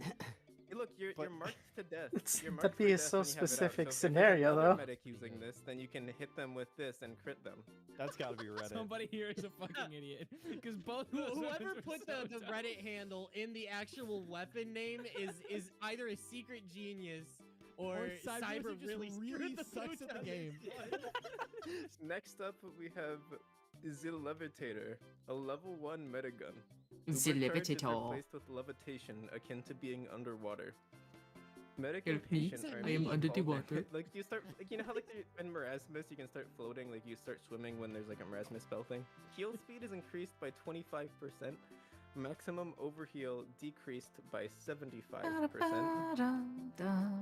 Hey, look, you're marked to death. You're marked That'd for be a death so when you have it out. specific So if scenario, there's another though. medic using this, then you can hit them with this and crit them. That's gotta be Reddit. Somebody here is a fucking idiot. Because both of those Whoever weapons are put so the dumb. Reddit handle in the actual weapon name is either a secret genius or Cyber just really screwed the sucks food at the out. game. Next up, we have the Levitator, a level 1 metagun. The Supercharge is Levitator. replaced with levitation, akin to being underwater. Medic Help and me, patient are I am under the default- water. Like you start, like you know how like in Marasmus you can start floating, like you start swimming when there's like a Marasmus spell thing. Heal speed is increased by 25%. Maximum overheal decreased by 75%.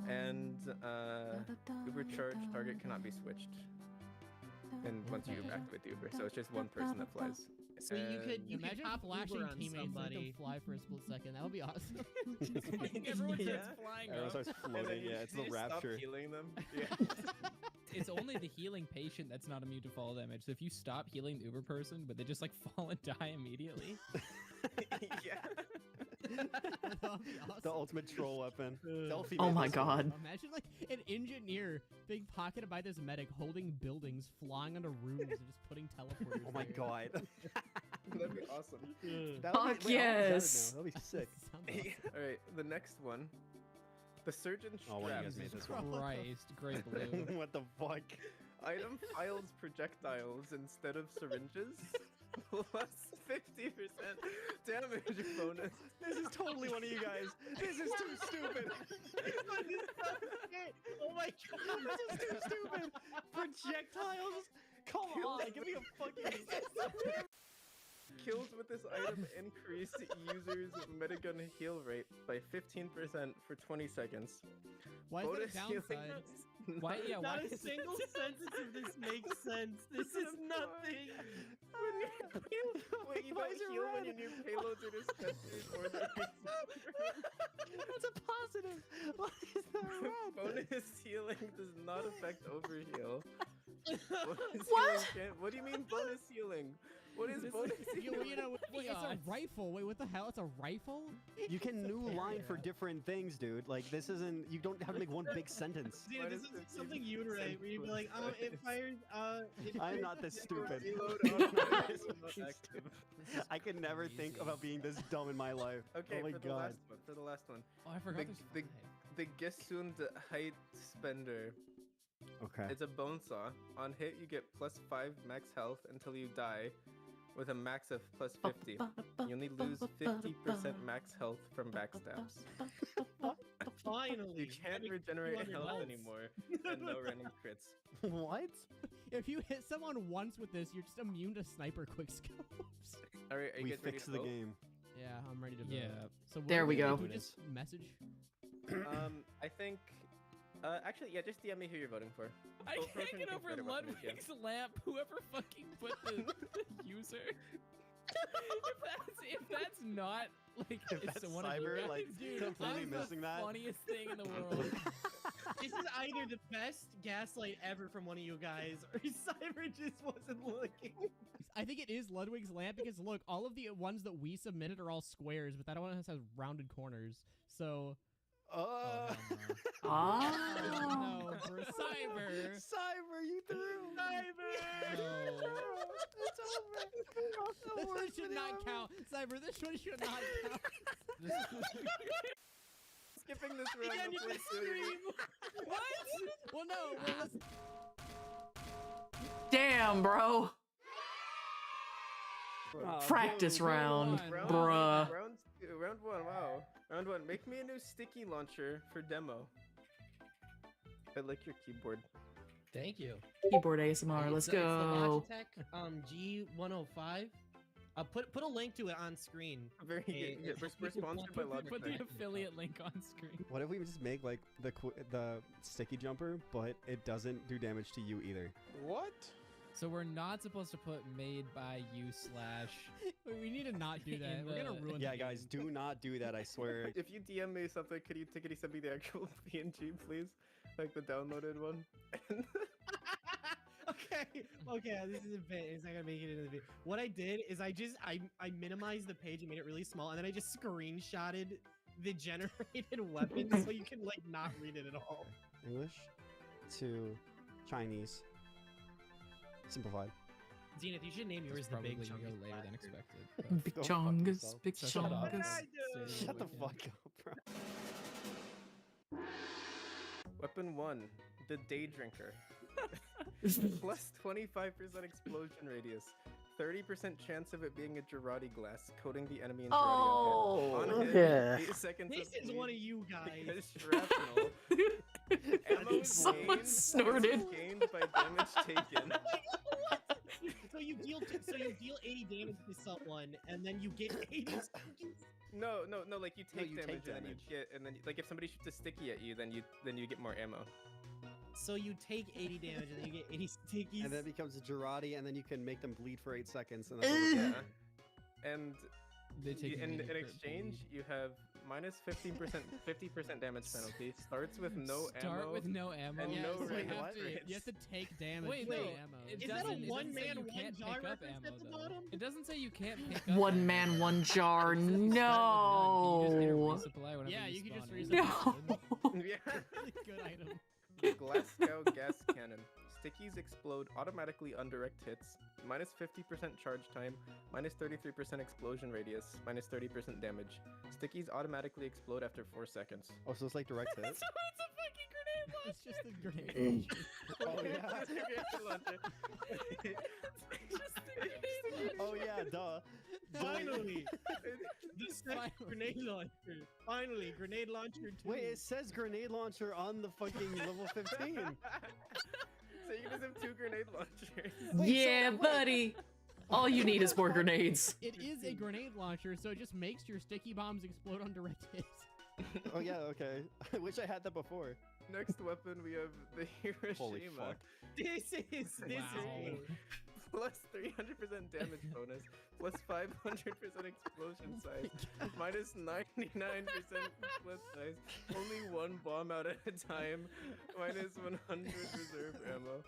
And Ubercharge target cannot be switched. And once you activate the Uber, so it's just one person that flies. So you could Imagine pop flashing Uber on teammates and somebody. them fly for a split second. That would be awesome. Everyone Yeah. starts flying Everyone up. starts And then floating. you Yeah, it's the just stop rapture. healing them. Yeah. It's only the healing patient that's not immune to fall damage. So if you stop healing the Uber person, but they just like fall and die immediately. Yeah. That would be awesome. The ultimate troll weapon. Delphi Oh made my this one. god. Imagine like an engineer being pocketed by this medic holding buildings, flying under roofs, and just putting teleporters. Oh my there. god. That'd be awesome. That would Fuck be, wait, all of that yes. now. That'd be sick. Sounds awesome. All right, the next one, the surgeon Oh, one of you guys straps. made this one. Christ, great blue. What the fuck? Item files projectiles instead of syringes. Plus 50% damage bonus. This is totally one of you guys. This is too stupid. Oh my god, This is too stupid. Projectiles? Come on, give me a fucking. Kills with this item increase users' metagun heal rate by 15% for 20 seconds. Why is Bonus that a healing downside? Why? Yeah. Not Why a is single sentence of this makes sense. This is nothing. Wait, you don't heal when your new payloads are dispensers or That's a positive. Why is that red? bonus healing does not affect overheal. Bonus What? healing what do you mean bonus healing? What is bonus healing? You know, wait, it's a rifle. Wait, what the hell? It's a rifle? You can new line for different things, dude. Like this isn't. You don't have to make one big sentence. Dude, Why this does is it something seem you'd write where you'd be like, it fires, I'm not this stupid. Reload I'm not automatically this not fucking active. stupid. I could never think about being this dumb in my life. Okay, oh my for the god. last one. For the last one. Oh, I forgot The, this. the, the Gesund Height Spender. Okay. It's a bone saw. On hit, you get plus 5 max health until you die, with a max of plus 50. You only lose 50% max health from backstabs. finally. You can't regenerate 200 health health. anymore, and no random crits. What? If you hit someone once with this, you're just immune to sniper quickscopes. All right, are you We guys ready fixed to the vote? game. Yeah, I'm ready to vote. Yeah. So what There do we go. Do we just message? I think. Actually, yeah, just DM me who you're voting for. I Vote for can't who get you over think better weapon is, yeah. Ludwig's lamp. Whoever fucking put the user. if that's not like If it's that's one of you Cyber, guys, like, dude, completely I'm missing the that. funniest thing in the world. This is either the best gaslight ever from one of you guys, or Cyber just wasn't looking. I think it is Ludwig's lamp because look, all of the ones that we submitted are all squares, but that one has rounded corners. So Oh, Oh. No, for Cyber. Cyber, you threw. It's over. This one should not count. Cyber, this one should not count. Skipping this round. Again, you can scream. What? Well, no. Well, let's... Damn, bro. Practice round, bruh. Round one, wow. Round one, make me a new sticky launcher for demo. I like your keyboard. Thank you. Keyboard ASMR, let's It's the go. Logitech G105. Put a link to it on screen. Very good. Yeah, we're sponsored by Logitech. Put the affiliate link on screen. What if we just make like the sticky jumper, but it doesn't do damage to you either? What? So we're not supposed to put made by you / We need to not do that. We're gonna ruin. Yeah, the guys, do not do that. I swear. If you DM me something, could you send me the actual PNG, please? Like the downloaded one. Okay, this is a bit. It's not gonna make it into the video. What I did is I minimized the page and made it really small, and then I just screenshotted the generated weapon so you can like not read it at all. English to Chinese. Simplified. Zenith, you should name yours the Big Probably Chungus go later than Blaster. expected. Big Go fuck Chungus, yourself. Big Shut up. Chungus. Shut the fuck up, bro. Weapon 1, the Day Drinker. Plus 25% explosion radius. 30% chance of it being a Girardi glass, coating the enemy in Girardi on hit. On hit, yeah. 8 seconds This of is bleed. one of you guys. Because shrapnel. Ammo is Someone gained, snorted. gained by damage taken. So you deal 80 damage to someone, and then you get 80 seconds. No, like you take you damage, take and then you damage. get, and then like if somebody shoots a sticky at you, then you get more ammo. So you take 80 damage, and then you get 80 stickies. And then it becomes a Girardi, and then you can make them bleed for 8 seconds. And that's what Yeah. And They take in immediate crit exchange, bleed. you have minus 50% damage penalty. Starts with no Start ammo. with no ammo. And Yeah, no so you random have to- crits. you have to take damage. Wait, with no. no ammo. It Is that a doesn't- it doesn't one say man, you one can't jar pick up reference ammo, at the though. bottom? It doesn't say you can't pick up One ammo. man, one jar. It says you start with none. Can you No. just hit a resupply whenever Yeah, you you can just spawn in? No. Yeah. Really good item. Glasgow gas cannon. Stickies explode automatically on direct hits. Minus 50% charge time. Minus 33% explosion radius. Minus 30% damage. Stickies automatically explode after 4 seconds. Oh, so it's like direct hit? It's a fucking grenade launcher. It's just a grenade. Oh, yeah. Oh, yeah, duh. Finally, the second grenade launcher. Finally, grenade launcher 2. Wait, it says grenade launcher on the fucking level 15. So you just have 2 grenade launchers. Yeah, buddy. All you need is more grenades. It is a grenade launcher, so it just makes your sticky bombs explode on direct hits. Oh, yeah, okay. I wish I had that before. Next weapon, we have the Hiroshima. Holy fuck. This is Wow. Plus 300% damage bonus, plus 500% explosion size, minus 99% split size, only 1 bomb out at a time, minus 100 reserve ammo.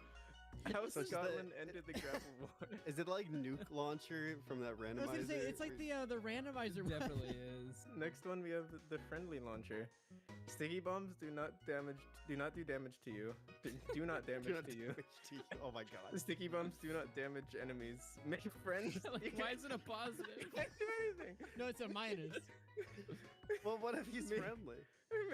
How So it's Scotland ended the grapple war. Is it like nuke launcher from that I was randomizer? gonna say, it's like the randomizer. Definitely is. Next one, we have the friendly launcher. Sticky bombs do not do damage to you. Do not damage to you. Oh my god. The sticky bombs do not damage enemies. Make friends. Like, why is it a positive? You can't do anything. No, it's a minus. Well, what if he's Make- friendly?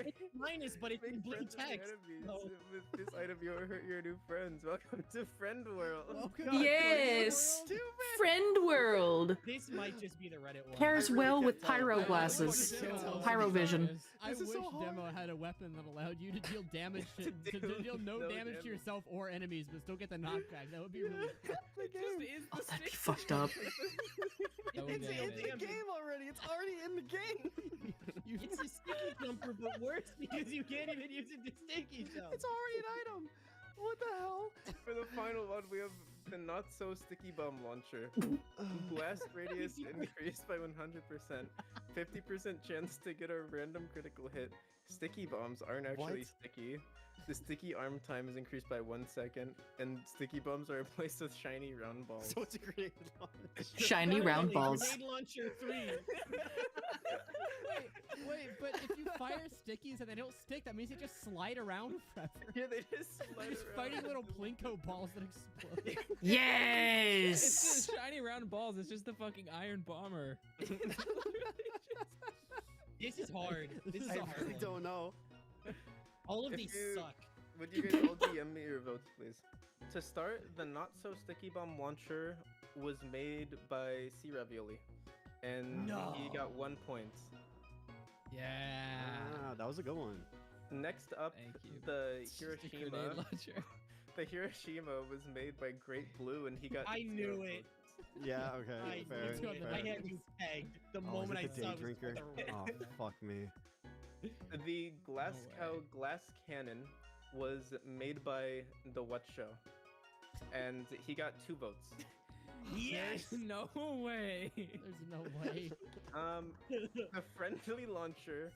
It's minus, but it's in Make blue friends with text. enemies. No. With this item, you'll hurt your new friends. Welcome to Friend World. Yes. Friend world. This might just be the Reddit one. Pairs well with pyro glasses. Pyro vision. I This wish is so hard. Demo had a weapon that allowed you to deal damage to deal no damage to yourself or enemies, but still get the knockback. That would be really cool. Oh, that'd be fucked up. No It's in damage. the game already. It's already in the game. It's a sticky jumper, but worse because you can't even use it to sticky jump. It's already an item. What the hell? For the final one, we have the not so sticky bomb launcher. Blast radius increased by 100%. 50% chance to get a random critical hit. Sticky bombs aren't actually What? sticky. The sticky arm time is increased by 1 second, and sticky bombs are replaced with shiny round balls. So it's a grenade launcher. Shiny round balls. Grenade launcher 3. Wait, but if you fire stickies and they don't stick, that means they just slide around forever. Yeah, they just slide They're just around. fighting little plinko balls that explode. Yes! It's just shiny round balls. It's just the fucking Iron Bomber. This is hard. This is I a hard really one. don't know. All of If these you- suck. Would you guys all DM me your votes, please? To start, the not so sticky bomb launcher was made by C Ravioli, and he got 1 point. Yeah. Ah, that was a good one. Next up, Thank you. the It's just a Hiroshima. grenade launcher. The Hiroshima was made by Great Blue, and he got. I 0 knew it. votes. Yeah, okay, I fair. knew it. fair. I had you pegged the Oh, moment is I it the saw day it was drinker? the- Oh, fuck me. The Glass No Cow way. Glass Cannon was made by the What Show, and he got 2 votes. Yes! No way! There's no way. The Friendly Launcher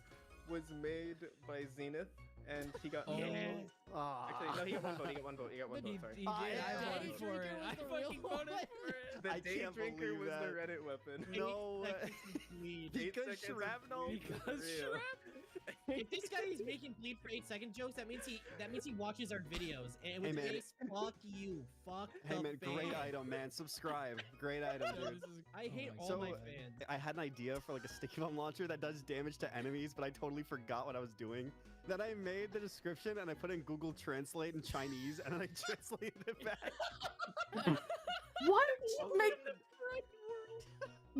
was made by Zenith, and he got. Oh. Yes. Actually, no, he got 1 vote. He got 1 vote. He got 1 But vote. he Sorry. did. I Day voted for Drinker it. was I the fucking real voted one. for it. The I Day can't Drinker believe was that. the Reddit weapon. No way. Eight Because seconds of shrapnel? bleed Because was real. If this guy is making bleed for 8 second jokes, that means he watches our videos. And Hey, with man. this, fuck you. Fuck Hey the man, great fan. item, man. Subscribe. Great item, Yo, dude. this is- I hate oh my all So, my God. fans. I had an idea for like a sticky bomb launcher that does damage to enemies, but I totally forgot what I was doing. Then I made the description and I put in Google Translate in Chinese and then I translated it back. What? Make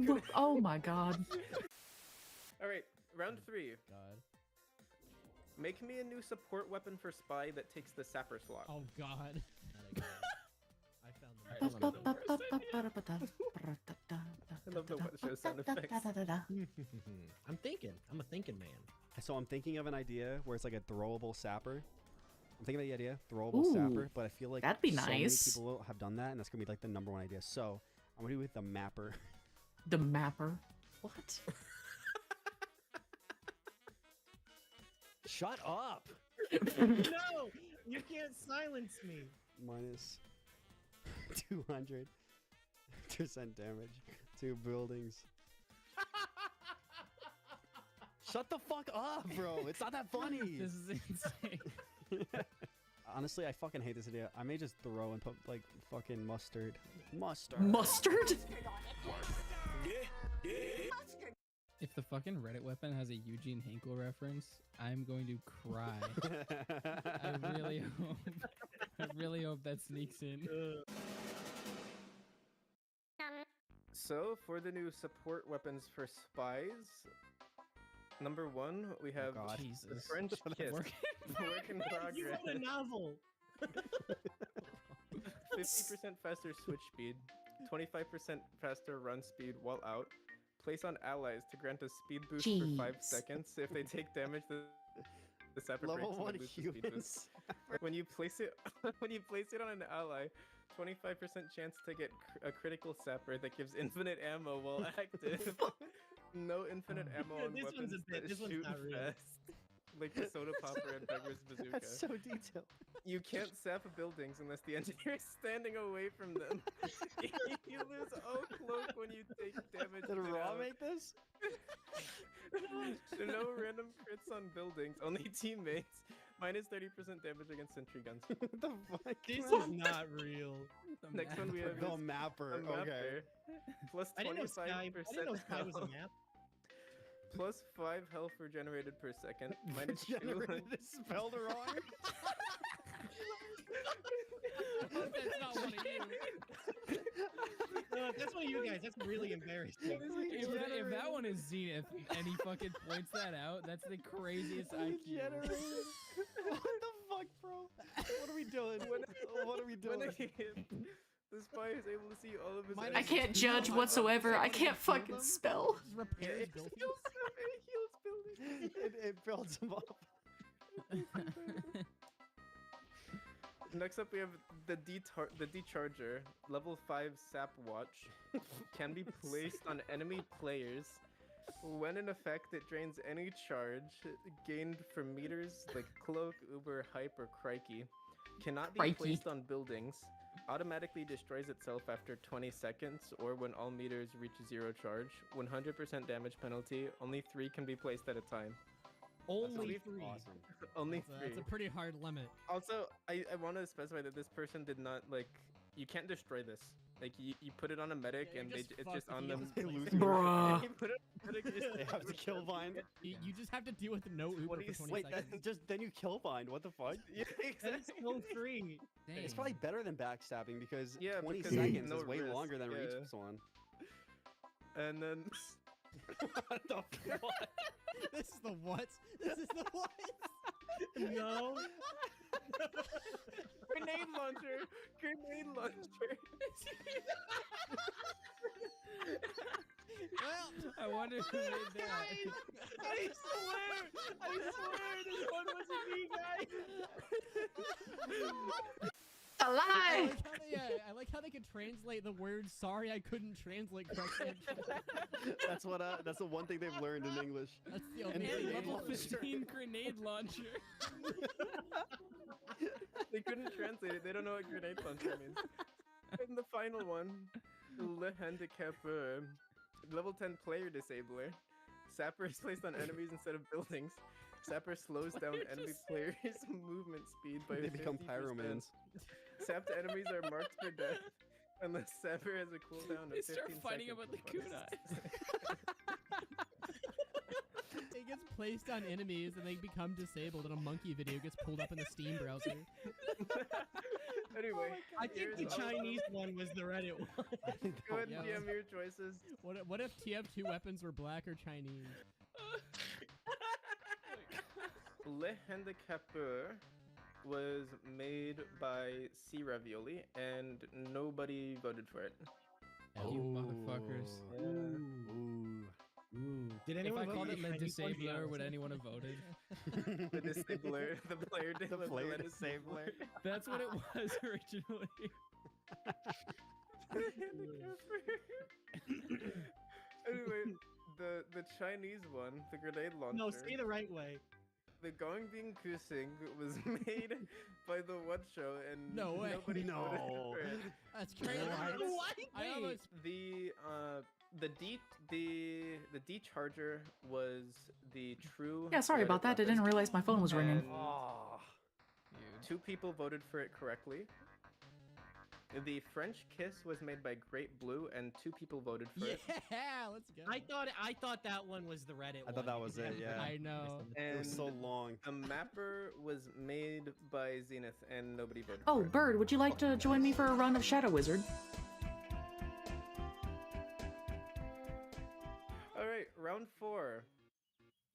Look, oh my god. All right, round 3. God. Make me a new support weapon for Spy that takes the Sapper slot. Oh God. I found them. I love the What Show sound effects. I'm thinking. I'm a thinking man. So I'm thinking of an idea where it's like a throwable sapper. I'm thinking of the idea, throwable Ooh, sapper, but I feel like that'd be so many nice. people have done that, and that's gonna be like the #1 idea. So I'm gonna do with the mapper. The mapper. What? Shut up. No, you can't silence me. Minus 200% damage to buildings. Shut the fuck up, bro. It's not that funny. This is insane. Honestly, I fucking hate this idea. I may just throw and put like fucking mustard. Mustard. Mustard? If the fucking Reddit weapon has a Eugene Hinkle reference, I'm going to cry. I really hope that sneaks in. So, for the new support weapons for Spies, #1, we have God. the Jesus. French Kiss. Work Work in You progress. wrote a novel. 50% faster switch speed, 25% faster run speed while out. Place on allies to grant a speed boost for 5 Jeez. seconds. If they take damage, the sapper breaks Level and 1 they lose the speed boost. humans. When you place it on an ally, 25% chance to get a critical sapper that gives infinite ammo while active. No infinite ammo Yeah, on this one's a weapons bit- that this one's shoot not real. fast. Like the soda popper and Beggar's bazooka. That's so detailed. You can't sap buildings unless the engineer is standing away from them. You lose all cloak when you take damage. Did Raw without- make this? No random crits on buildings, only teammates. Minus 30% damage against sentry guns. What the fuck? This bro? is not real. Next one we have The is mapper. the Okay. mapper. Plus I didn't know 25% Sky. I didn't know Sky was a health. map. Plus 5 health regenerated per second. Minus 2. Generated is spelled wrong. That's not one of you. That's one of you guys. That's really embarrassing. If that one is Zenith and he fucking points that out, that's the craziest IQ. Generated. What the fuck, bro? What are we doing? What are we When doing? the spy is able to see all of his I enemies. can't judge whatsoever. I can't fucking spell. Just repairs buildings. It builds them up. Next up, we have the Decharger, level 5 sap watch, can be placed on enemy players. When in effect, it drains any charge gained from meters like Cloak, Uber, Hype, or Crikey. Cannot be Crikey. placed on buildings. Automatically destroys itself after 20 seconds or when all meters reach 0 charge. 100% damage penalty. Only 3 can be placed at a time. Only 3. Awesome. Only That's 3. that's a pretty hard limit. Also, I want to specify that this person did not, like, you can't destroy this. Like, you put it on a medic Yeah, and you're it's fucked just if on you them. just They place lose it. Bruh. You put it on a medic, They have to kill bind. You just have to deal with no Uber for 20 Wait, seconds. then you kill bind. What the fuck? Yeah, That's so free. It's probably better than backstabbing because Yeah, 20 because seconds no is way risk, longer than yeah. reach one. And then... What the fuck? This is the what? This is the what? No. Grenade launcher! Grenade launcher! Well, I wonder who made that. I swear, this one wasn't me, guys. Alive! I like how they could translate the word "sorry I couldn't translate" correctly. That's the one thing they've learned in English. That's the And only grenade level launcher. 15 grenade launcher. They couldn't translate it. They don't know what grenade launcher means. And the final one, Le Handicap, level 10 player disabler. Sapper is placed on enemies instead of buildings. Sapper slows down enemy players' movement speed by They become 50%. pyromans. Sapped enemies are marked for death unless Sapper has a cooldown of They 15 start fighting seconds about the before It gets placed on enemies and they become disabled, and a monkey video gets pulled up in the Steam browser. Anyway, I think the Chinese one was the Reddit one. Go ahead and Yeah. DM your choices. What if TF2 weapons were black or Chinese? Le Handicapeur was made by C Ravioli and nobody voted for it. You motherfuckers. Did If anyone I vote called for it the Le Chinese one? Disabler, would anyone have voted? The disabler, the player did The look player the disabler. That's what it was originally. Anyway, the Chinese one, the grenade launcher. No, say the right way. The Gong Bing Kusing was made by the What Show and No way. nobody No. voted for it. That's crazy. What? I almost. The D Charger was the true. Yeah, sorry about that. I didn't realize my phone was ringing. and Two people voted for it correctly. The French Kiss was made by Great Blue, and 2 people voted for it. Yeah, let's go. I thought that one was the Reddit one. I thought that was it, yeah. I know. It was so long. The Mapper was made by Zenith, and nobody voted Oh, for it. Bird, would you like to join me for a run of Shadow Wizard? Alright, round 4.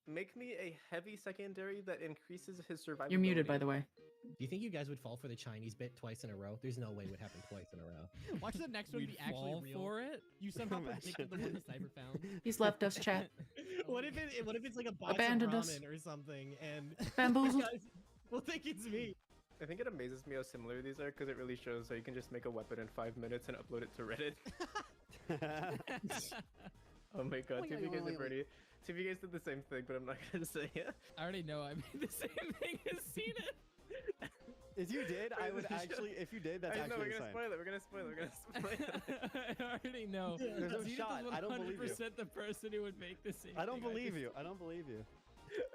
Make me a heavy secondary that increases his survivability. You're muted, by the way. Do you think you guys would fall for the Chinese bit twice in a row? There's no way it would happen twice in a row. Watch the next one We'd be actually fall real. for it? You somehow Imagine. predicted the one the Cyber found. He's left us, chat. What if it's like a box Abandoned of us. ramen or something and Bamboozled. guys will think it's me. I think it amazes me how similar these are because it really shows how you can just make a weapon in 5 minutes and upload it to Reddit. Oh my god, two of you guys did ready. Two of you guys did the same thing, but I'm not gonna say it. I already know I made the same thing as Zenith. If you did, I would actually. If you did, that's I know, actually we're gonna insane. spoil it. We're gonna spoil it. We're gonna spoil it. I already know. There's no Zenith shot. is I don't believe you. 100% the person who would make the same I don't thing. believe you. I don't believe you.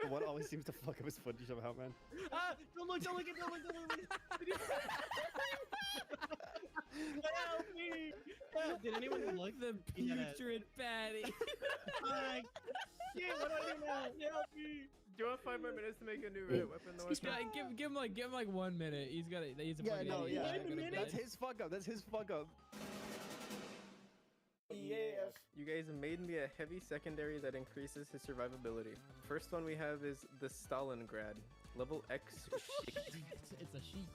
But what always seems to fuck up his footage somehow, man. Ah! Don't look! Don't look! Don't look! Don't look! Help me! Did anyone look? The putrid patty. Shit! What do I do now? Help me! Do you want 5 more minutes to make a new Reddit weapon? though? Give him like 1 minute. He's a Yeah, fucking no, idiot. yeah. He's gonna That's die. his fuck up. That's his fuck up. Yes. You guys made me a heavy secondary that increases his survivability. First one we have is the Stalingrad. Level X sheet. It's a sheet.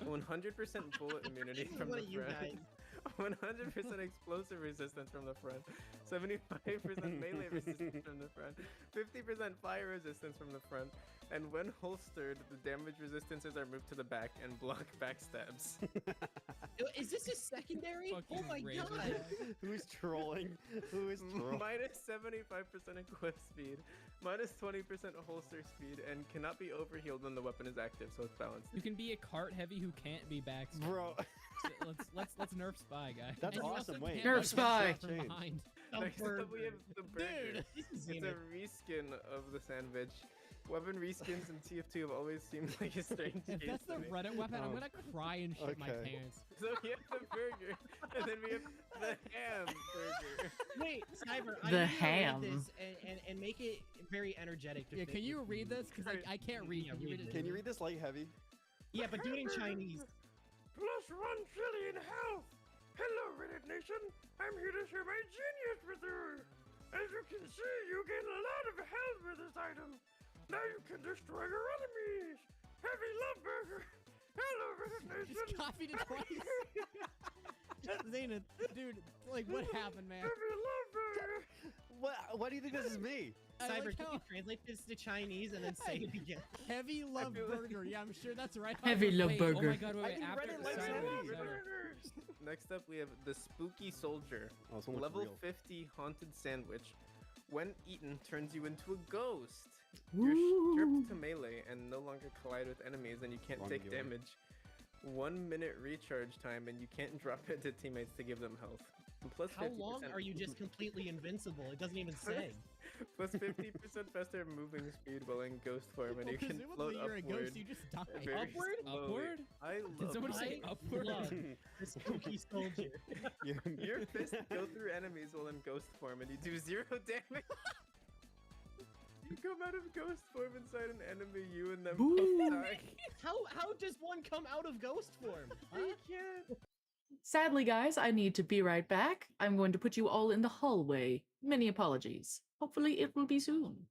100% bullet immunity from What the are you front. guys? 100% explosive resistance from the front. 75% melee resistance from the front. 50% fire resistance from the front. And when holstered, the damage resistances are moved to the back and block backstabs. Is this a secondary? Oh Fucking my razor god! Who's trolling? trolling? Who is trolling? Minus 75% equip speed, minus 20% holster speed, and cannot be overhealed when the weapon is active, so it's balanced. You can be a cart heavy who can't be backstabbed. Bro. So let's nerf Spy, guy. That's And you awesome, also wait. can't Nerf Spy! from behind. Next up, we have the burger. Dude, It's a reskin of the sandwich. Weapon reskins in TF2 have always seemed like a strange If case that's the to me. Reddit weapon, I'm gonna cry and shit my Okay. pants. So we have the burger, and then we have the ham burger. Wait, Cyber, I The need you to read ham. this and make it very energetic. To Yeah, fit can you with read the- this? Because I can't read. Yeah, Can you read it? Can you read this light heavy? Yeah, but do it in Chinese. Plus 1 trillion health. Hello, Reddit Nation. I'm here to share my genius with you. As you can see, you gain a lot of health with this item. Now you can destroy your enemies. Heavy love burger. Hello, Reddit Nation. Just copied it twice. Zayneth, dude, like what happened, man? Heavy love burger. Why do you think this is me? I Cyber, like can how- you translate this to Chinese and then say it again? Heavy love burger. Yeah, I'm sure that's right. Heavy love Wait, Oh burger. my god, wait, I wait. can After read it like Cyber, heavy. Cyber. Next up, we have the Spooky Soldier. Oh, so much Level real. 50 Haunted Sandwich. When eaten, turns you into a ghost. You're stripped to melee and no longer collide with enemies, and you can't Wrong take dealer. damage. 1 minute recharge time, and you can't drop it to teammates to give them health. And plus How 50% long are you just completely invincible? It doesn't even say. plus 50% faster moving speed while in ghost form, and Well, you can float presumably you're a upward. ghost, you just die. very Upward? slowly. Upward? I Did love somebody it. say I upward? love the spooky soldier. Your fists go through enemies while in ghost form, and you do 0 damage. You come out of ghost form inside an enemy, you and them both die. How does one come out of ghost form? Huh? You can't. Sadly, guys, I need to be right back. I'm going to put you all in the hallway. Many apologies. Hopefully, it will be soon.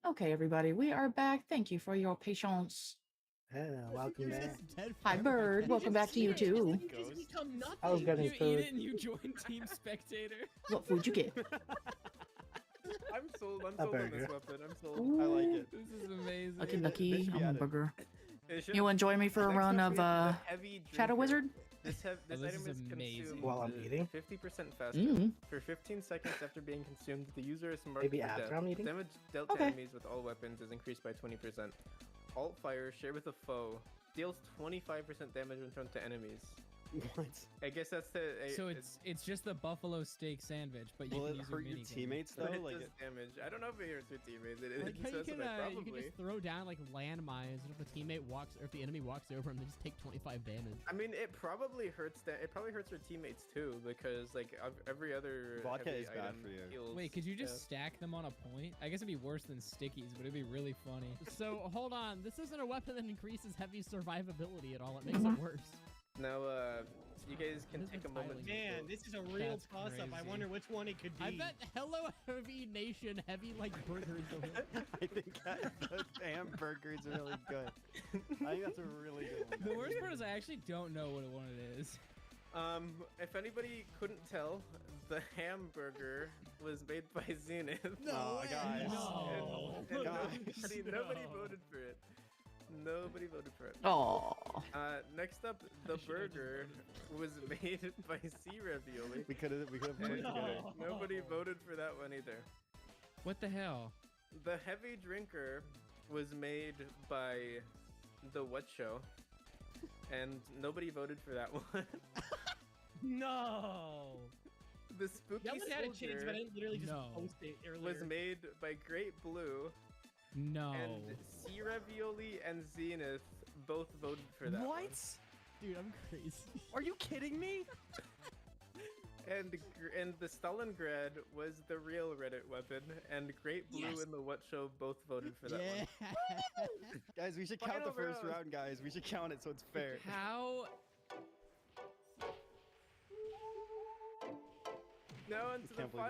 Okay, everybody, we are back. Thank you for your patience. Yeah, welcome back. Hi, Bird. Welcome back to you too. I was getting You eat food. it and you join Team Spectator. What food you get? I'm sold. I'm A sold on this burger. weapon. I'm sold. Ooh. I like it. This is amazing. Lucky, lucky, hamburger. It should- You want to join me for a Next run up, of we have the heavy Shadow drinker. Wizard? This this item is is amazing. consumed While I'm eating? 50% faster. Mm. For 15 seconds after being consumed, the user is marked Maybe for after death. I'm eating? Damage dealt Okay. to enemies with all weapons is increased by 20%. Alt fire, share with a foe, deals 25% damage when thrown to enemies. What? I guess that's the. So it's just the buffalo steak sandwich, but you Will can it use hurt your minigun. teammates But though? it Like, does damage. I don't know if it hurts your teammates. It Like how you says can, that you can probably. just throw down like landmines, and if the teammate walks, or if the enemy walks over them, they just take 25 damage. I mean, it probably hurts. It probably hurts your teammates too, because like every other Vodka heavy is bad item for you. heals. Wait, could you just Yeah. stack them on a point? I guess it'd be worse than stickies, but it'd be really funny. So hold on, this isn't a weapon that increases heavy survivability at all. It makes it worse. Now, you guys can take a moment. Man, this is a real That's toss-up. I crazy. wonder which one it could be. I bet Hello Heavy Nation heavy like burgers. I think the hamburger's really good. I think that's a really good one. The worst part is I actually don't know what one it is. If anybody couldn't tell, the hamburger was made by Zenith. No, guys. No. And Guys. nobody voted for it. Nobody voted for it. Oh. Next up, the burger was made by C Ravioli. We could have And voted together. nobody voted for that one either. What the hell? The heavy drinker was made by the What Show, and nobody voted for that one. No. The spooky That one had a chance, soldier but I didn't literally just No. post it earlier. was made by Great Blue, No. and C Ravioli and Zenith both voted for that. one. Dude, I'm crazy. Are you kidding me? And the Stalingrad was the real Reddit weapon, and Great Blue Yes. and the What Show both voted for that one. Guys, we should count the Final first round. round, guys. We should count it so it's fair. How? Now into the can't believe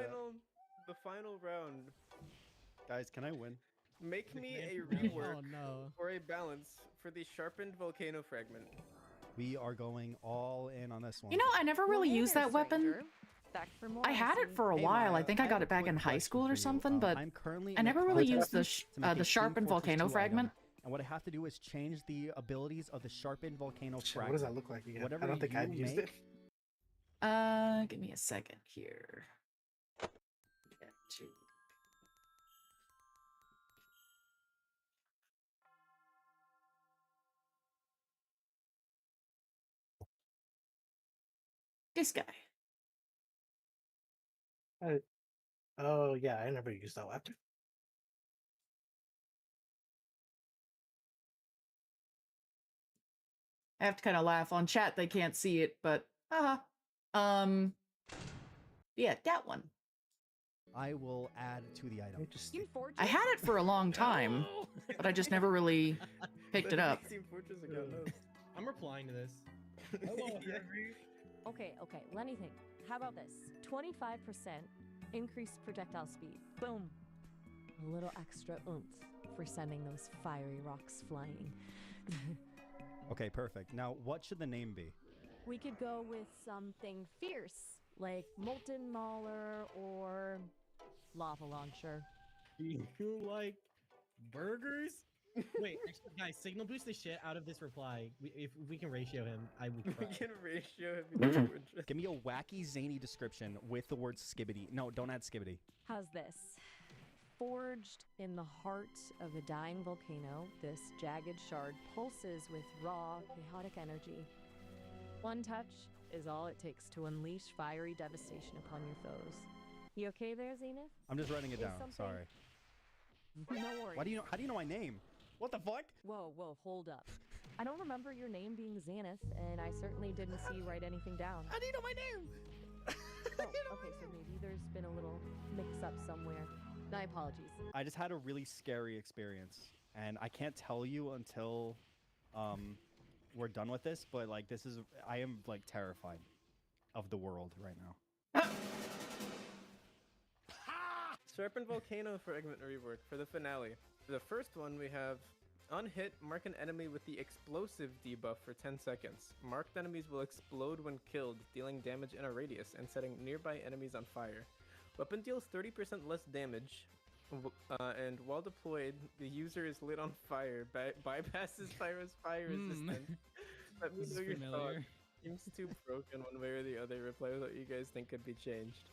that. final round. Guys, can I win? Make me a Oh rework no. or a balance for the sharpened volcano fragment. We are going all in on this one. You know, I never really used that weapon. I had it for a Hey, while. I Maya, think I have got a it back quick in high question school for or you. something, but I'm currently I in a never really used contest the to make a the sharpened Team Fortress volcano 2 fragment. item. And what I have to do is change the abilities of the sharpened volcano Shit, fragment. what does that look like again? Whatever I don't think you I've used make, it. Give me a second here. Yeah, two. This guy. Oh yeah, I never used that weapon. I have to kind of laugh on chat. They can't see it, but yeah, that one. I will add to the item. I had it for a long time, but I just never really picked it up. Team Fortress again. No. I'm replying to this. Okay, let me think. How about this? 25% increased projectile speed. Boom. A little extra oomph for sending those fiery rocks flying. Okay, perfect. Now, what should the name be? We could go with something fierce, like Molten Mauler or Lava Launcher. You like burgers? Wait, actually, guys, signal boost the shit out of this reply. If we can ratio him, I would We cry. can ratio him to Fortress. Give me a wacky, zany description with the word skibbity. No, don't add skibbity. How's this? Forged in the heart of a dying volcano, this jagged shard pulses with raw, chaotic energy. One touch is all it takes to unleash fiery devastation upon your foes. You okay there, Zenith? I'm just writing it Is down. something- Sorry. No worries. Why do you know? How do you know my name? What the fuck? Whoa, hold up. I don't remember your name being Xaneth, and I certainly didn't see you write anything down. How do you know my name? Oh, okay, so maybe there's been a little mix-up somewhere. My apologies. I just had a really scary experience, and I can't tell you until we're done with this. But like, I am like terrified of the world right now. Sharpened Volcano Fragment rework for the finale. For the first one, we have on hit, mark an enemy with the explosive debuff for 10 seconds. Marked enemies will explode when killed, dealing damage in a radius and setting nearby enemies on fire. Weapon deals 30% less damage, and while deployed, the user is lit on fire, bypasses Pyro's fire resistance. Let me This is know your familiar. thoughts. Seems too broken one way or the other. Reply with what you guys think could be changed.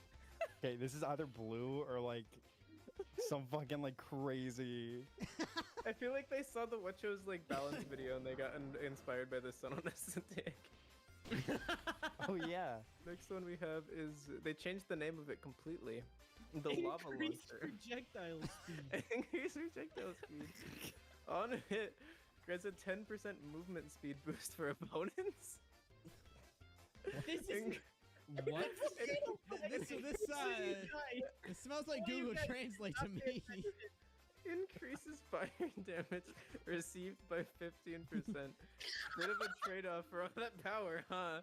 Okay, this is either blue or like some fucking like crazy. I feel like they saw the Whatcho's like balance video and they got inspired by the sun on a stick. Oh yeah. Next one we have is they changed the name of it completely. The lava Increase launcher. projectile speed. Increase projectile speed. On hit, grants a 10% movement speed boost for opponents. This is What? This It smells like Google Translate to me. Increases fire damage received by 15%. Bit of a trade-off for all that power, huh?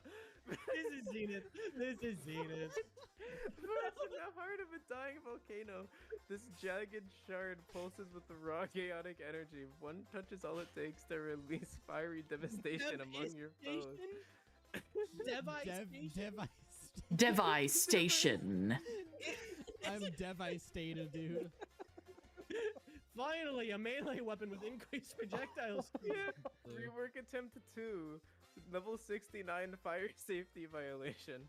This is Zenith. This is Zenith. Burst in the heart of a dying volcano. This jagged shard pulses with the raw chaotic energy. One touch is all it takes to release fiery devastation among your foes. Devastation. I'm devastated, dude. Finally, a melee weapon with increased projectile speed. Rework attempt 2. Level 69 fire safety violation.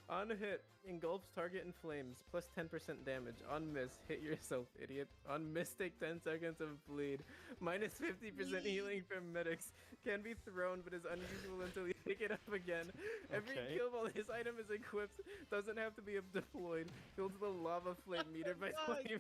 On hit, engulfs target in flames, plus 10% damage. On miss, hit yourself, idiot. On miss, take 10 seconds of bleed. Minus 50% healing from medics. Can be thrown, but is unusual until you pick it up again. Every Okay. kill while this item is equipped doesn't have to be deployed. Fills the lava flame meter by 20%.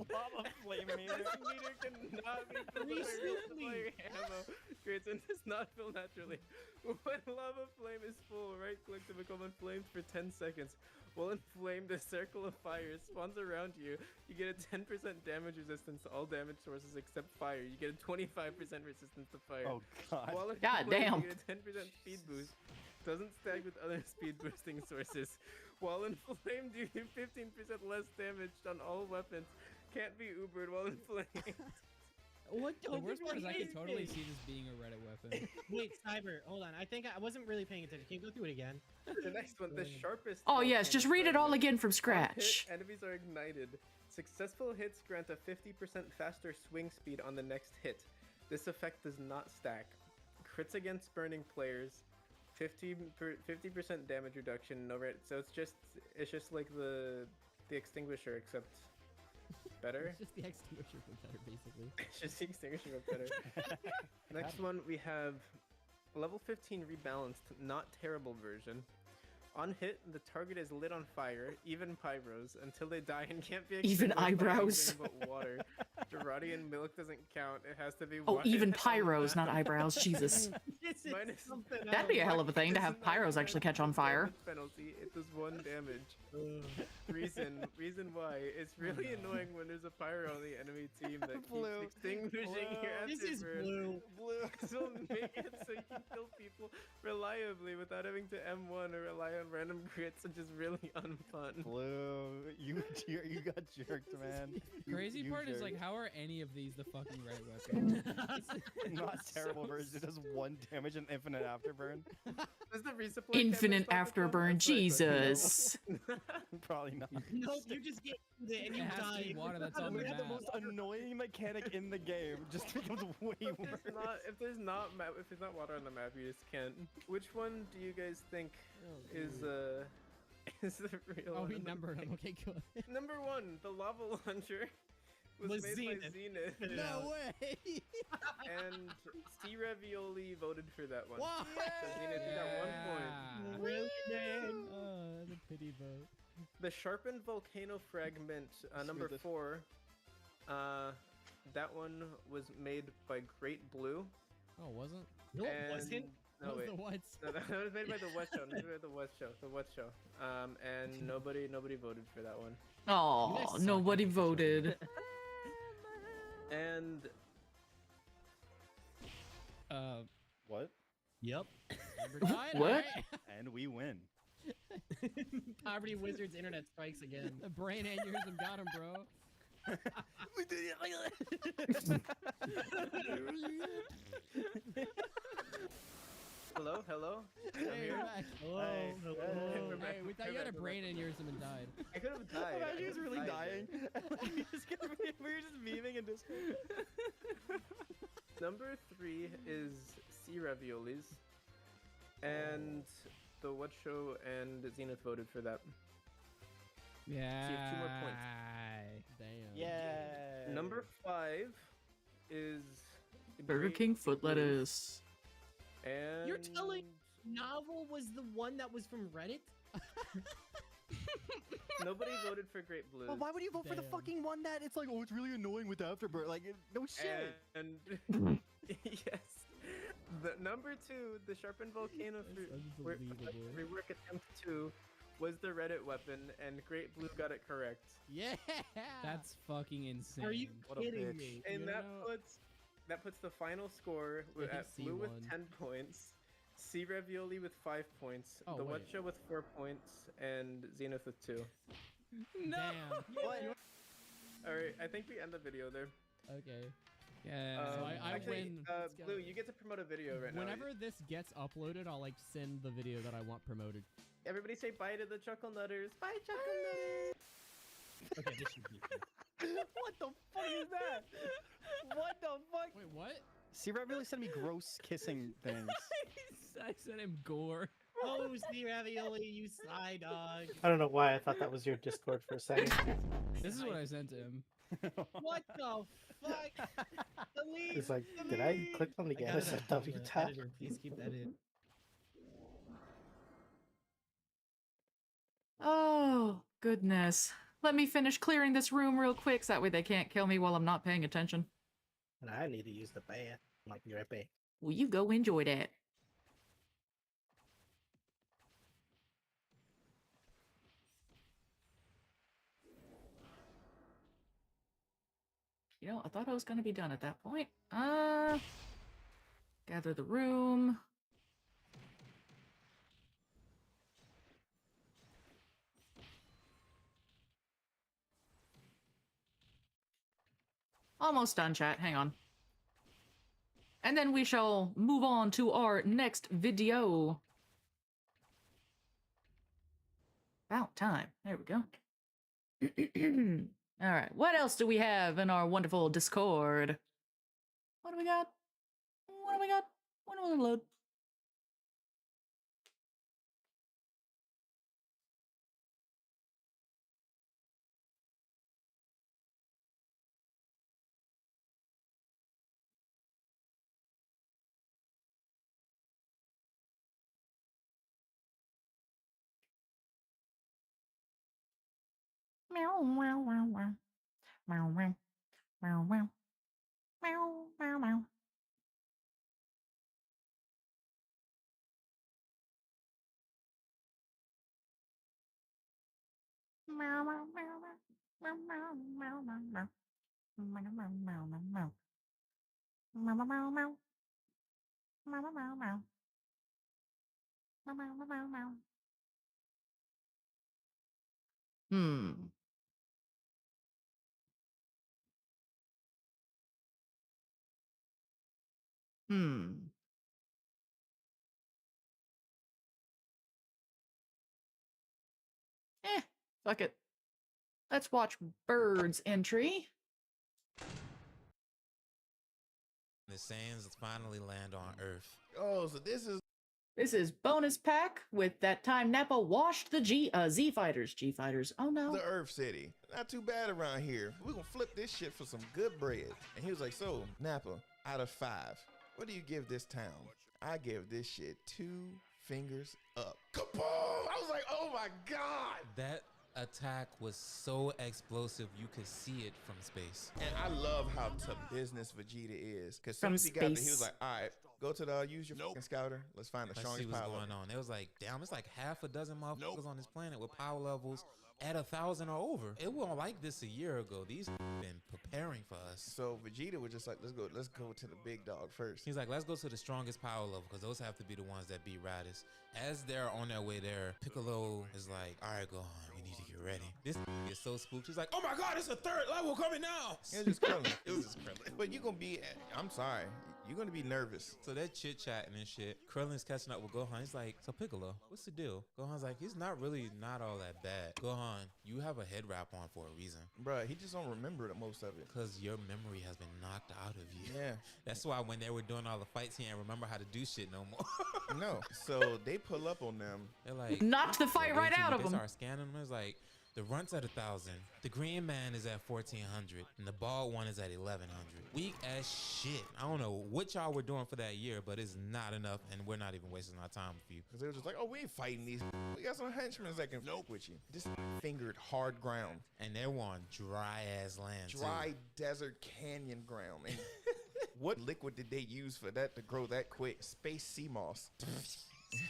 Lava flame meter. This meter cannot be filled by resupply ammo. Creates and does not fill naturally. When lava flame is full, right click to become inflamed for 10 seconds. While inflamed, a circle of fire spawns around you. You get a 10% damage resistance to all damage sources except fire. You get a 25% resistance to fire. Oh god. While God inflamed, damn. You get a 10% speed boost. Doesn't stack with other speed boosting sources. While inflamed, you do 15% less damage on all weapons. Can't be Ubered while inflamed. What The worst part is I could totally see this being a Reddit weapon. Wait, Cyber, hold on. I think I wasn't really paying attention. Can you go through it again? The next one, the sharpest. Oh yes, just read it all fragment. again from On scratch. hit, enemies are ignited. Successful hits grant a 50% faster swing speed on the next hit. This effect does not stack. Crits against burning players. 50% damage reduction. No rate. So it's just like the extinguisher except better. It's just the extinguisher but better, basically. It's just the extinguisher but better. Next one we have level 15 rebalanced, not terrible version. On hit, the target is lit on fire, even pyros, until they die and can't be Even extinguished by eyebrows. anything but water. Gerardian milk doesn't count. It has to be Oh, water. even pyros, not eyebrows. Jesus. This is Minus- something That'd be a else. hell of a thing to have pyros actually catch on fire. Penalty. It does 1 damage. Reason why. It's really annoying when there's a pyro on the enemy team that keeps Blue. extinguishing your This is afterburn. blue. This will make it so you can kill people reliably without having to M1 or rely on random crits, which is really unfun. Blue, you got jerked, man. Crazy You part is jerked. like, how are any of these the fucking Reddit weapon? Not terrible version. It does 1 damage and infinite afterburn. Does the resupply Infinite damage stop with afterburn, one? That's what I thought, Jesus. Probably not. Nope, you just get it and you It has to die. be water that's on We the have the map. most annoying mechanic in the game. Just becomes way worse. If there's not water on the map, you just can't. Which one do you guys think is the real? Oh, one? we numbered them. Okay, good. Number 1, the lava launcher was made by Zenith. No way! And C Ravioli voted for that one. Wow. So Zenith, you got 1 point. Really, man? Oh, the pity vote. The sharpened volcano fragment, number 4. That one was made by Great Blue. Oh, wasn't? No, it and- wasn't. No, That was wait. the What's? No, that was made by the West Show. Made by the West Show. The West Show. And nobody voted for that one. Oh, nobody voted. And What? Yep. Number 9, What? alright. And we win. Poverty Wizard's internet strikes again. The brain aneurysm got him, bro. Hello, hello. I'm Hey, here. you're back. Hello, Hey. hello. Hey, we thought you had a brain aneurysm and died. I could have died. Imagine he was really died, dying. we were just memeing and just. Number 3 is sea raviolis, and the What Show and Zenith voted for that. Yeah. So you have 2 more points. Damn. Yeah. Number 5 is Burger Great King foot Blues, lettuce. And You're telling Novel was the one that was from Reddit? nobody voted for Great Blues. Well, why would you vote for the fucking one that it's like, oh, it's really annoying with Afterbirth? Like, no shit. And yes, the number 2, the sharpened volcano rework attempt 2, was the Reddit weapon, and Great Blue got it correct. Yeah. That's fucking insane. Are you What a kidding bitch. me? And You that know- puts the final score I think at Blue C with won. 10 points, Sea Ravioli with 5 points, Oh, the wait. What Show with 4 points, and Zenith with 2. No. What? Alright, I think we end the video there. Okay. Yeah. So I actually, win. Let's go. Blue, you get to promote a video right now. Whenever this gets uploaded, I'll like send the video that I want promoted. Everybody say bye to the Chuckle Nutters. Bye, Chuckle Nutters! Okay, this should be fun. What the fuck is that? What the fuck? Wait, what? See, Rat really sent me gross kissing things. I sent him gore. Oh, sea ravioli, you sigh dog. I don't know why I thought that was your Discord for a second. This is what I sent to him. What the fuck? Delete, It's like, did I click on the got it SW up on the tab? editor. Please keep that in. Oh, goodness. Let me finish clearing this room real quick so that way they can't kill me while I'm not paying attention. And I need to use the bath. Might be right back. Well, you go enjoy that. You know, I thought I was going to be done at that point. Gather the room. Almost done, chat. Hang on. And then we shall move on to our next video. About time. There we go. All right. What else do we have in our wonderful Discord? What do we got? What do we got? When will it load? Meow, meow, meow, meow. Meow, meow. Meow, meow. Meow, meow, meow. Meow, meow, meow, meow. Meow, meow, meow, meow, meow. Meow, meow, meow, meow, meow. Meow, meow, meow, meow. Meow, meow, meow, meow. Meow, meow, meow, meow, meow. Hmm. Hmm. Fuck it. Let's watch Bird's entry. The sands finally land on Earth. Oh, so This is bonus pack with that time Nappa washed the Z fighters. G fighters. Oh no. the Earth City. Not too bad around here. We're gonna flip this shit for some good bread. And he was like, so, Nappa, out of 5, what do you give this town? I give this shit 2 fingers up. Kaboom! I was like, oh my God! That attack was so explosive you could see it from space. And I love how to business Vegeta is. Because soon From as he got there, he space. was like, all right, go to the, use your fucking scouter. Let's find the Let's see strongest what's power going level. on. It was like, damn, it's like half a dozen motherfuckers on this planet with power levels at 1,000 or over. It wasn't like this a year ago. These been preparing for us. So Vegeta was just like, let's go to the big dog first. He's like, let's go to the strongest power level because those have to be the ones that beat Raditz. As they're on their way there, Piccolo is like, all right, Gohan, we need to get ready. This is so spooked. He's like, oh my God, it's a third level coming now. It was just Krillin. It was just Krillin. But you're gonna be, I'm sorry, you're gonna be nervous. So they're chit chatting and shit. Krillin's catching up with Gohan. He's like, so Piccolo, what's the deal? Gohan's like, he's not all that bad. Gohan, you have a head wrap on for a reason. Bruh, he just don't remember most of it. Because your memory has been knocked out of you. Yeah. That's why when they were doing all the fights, he didn't remember how to do shit no more. No. So they pull up on them. They're like, knocked the fight right out of them. him. They start scanning them. It's like, the runt's at 1,000. The green man is at 1,400. And the bald one is at 1,100. Weak as shit. I don't know what y'all were doing for that year, but it's not enough. And we're not even wasting our time with you. Because they were just like, oh, we ain't fighting these. We got some henchmen that can nope with you. This fingered hard ground. And they're on dry ass land. Dry too. desert canyon ground. And what liquid did they use for that to grow that quick? Space sea moss.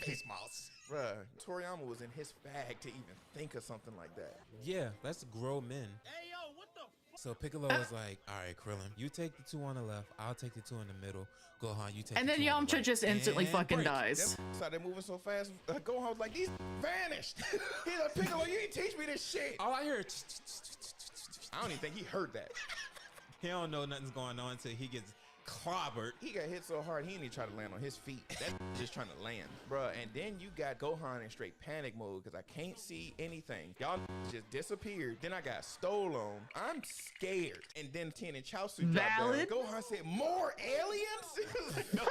Space moss. Bruh, Toriyama was in his bag to even think of something like that. Yeah, let's grow men. Hey, yo, what the? So Piccolo was like, all right, Krillin, you take the two on the left, I'll take the two in the middle. Gohan, you take and the then two on the Yamcha right. just instantly And fucking break. dies. So they're moving so fast. Gohan was like, these vanished. He's like, Piccolo, you ain't teach me this shit. All I hear I don't even think he heard that. He don't know nothing's going on until he gets clobbered. He got hit so hard, he didn't even try to land on his feet. That just trying to land. Bruh, and then you got Gohan in straight panic mode because I can't see anything. Y'all just disappeared. Then I got stole on. I'm scared. And then Tien and Chaozu dropped down. Gohan said, more aliens? No.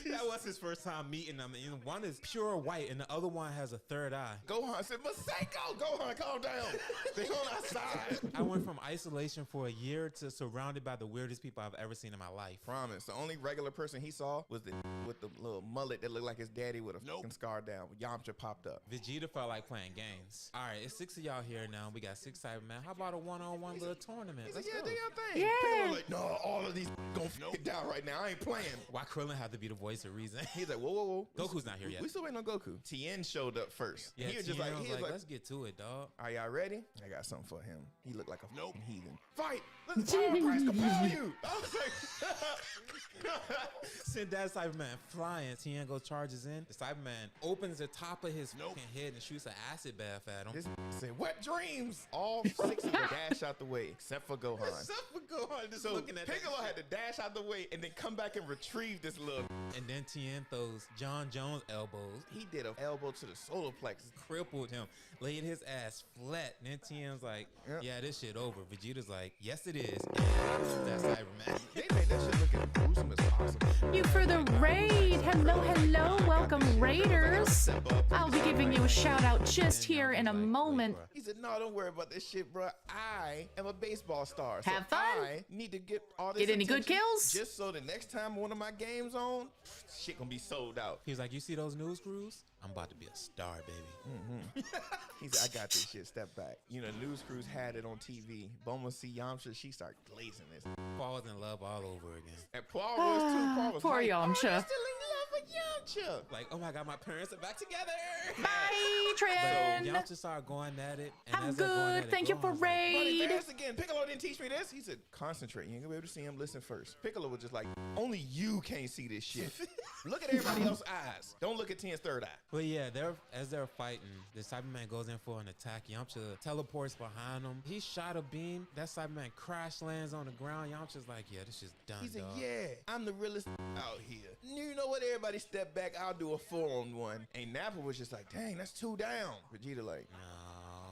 That was his first time meeting them. And one is pure white and the other one has a third eye. Gohan said, Maseko! Gohan, calm down. Stay on our side. I went from isolation for a year to surrounded by the weirdest people I've ever seen in my life. Promise. The only regular person he saw was the with the little mullet that looked like his daddy with a fucking scar down. Yamcha popped up. Vegeta felt like playing games. All right, it's 6 of y'all here now. We got 6 Cybermen. How about a one-on-one little tournament? He's like, Let's yeah, go. do your thing. Yeah. People like, no, all of these gonna get down right now. I ain't playing. Why Krillin had to be the voice of reason? He's like, whoa. Goku's not here yet. We still waiting on Goku. Tien showed up first. Yeah, he was Tien just like, was like, let's get to it, dog. Are y'all ready? I got something for him. He looked like a fucking heathen. Fight! Let's power Christ compel you! I was like, send that Cyberman flying. Tien goes charges in. The Cyberman opens the top of his fucking head and shoots an acid bath at him. This said, wet dreams! All 6 of them dash out the way, except for Gohan. Except for Gohan, just So looking at Piccolo had to dash out the way and then come back and retrieve this little. And then Tien throws John Jones elbows. He did an elbow to the solar plexus. Crippled him, laid his ass flat. And then Tien's like, yeah, this shit over. Vegeta's like, yes, it is. That's Cyberman. They made that shit look as gruesome as possible. You for the raid. Hello. Welcome, Raiders. I'll be giving you a shout out just here in a moment. He said, no, don't worry about this shit, bro. I am a baseball star. So Have fun. I need to get all this Get any good attention kills? just so the next time one of my games on, shit gonna be sold out. He was like, you see those news crews? I'm about to be a star, baby. He said, I got this shit. Step back. You know, news crews had it on TV. Bulma see Yamcha, she started glazing this. Falls in love all over again. And Paul was too. Paul was Poor like, Yamcha. Oh, you're still in love with Yamcha. Like, oh my God, my parents are back together. Bye, So Trin. Yamcha started going at it. And Have as they're going at good. it, Thank you for Gohan's like, Running raid. fast again. Piccolo didn't teach me this. He said, concentrate. You ain't gonna be able to see him. Listen first. Piccolo was just like, only you can't see this shit. Look at everybody else's eyes. Don't look at Tien's third eye. But yeah, as they're fighting, the Cyberman goes in for an attack. Yamcha teleports behind him. He shot a beam. That Cyberman crash lands on the ground. Yamcha's like, yeah, this shit's done, He said, dog. yeah, I'm the realest out here. You know what? Everybody step back. I'll do a 4-on-1. And Nappa was just like, dang, that's 2 down. Vegeta like, No.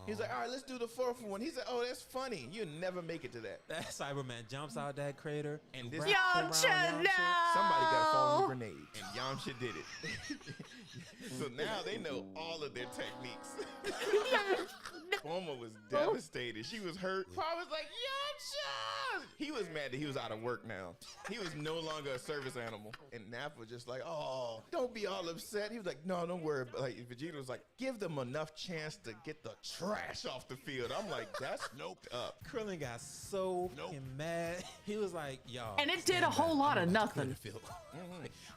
he's like, all right, let's do the 4th one. He said, oh, that's funny. You'll never make it to that. That Cyberman jumps out that crater. And this Yamcha, no. somebody got to fall in a grenade. And Yamcha did it. So now they know all of their techniques. Bulma was devastated. devastated. She was hurt. Pa was like, Yamcha! He was mad that he was out of work now. He was no longer a service animal. And Nappa was just like, oh, don't be all upset. He was like, no, don't worry. But like, Vegeta was like, give them enough chance to get the trash off the field. I'm like, that's up. Krillin got so fucking mad. He was like, y'all. And it did a whole lot of nothing.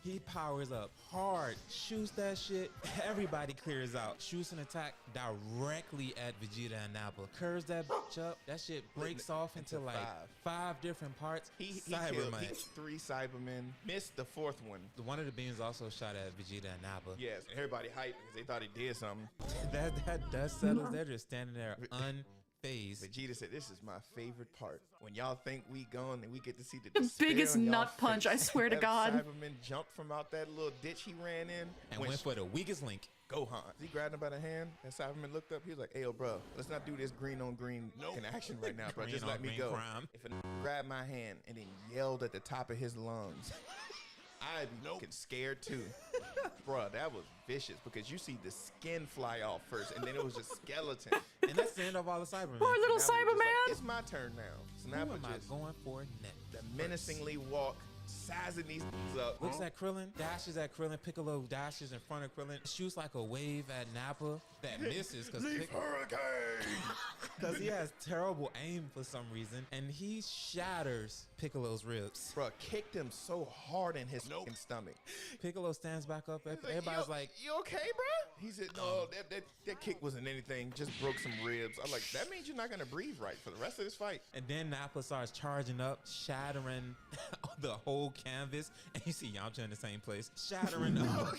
He powers up hard, shoots that shit. Everybody clears out. Shoots an attack directly at Vegeta and Nappa. Curves that bitch up. That shit breaks off into like five different parts. He killed 3 Cybermen. Missed the 4th one. One of the beams also shot at Vegeta and Nappa. Yes, everybody hyped because they thought he did something. that dust settles. They're just standing there unfazed. Vegeta said, this is my favorite part. When y'all think we gone and we get to see the biggest nut punch, I swear to God. Cyberman jumped from out that little ditch he ran in. And went for the weakest link. Gohan. He grabbed him by the hand, and Cyberman looked up. He was like, hey, yo, bro, let's not do this green on green in action right now, bro. Green Just let on me green go. crime. If a grabbed my hand and then yelled at the top of his lungs, I'd be fucking scared too. Bruh, that was vicious because you see the skin fly off first, and then it was just skeleton. And that's the end of all the Cybermen. Poor little Nappa was just Cyberman. like, it's my turn now. So Who Nappa am I just going for next? the menacingly walk, sizing these things up. Looks at Krillin, dashes at Krillin. Piccolo dashes in front of Krillin, shoots like a wave at Nappa that misses because he has terrible aim for some reason, and he shatters Piccolo's ribs. Bro, kicked him so hard in his stomach. Piccolo stands back up. He's Everybody's like, you okay, bro? He said, no, that kick wasn't anything. Just broke some ribs. I'm like, that means you're not going to breathe right for the rest of this fight. and then Nappa starts charging up, shattering the whole canvas, and you see Yamcha in the same place, shattering up.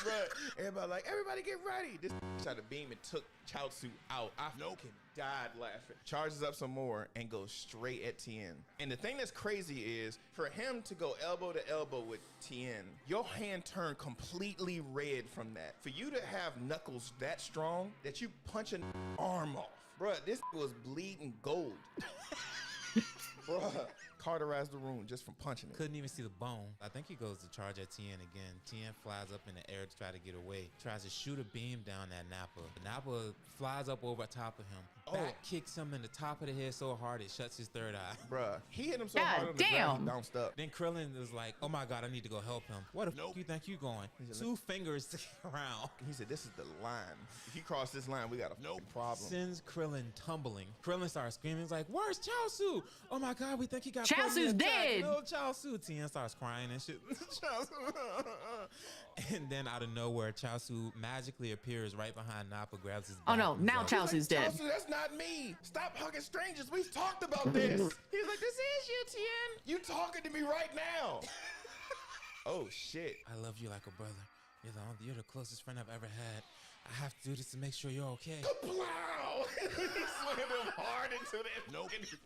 Bro, everybody get ready. This tried to beam and took Chaozu out. I fucking died laughing. Charges up some more and goes straight at Tien. And the thing that's crazy is for him to go elbow to elbow with Tien, your hand turned completely red from that. For you to have knuckles that strong that you punch an arm off. Bruh, this was bleeding gold. Bruh, cauterized the wound just from punching it. Couldn't even see the bone. I think he goes to charge at Tien again. Tien flies up in the air to try to get away. Tries to shoot a beam down at Nappa. Nappa flies up over top of him. Back kicks him in the top of the head so hard it shuts his third eye. Bruh, he hit him so hard on the ground, he bounced up. Then Krillin is like, oh my God, I need to go help him. Where the fuck you think you going? 2 fingers around. He said, this is the line. If you cross this line, we got a problem. Sends Krillin tumbling. Krillin starts screaming. He's like, where's Chaozu? Oh my God, we think he got Chaozu's dead. No, Chaozu. Tien starts crying and shit. And then out of nowhere, Chaozu magically appears right behind Nappa, grabs his back. Oh no, now Chaozu's dead. Chaozu, that's not me. Stop hugging strangers. We've talked about this. He's like, this is you, Tien. You talking to me right now. Oh shit. I love you like a brother. You're the closest friend I've ever had. I have to do this to make sure you're okay. Plow! He slammed him hard into that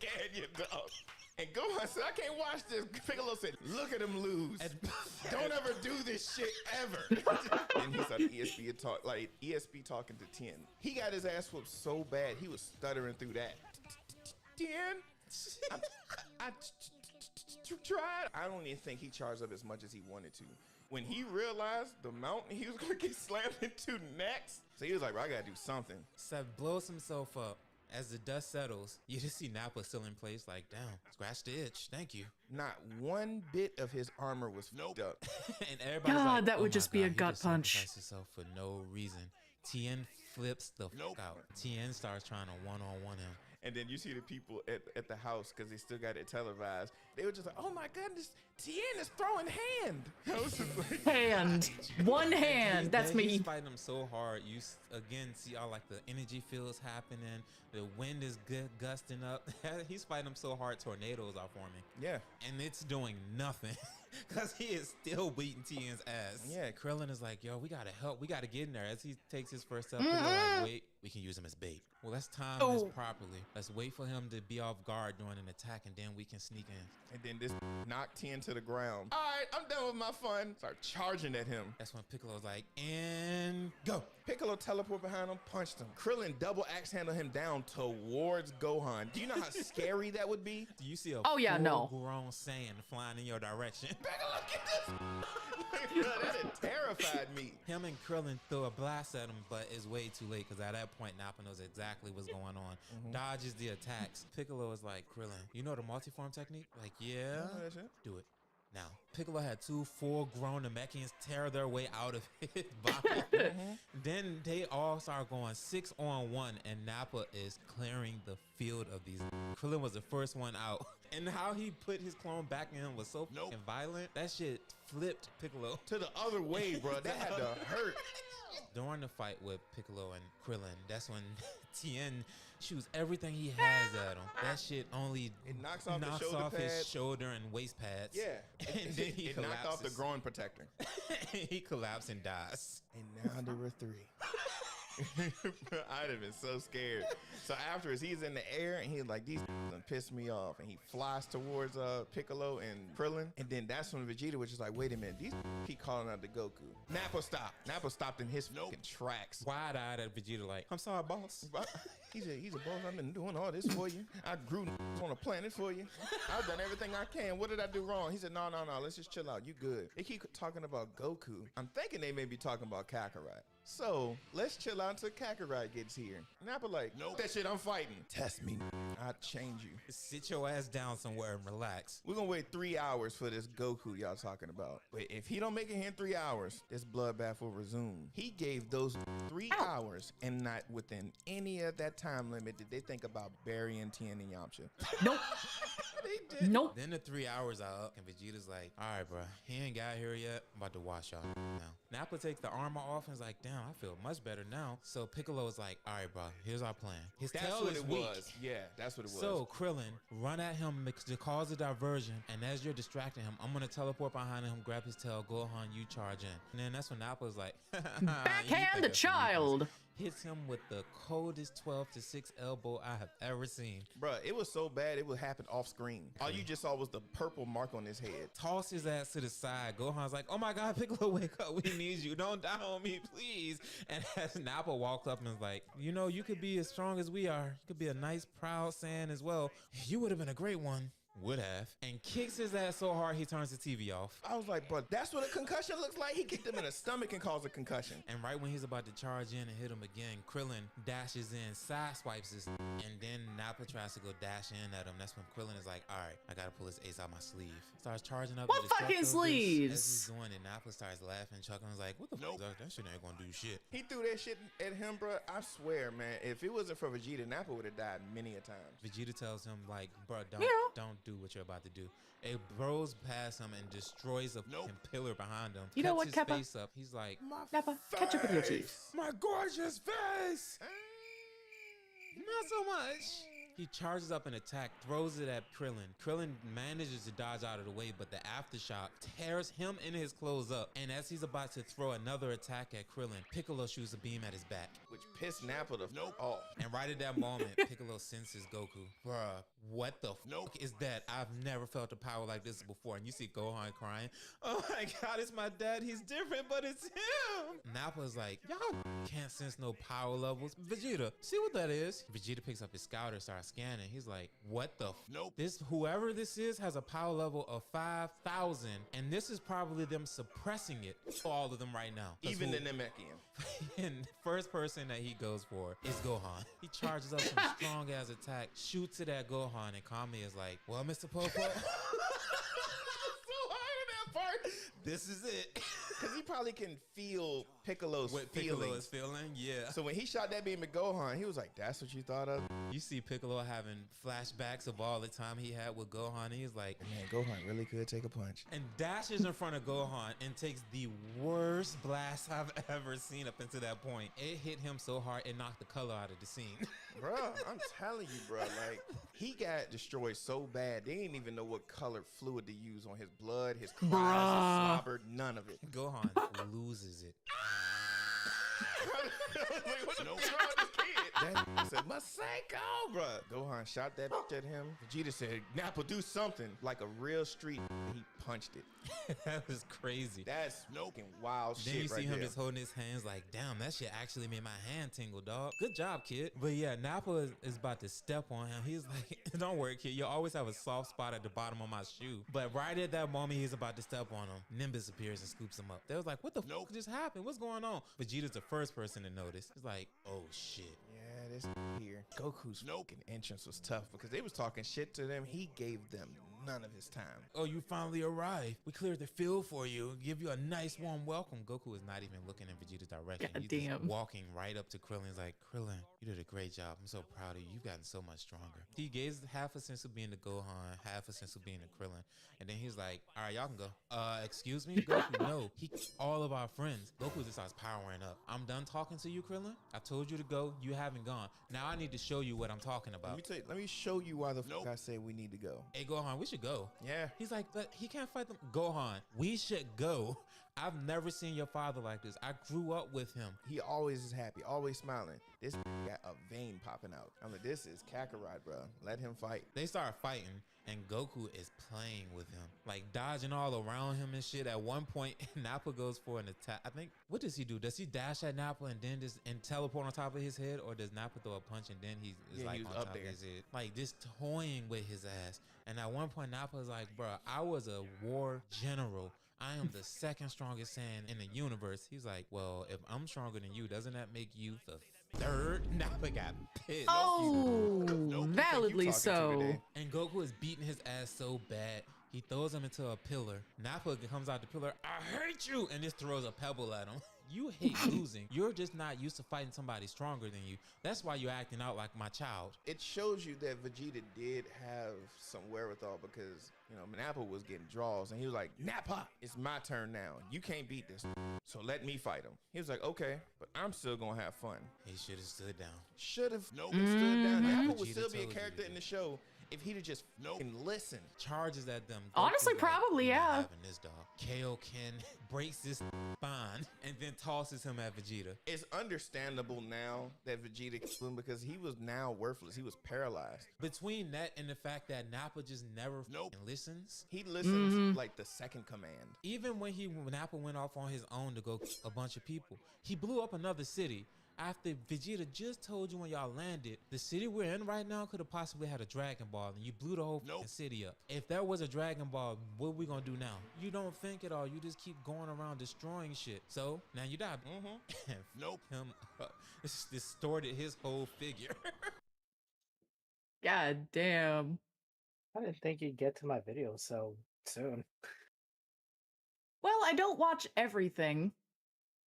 canyon, dog. And Gohan said, I can't watch this. Piccolo said, look at him lose. Don't ever do this shit ever. And he started ESP talking to Tien. He got his ass whooped so bad, he was stuttering through that. Tien? I tried. I don't even think he charged up as much as he wanted to. When he realized the mountain he was going to get slammed into next, so he was like, bro, I got to do something. Seth blows himself up. As the dust settles, you just see Nappa still in place like, damn, scratch the itch. Thank you. Not one bit of his armor was fucked up. And everybody's God, like, that would my just be a God, gut he just punch. sacrificed himself for no reason. Tien flips the fuck out. Tien starts trying to one-on-one him. And then you see the people at the house, because they still got it televised. They were just like, oh my goodness, Tien is throwing hand. I was just like, Hand. One hand. That's me. He's fighting him so hard. You again see all like the energy fields happening. The wind is gusting up. He's fighting him so hard, tornadoes are forming. Yeah. And it's doing nothing. Because he is still beating Tien's ass. Yeah, Krillin is like, yo, we gotta help. We gotta get in there. As he takes his first step, like, wait, we can use him as bait. Well, let's time this properly. Let's wait for him to be off guard during an attack, and then we can sneak in. And then this knocked Tien to the ground. All right, I'm done with my fun. Start charging at him. That's when Piccolo's like, and go. Piccolo teleport behind him, punched him. Krillin double axe handle him down towards Gohan. Do you know how scary that would be? Do you see a full-grown Saiyan flying in your direction? Piccolo, get this! That terrified me. Him and Krillin throw a blast at him, but it's way too late because at that that point, Nappa knows exactly what's going on. Dodges the attacks. Piccolo is like, Krillin, you know the multiform technique? Like, yeah. Do it. Now, Piccolo had 2 full-grown Namekians tear their way out of his body. Then they all start going 6-on-1, and Nappa is clearing the field of these. Krillin was the first one out. And how he put his clone back in him was so fucking violent. That shit flipped Piccolo. To the other way, bro. That had to hurt. During the fight with Piccolo and Krillin, that's when Tien shoots everything he has at him. That shit only knocks off his shoulder and waist pads. Yeah. And then he it knocked off the collapses. groin protector. He collapsed and dies. And now there were 3. I'd have been so scared. So afterwards, he's in the air and he's like, these done pissed me off. And he flies towards Piccolo and Krillin. And then that's when Vegeta was just like, wait a minute, these keep calling out to Goku. Nappa stopped. Nappa stopped in his fucking tracks. Wide-eyed at Vegeta like, I'm sorry, boss. He's a boss. I've been doing all this for you. I grew on a planet for you. I've done everything I can. What did I do wrong? He said, no. Let's just chill out. You good. They keep talking about Goku. I'm thinking they may be talking about Kakarot. So let's chill out until Kakarot gets here. Nappa like, nope, that shit I'm fighting. Test me. I'll change you. Sit your ass down somewhere and relax. We're gonna wait 3 hours for this Goku y'all talking about. But if he don't make it here in 3 hours, this bloodbath will resume. He gave those 3 hours, and not within any of that time limit did they think about burying Tien and Yamcha. Nope. They did. Nope. Then the 3 hours are up, and Vegeta's like, all right, bro, he ain't got here yet. I'm about to wash y'all now. Nappa takes the armor off and is like, damn, I feel much better now. So Piccolo is like, all right, bro, here's our plan. His That's tail what is it weak. was. Yeah, that's what it was. So Krillin, run at him to cause a diversion, and as you're distracting him, I'm gonna teleport behind him, grab his tail, Gohan, you charge in. And then that's when Nappa's like, Backhand the child. Hits him with the coldest 12-6 elbow I have ever seen. Bruh, it was so bad it would happen off screen. All you just saw was the purple mark on his head. Toss his ass to the side. Gohan's like, oh my God, Piccolo, wake up. We need you. Don't die on me, please. And as Nappa walks up and is like, you know, you could be as strong as we are. You could be a nice, proud Saiyan as well. You would have been a great one. Would have. And kicks his ass so hard he turns the TV off. I was like, bro, that's what a concussion looks like? He kicked him in the stomach and caused a concussion. And right when he's about to charge in and hit him again, Krillin dashes in, side swipes his, and then Nappa tries to go dash in at him. That's when Krillin is like, all right, I gotta pull his ace out my sleeve. Starts charging up. What the fucking destructo sleeves? As he's doing it, Nappa starts laughing, chuckling. Like, what the fuck? That shit ain't gonna do shit. He threw that shit at him, bro. I swear, man, if it wasn't for Vegeta, Nappa would have died many a times. Vegeta tells him, like, bro, don't do what you're about to do. It blows past him and destroys a fucking pillar behind him. You know Cuts what, his Kappa? face up. He's like, Nappa, catch up with your teeth. my gorgeous face. Not so much. He charges up an attack, throws it at Krillin. Krillin manages to dodge out of the way, but the aftershock tears him and his clothes up. And as he's about to throw another attack at Krillin, Piccolo shoots a beam at his back, which pissed Nappa the off. And right at that moment, Piccolo senses Goku. Bruh, what the fuck is that? I've never felt a power like this before. And you see Gohan crying. Oh my God, it's my dad. He's different, but it's him. Nappa's like, y'all can't sense no power levels. Vegeta, see what that is? Vegeta picks up his scouter, starts scanning. He's like, what the This, whoever this is has a power level of 5,000. And this is probably them suppressing it to all of them right now. Even the Namekian. And first person that he goes for is Gohan. He charges up some strong ass attack, shoots it at Gohan, and Kami is like, well, Mr. Popo. So hard in that part. This is it. Because he probably can feel Piccolo's What feelings. Piccolo is feeling, yeah. So when he shot that beam at Gohan, he was like, that's what you thought of? You see Piccolo having flashbacks of all the time he had with Gohan. He's like, man, Gohan really could take a punch. And dashes in front of Gohan and takes the worst blast I've ever seen up until that point. It hit him so hard, it knocked the color out of the scene. Bro, I'm telling you, bro, like, he got destroyed so bad, they didn't even know what colored fluid to use on his blood, his cries, his slobber, none of it. Gohan loses it. Like, what the fuck wrong with this kid? That said, Masenko, bruh. Gohan shot that bitch at him. Vegeta said, Nappa, do something. Like a real street, he punched it. That was crazy. That's fucking wild Then shit you see right him there. just holding his hands like, damn, that shit actually made my hand tingle, dog. Good job, kid. But yeah, Nappa is about to step on him. He's like, don't worry, kid. You always have a soft spot at the bottom of my shoe. But right at that moment, he's about to step on him. Nimbus appears and scoops him up. They was like, what the fuck just happened? What's going on? Vegeta's the first person to notice. It's like, oh shit. Yeah, this here. Goku's fucking entrance was tough because they was talking shit to them. He gave them none of his time. Oh, you finally arrived. We cleared the field for you. Give you a nice warm welcome. Goku is not even looking in Vegeta's direction. God He's just damn. walking right up to Krillin. He's like, Krillin, you did a great job. I'm so proud of you. You've gotten so much stronger. He gives half a sense of being to Gohan, half a sense of being to Krillin. And then he's like, all right, y'all can go. Excuse me? Goku, no. He all of our friends. Goku just starts powering up. I'm done talking to you, Krillin. I told you to go. You haven't gone. Now I need to show you what I'm talking about. Let me show you why the fuck I say we need to go. Hey, Gohan, we should go. Yeah. He's like, but he can't fight them. Gohan, we should go. I've never seen your father like this. I grew up with him. He always is happy, always smiling. This got a vein popping out. I'm like, this is Kakarot, bro. Let him fight. They start fighting, and Goku is playing with him, like dodging all around him and shit. At one point, Nappa goes for an attack. I think, what does he do? Does he dash at Nappa and then just teleport on top of his head, or does Nappa throw a punch and then he's like he was on up top there. of his head, like just toying with his ass? And at one point, Nappa is like, "Bro, I was a war general. I am the second strongest Saiyan in the universe." He's like, well, if I'm stronger than you, doesn't that make you the third? Nappa got pissed. Oh, validly so. And Goku is beating his ass so bad, he throws him into a pillar. Nappa comes out the pillar, I hate you, and just throws a pebble at him. You hate losing. You're just not used to fighting somebody stronger than you. That's why you're acting out like my child. It shows you that Vegeta did have some wherewithal because, Nappa was getting draws and he was like, Nappa, it's my turn now. You can't beat this. So let me fight him. He was like, okay, but I'm still going to have fun. He should have stood down. Should have stood down. Nappa would still be a character in the show if he'd have just listened. Charges at them. Honestly, Goku's probably, "You're not yeah. having this, dog." Kaioken breaks his spine and then tosses him at Vegeta. It's understandable now that Vegeta killed him because he was now worthless. He was paralyzed. Between that and the fact that Nappa just never listens. He listens like the second command. Even when Nappa went off on his own to go kill a bunch of people, he blew up another city. After Vegeta just told you when y'all landed, the city we're in right now could have possibly had a Dragon Ball, and you blew the whole city up. If there was a Dragon Ball, what are we gonna do now? You don't think at all. You just keep going around destroying shit. So now you died. Him it's distorted his whole figure. God damn. I didn't think you'd get to my video so soon. Well, I don't watch everything.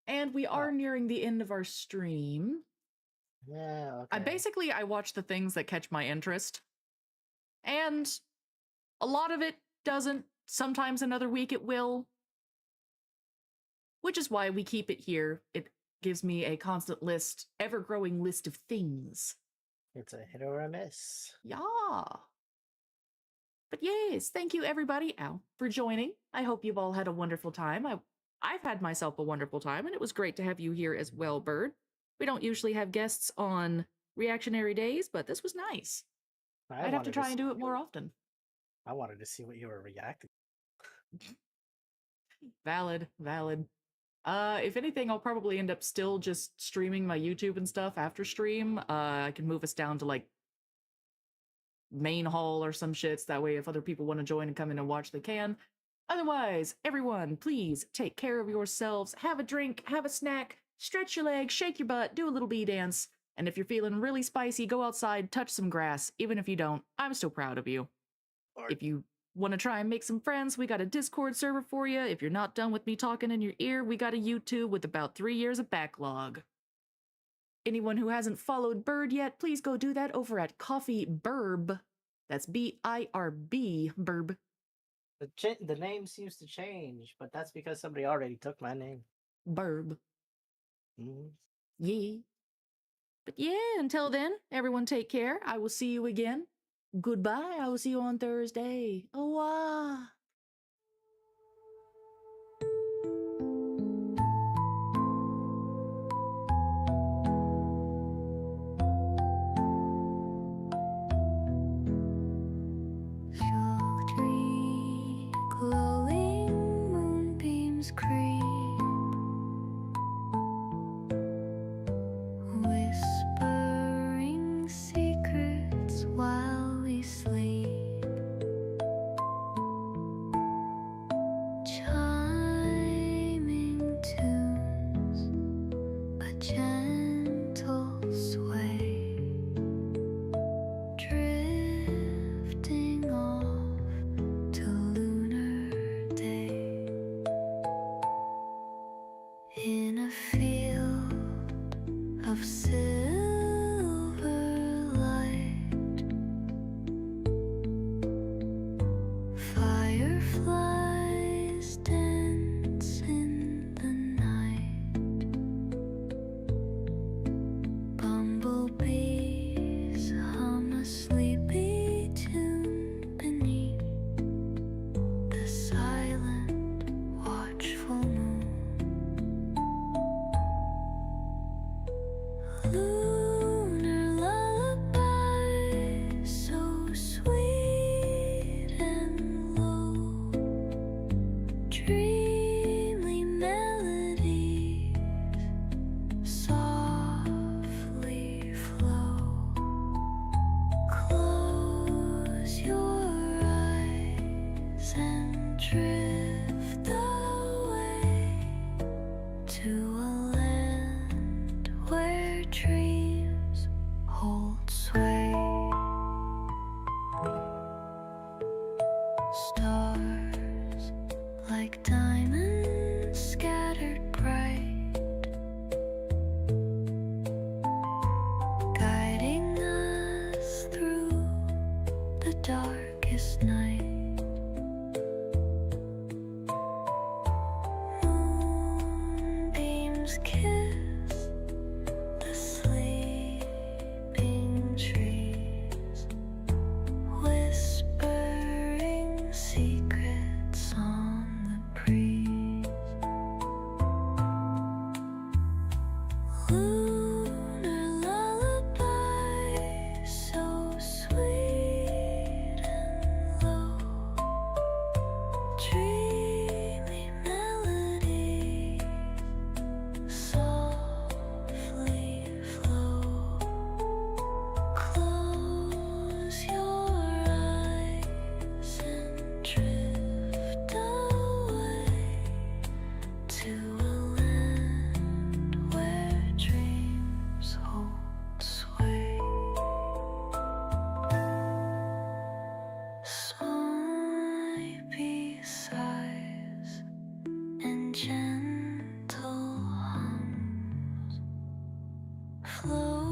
And we are nearing the end of our stream. Yeah, okay. I watch the things that catch my interest. And a lot of it doesn't. Sometimes another week it will. Which is why we keep it here. It gives me a constant list, ever-growing list of things. It's a hit or a miss. Yeah. But yes, thank you everybody for joining. I hope you've all had a wonderful time. I've had myself a wonderful time, and it was great to have you here as well, Bird. We don't usually have guests on reactionary days, but this was nice. I'd have to try and do it more often. I wanted to see what you were reacting. Valid. If anything, I'll probably end up still just streaming my YouTube and stuff after stream. I can move us down to like main hall or some shits. That way, if other people want to join and come in and watch, they can. Otherwise, everyone, please take care of yourselves. Have a drink, have a snack, stretch your legs, shake your butt, do a little bee dance. And if you're feeling really spicy, go outside, touch some grass. Even if you don't, I'm still proud of you. If you want to try and make some friends, we got a Discord server for you. If you're not done with me talking in your ear, we got a YouTube with about 3 years of backlog. Anyone who hasn't followed Bird yet, please go do that over at Coffee Burb. That's B-I-R-B, Burb. The name seems to change, but that's because somebody already took my name. Burb. Yeah. But yeah, until then, everyone take care. I will see you again. Goodbye. I will see you on Thursday. Oh, ah. close.